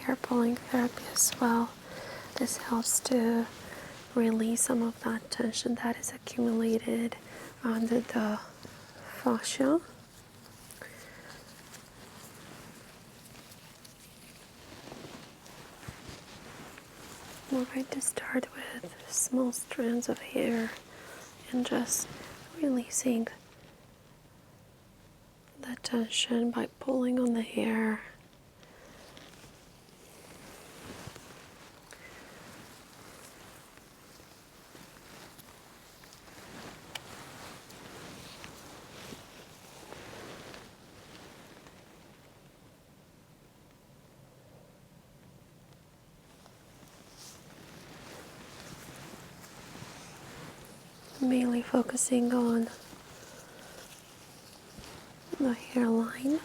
Speaker 1: hair pulling therapy as well. This helps to release some of that tension that is accumulated under the fascia. We're going to start with small strands of hair and just releasing the tension by pulling on the hair. Mainly focusing on the hairline.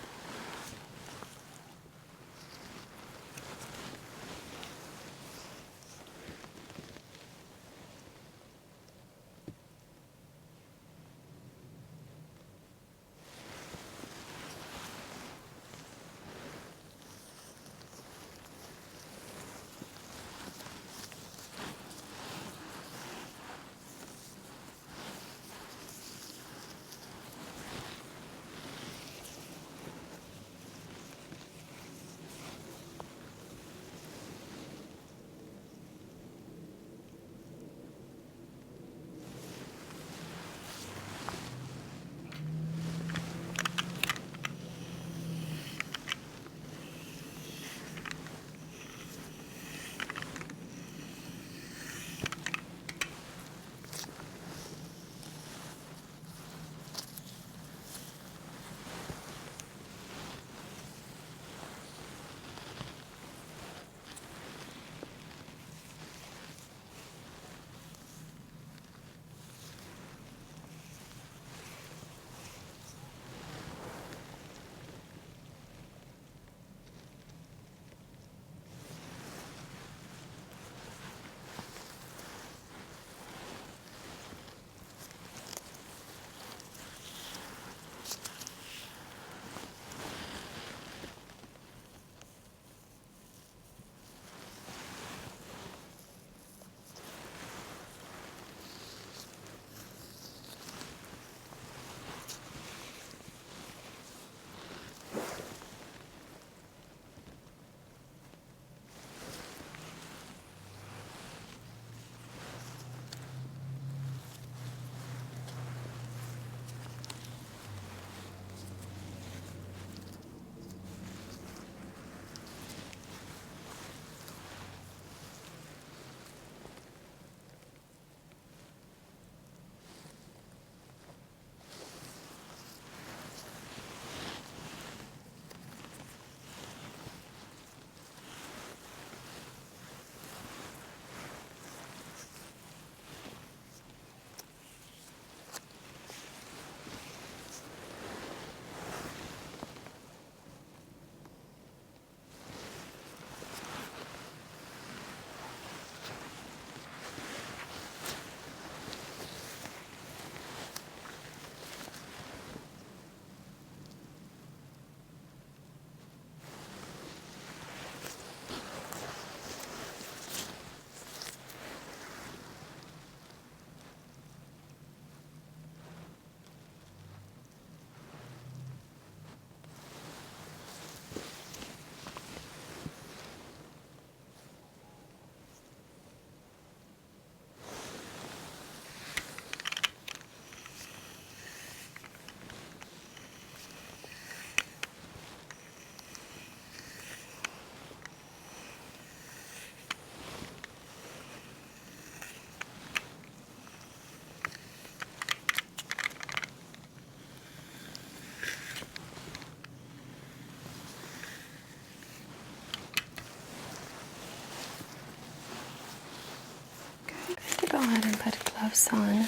Speaker 1: Go ahead and put gloves on.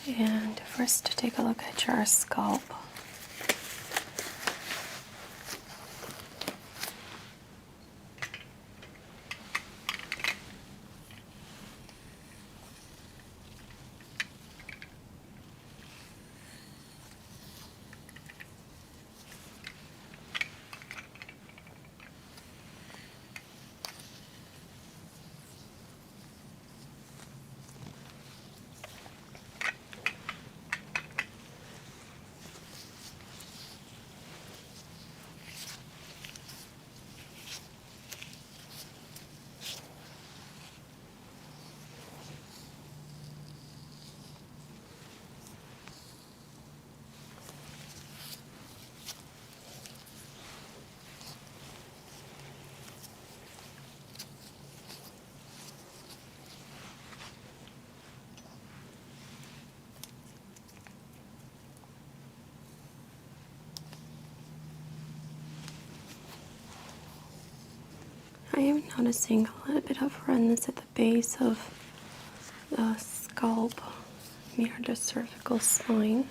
Speaker 1: And first take a look at your scalp.
Speaker 3: I am noticing a little bit of redness at the base of the scalp near the cervical spine.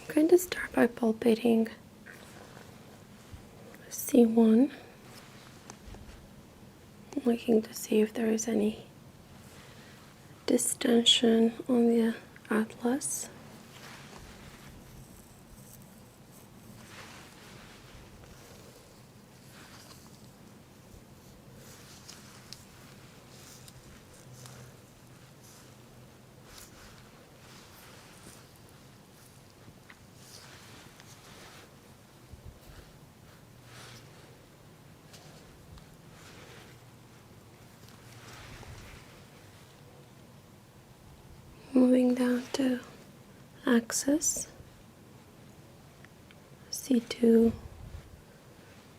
Speaker 3: I'm going to start by palpating C1, looking to see if there is any distension on the atlas. Moving down to axis, C2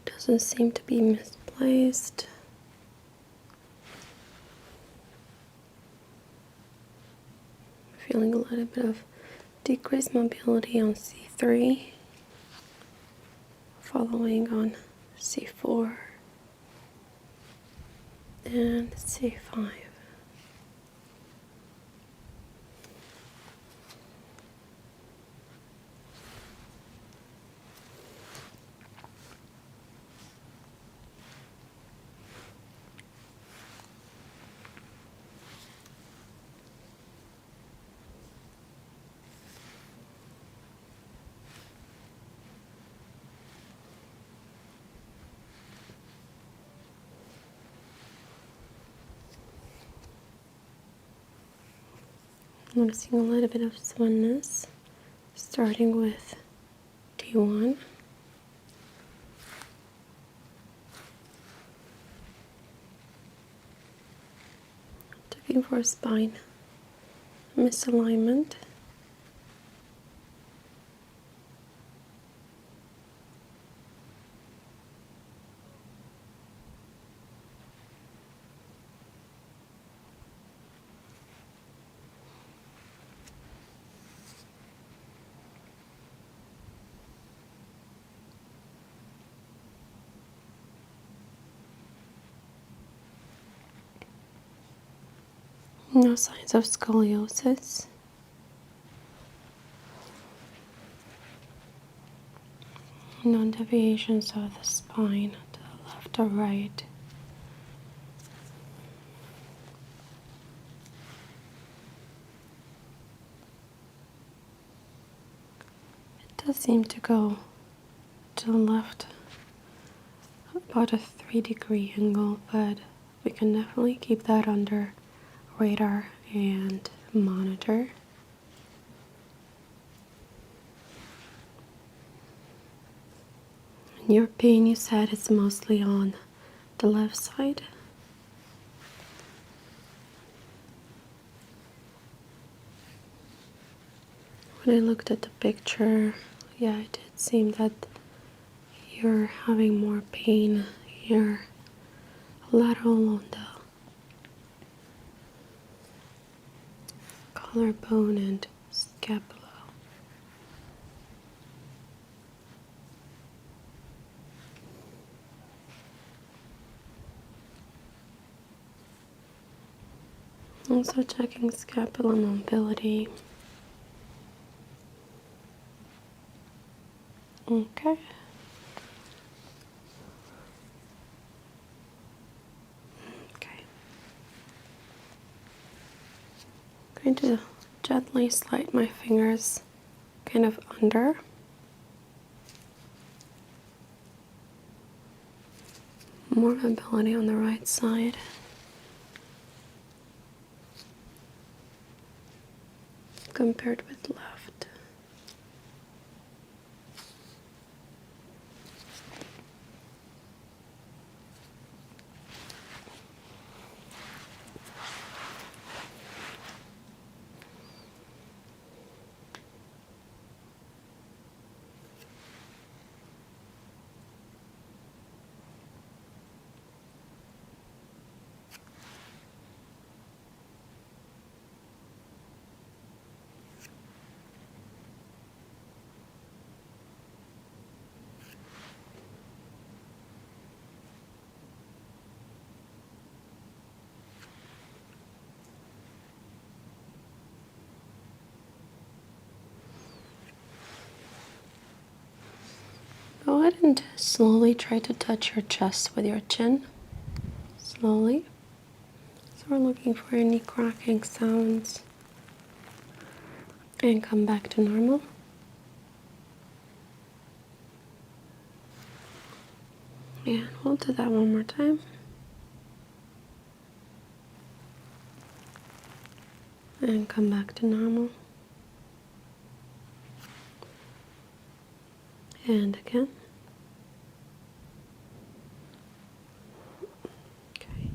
Speaker 3: doesn't seem to be misplaced. Feeling a little bit of decreased mobility on C3, following on C4 and C5. Noticing a little bit of soreness, starting with T1. Looking for spine misalignment. No signs of scoliosis. No deviations of the spine to the left or right. It does seem to go to the left about a 3-degree angle, but we can definitely keep that under radar and monitor. And your pain, you said, is mostly on the left side. When I looked at the picture, yeah, it did seem that you're having more pain here, lateral on the collarbone and scapula. Also checking scapular mobility. Okay. Okay. Going to gently slide my fingers kind of under. More mobility on the right side. Compared with left. ahead and slowly try to touch your chest with your chin. Slowly. So we're looking for any cracking sounds. And come back to normal. And we'll do that one more time. And come back to normal. And again. Okay.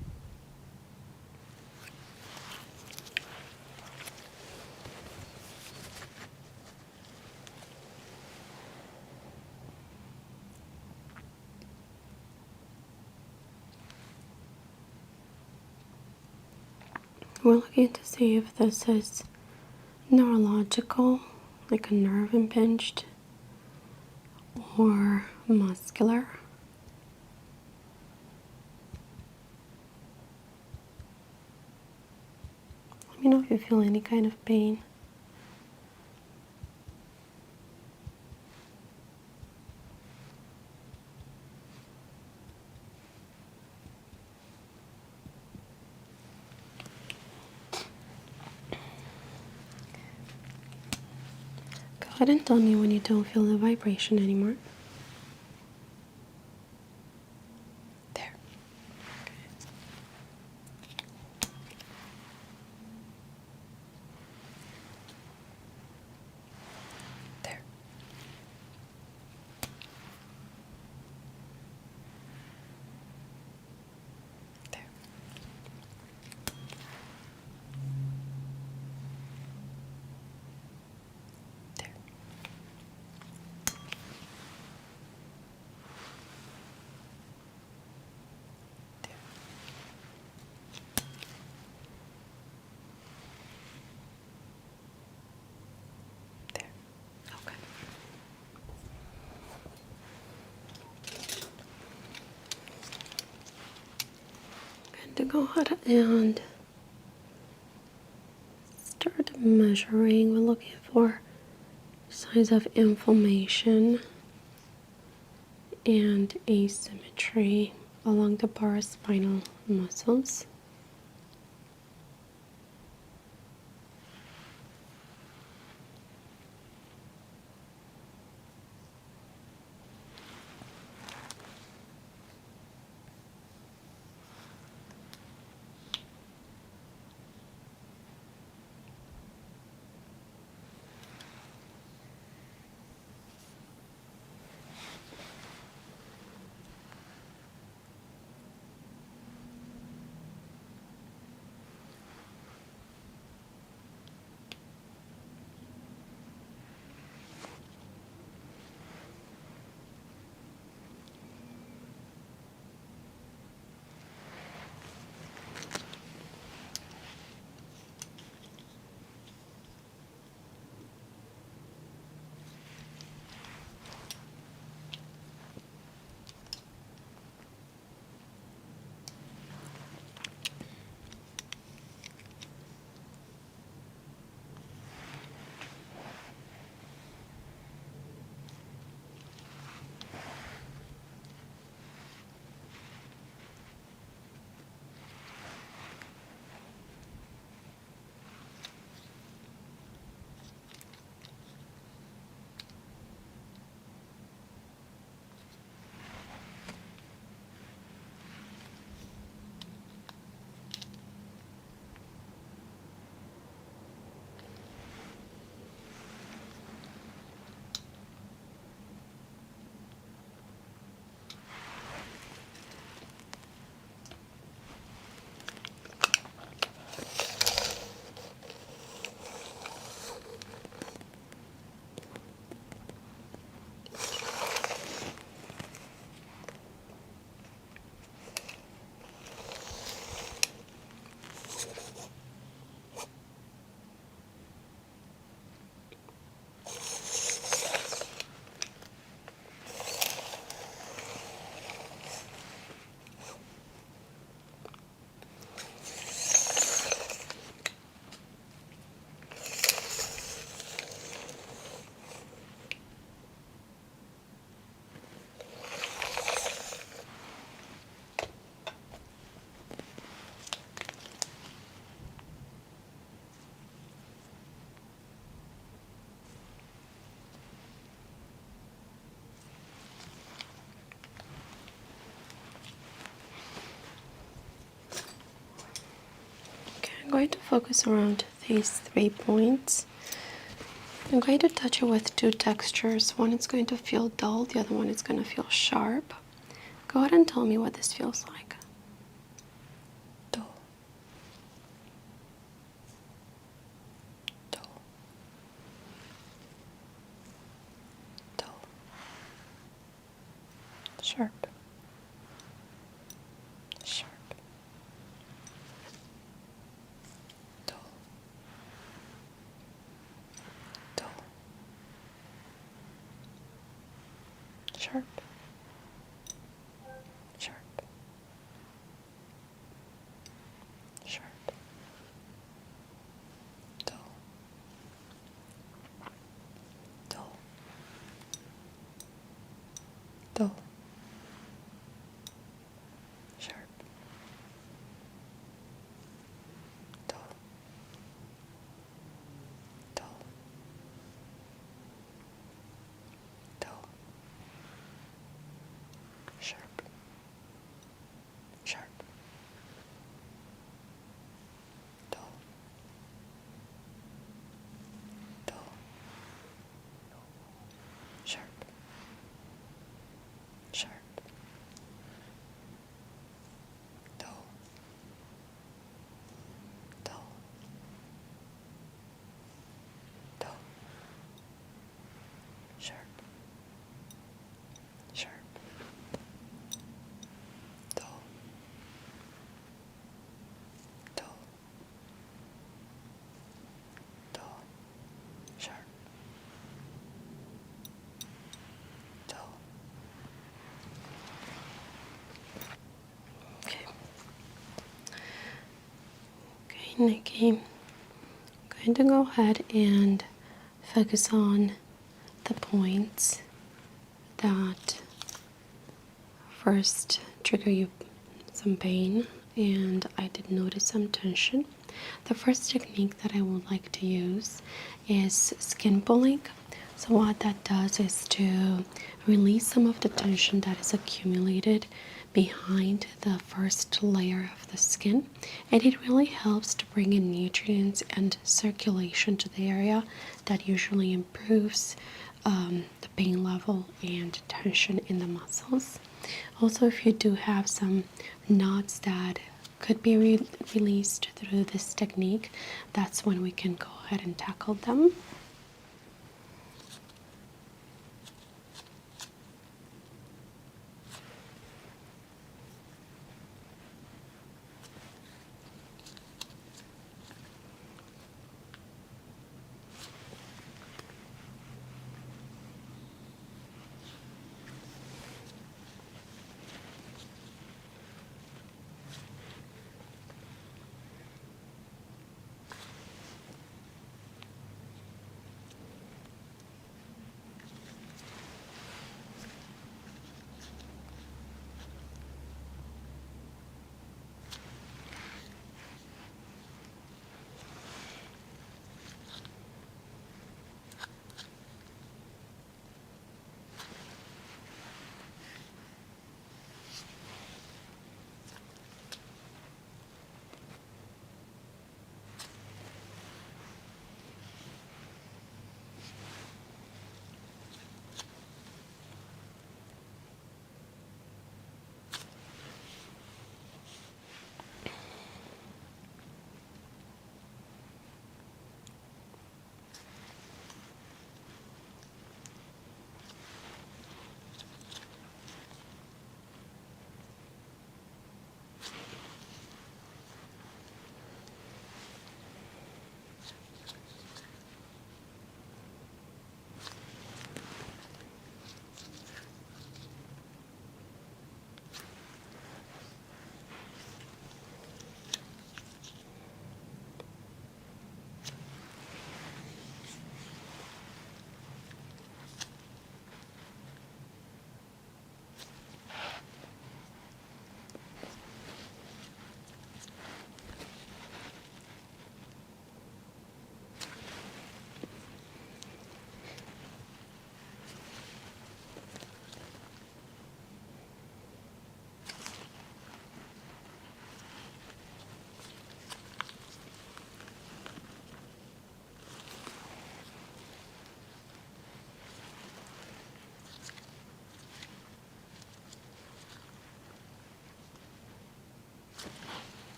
Speaker 3: We're looking to see if this is neurological, like a nerve impinged, or muscular. Let me know if you feel any kind of pain. Go ahead and tell me when you don't feel the vibration anymore.
Speaker 4: There. There. There. There. There. There. Okay.
Speaker 3: And to go ahead and start measuring. We're looking for signs of inflammation and asymmetry along the paraspinal muscles. going to focus around these 3 points. I'm going to touch it with 2 textures. One is going to feel dull, the other one is going to feel sharp. Go ahead and tell me what this feels like. Dull. Dull. Dull. Sharp. Sharp. Dull. Dull. Sharp. Sharp. Sharp. Dull. Dull. Dull. Sharp. Dull. Dull. Dull. Sharp. Sharp. Dull. Dull. Sharp. Sharp. Dull. Dull. Dull. Sharp. Sharp. Dull. Dull. Dull. Sharp. Dull. Okay. Okay, Nikki. I'm going to go ahead and focus on the points that first trigger you some pain, and I did notice some tension. The first technique that I would like to use is skin pulling. So what that does is to release some of the tension that is accumulated behind the first layer of the skin, and it really helps to bring in nutrients and circulation to the area. That usually improves the pain level and tension in the muscles. Also, if you do have some knots that could be released through this technique, that's when we can go ahead and tackle them.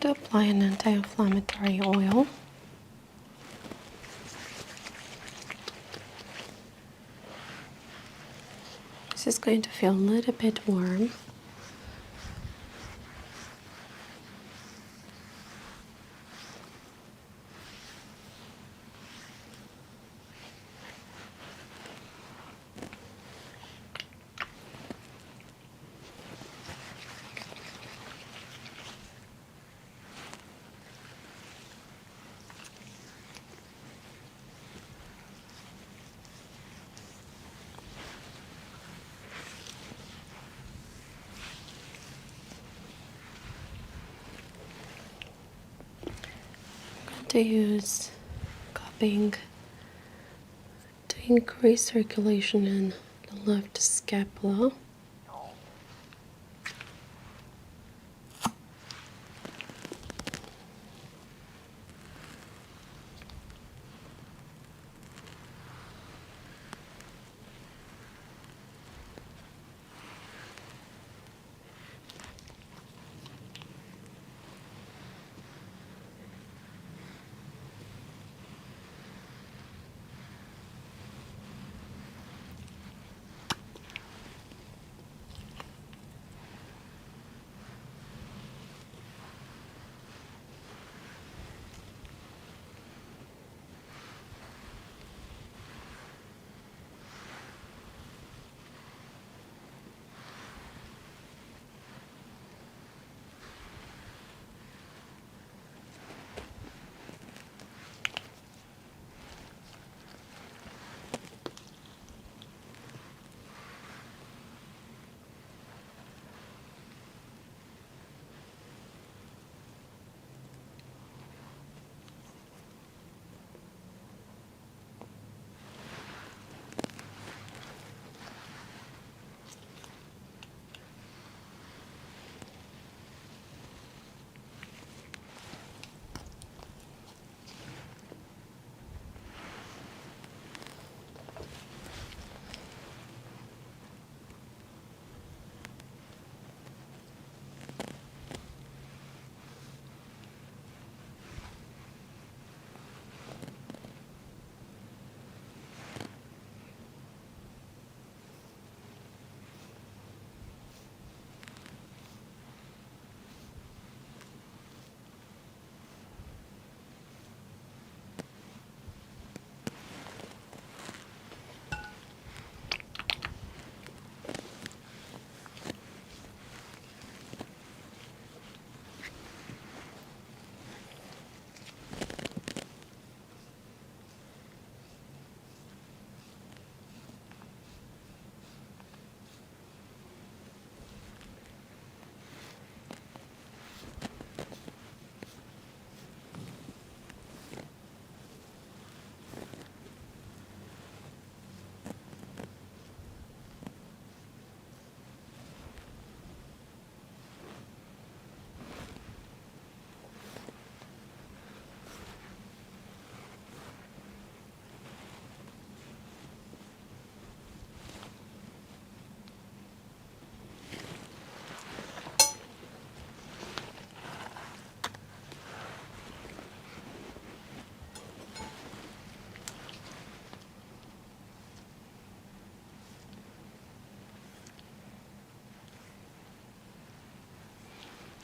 Speaker 3: And apply an anti-inflammatory oil. This is going to feel a little bit warm. To use cupping to increase circulation in the left scapula.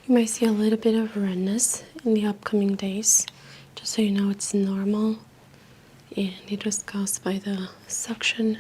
Speaker 3: You might see a little bit of redness in the upcoming days, just so you know it's normal and it was caused by the suction.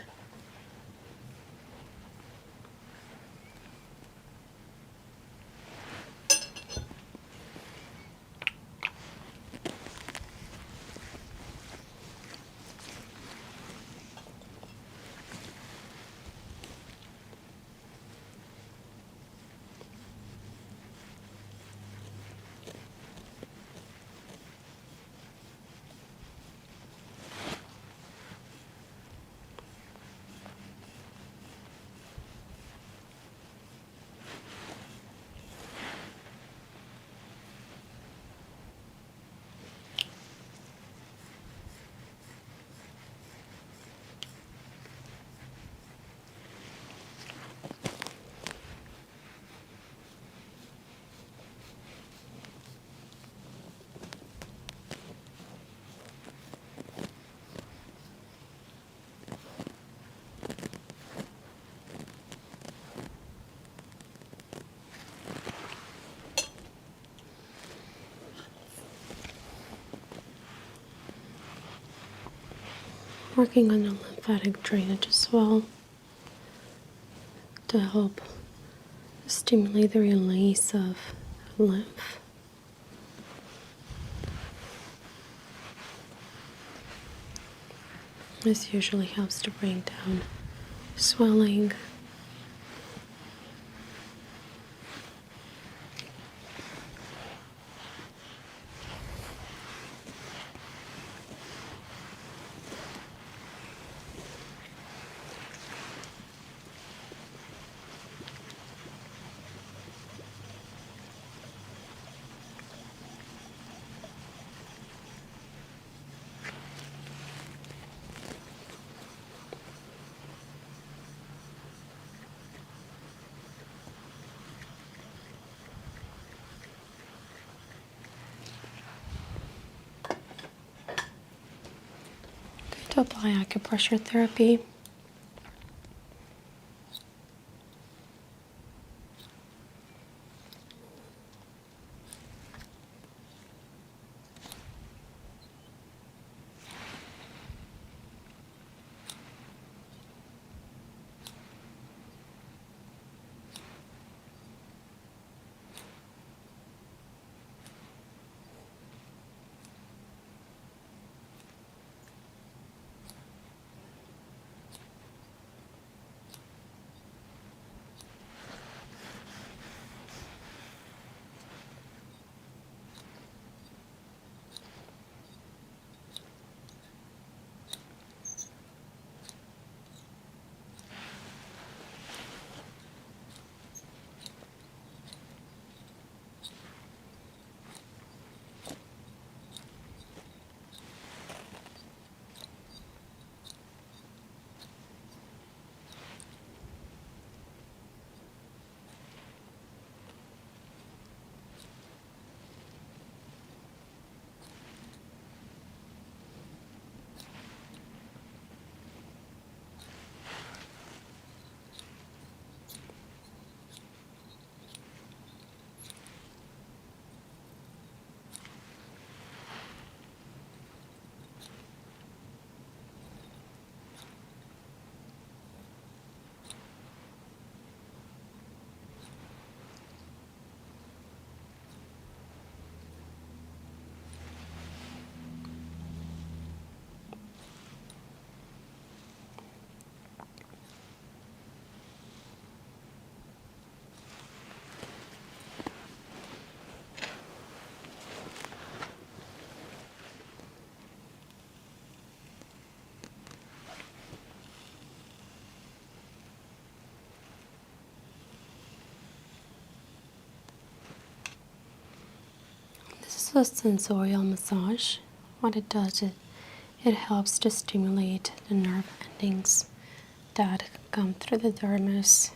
Speaker 3: working on the lymphatic drainage as well to help stimulate the release of lymph. This usually helps to bring down swelling. To apply acupressure therapy. This is a sensorial massage. What it does is it helps to stimulate the nerve endings that come through the dermis.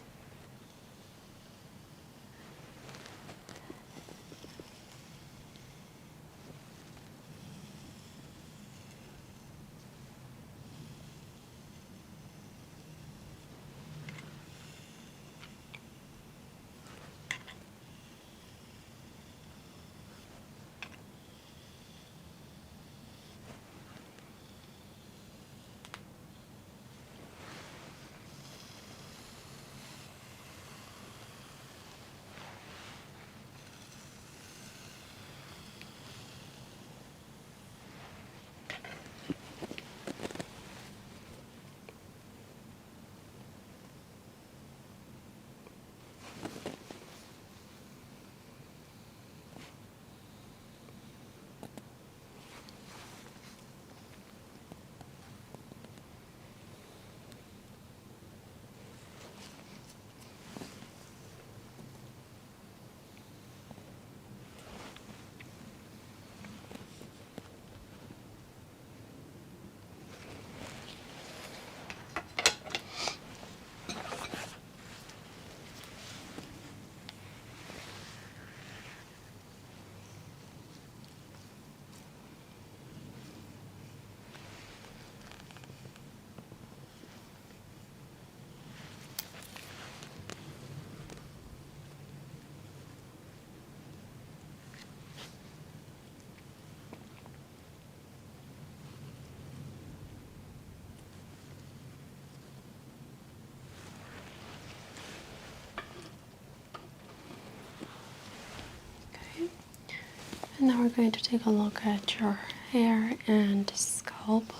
Speaker 3: And now we're going to take a look at your hair and scalp.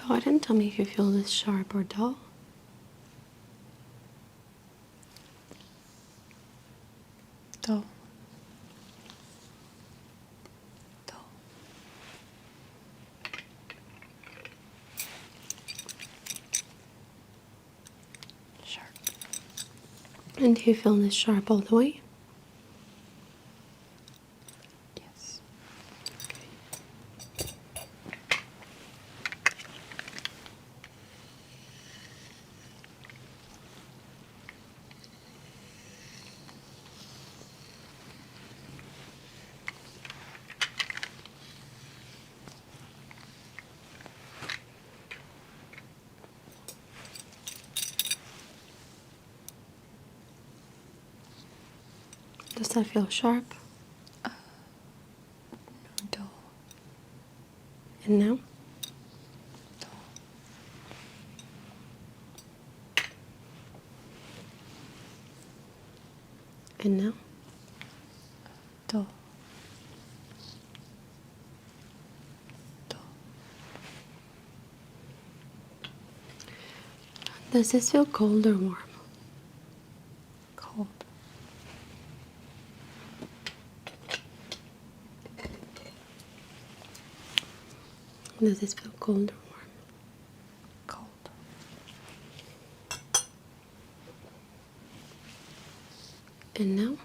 Speaker 3: Go ahead and tell me if you feel this sharp or dull.
Speaker 4: Dull. Dull. Sharp.
Speaker 3: And do you feel this sharp all the way?
Speaker 4: Yes.
Speaker 3: Does that feel sharp?
Speaker 4: Dull.
Speaker 3: And now?
Speaker 4: Dull.
Speaker 3: And now?
Speaker 4: Dull. Dull.
Speaker 3: Does this feel cold or warm?
Speaker 4: Cold.
Speaker 3: Does this feel cold or warm?
Speaker 4: Cold.
Speaker 3: And now?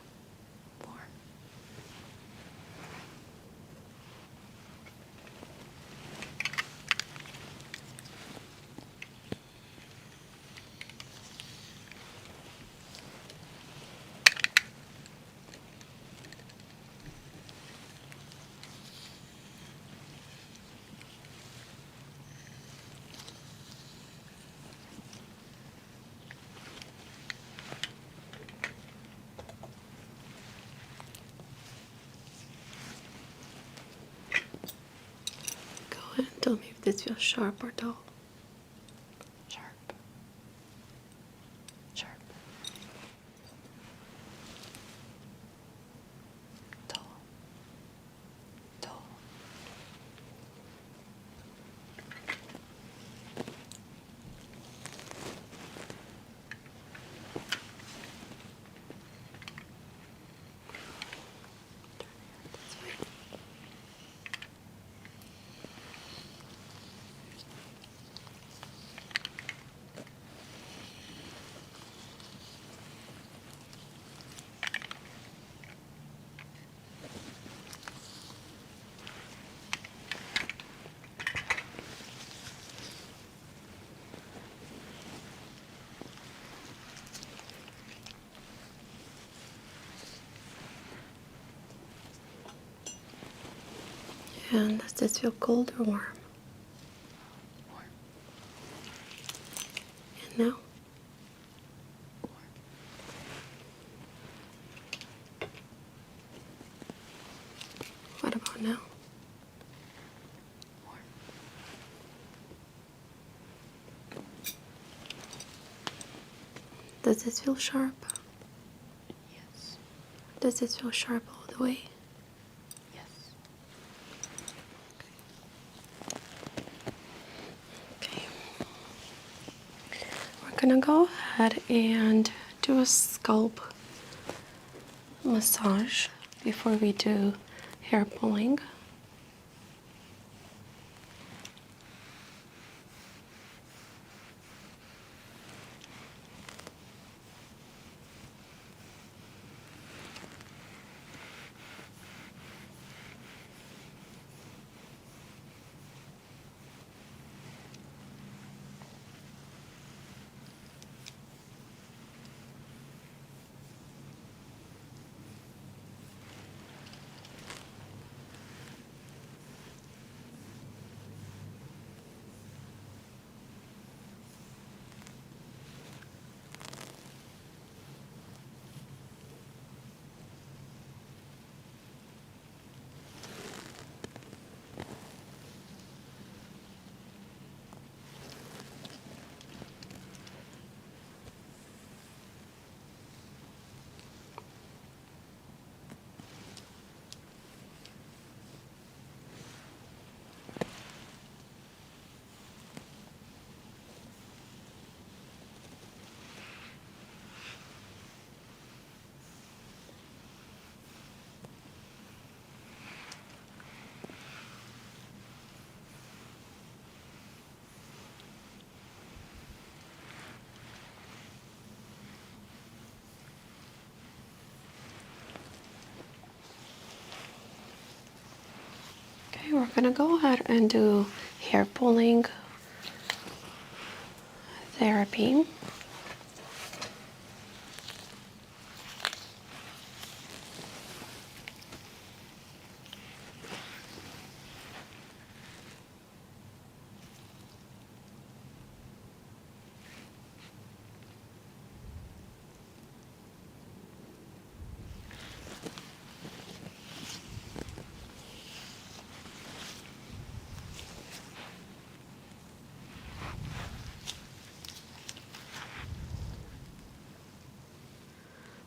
Speaker 4: Warm.
Speaker 3: Go ahead and tell me if this feels sharp or dull.
Speaker 4: Sharp. Sharp. Dull. Dull.
Speaker 3: And does this feel cold or warm?
Speaker 4: Warm.
Speaker 3: And now? What about now?
Speaker 4: Warm.
Speaker 3: Does this feel sharp?
Speaker 4: Yes.
Speaker 3: Does it feel sharp all the way?
Speaker 4: Yes.
Speaker 3: Okay. We're gonna go ahead and do a scalp massage before we do hair pulling. Okay, we're gonna go ahead and do hair pulling therapy.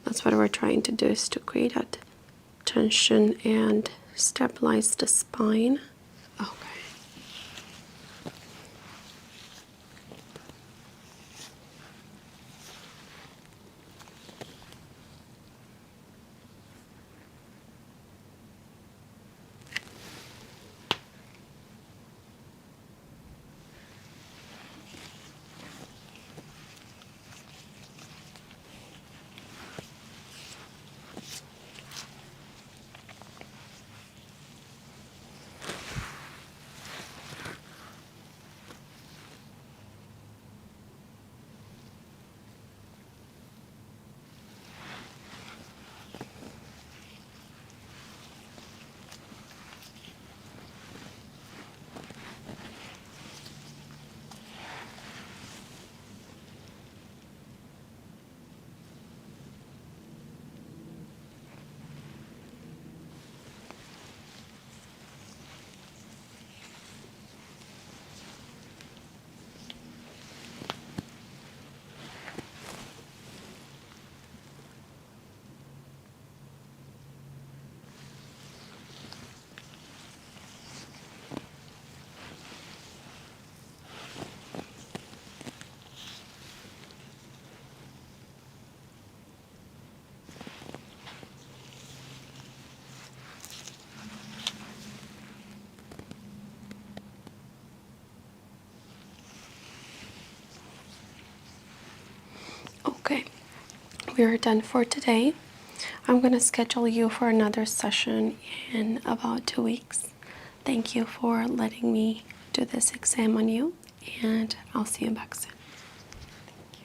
Speaker 3: That's what we're trying to do, is to create that tension and stabilize the spine. Okay. Okay, we are done for today. I'm going to schedule you for another session in about 2 weeks. Thank you for letting me do this exam on you, and I'll see you back soon.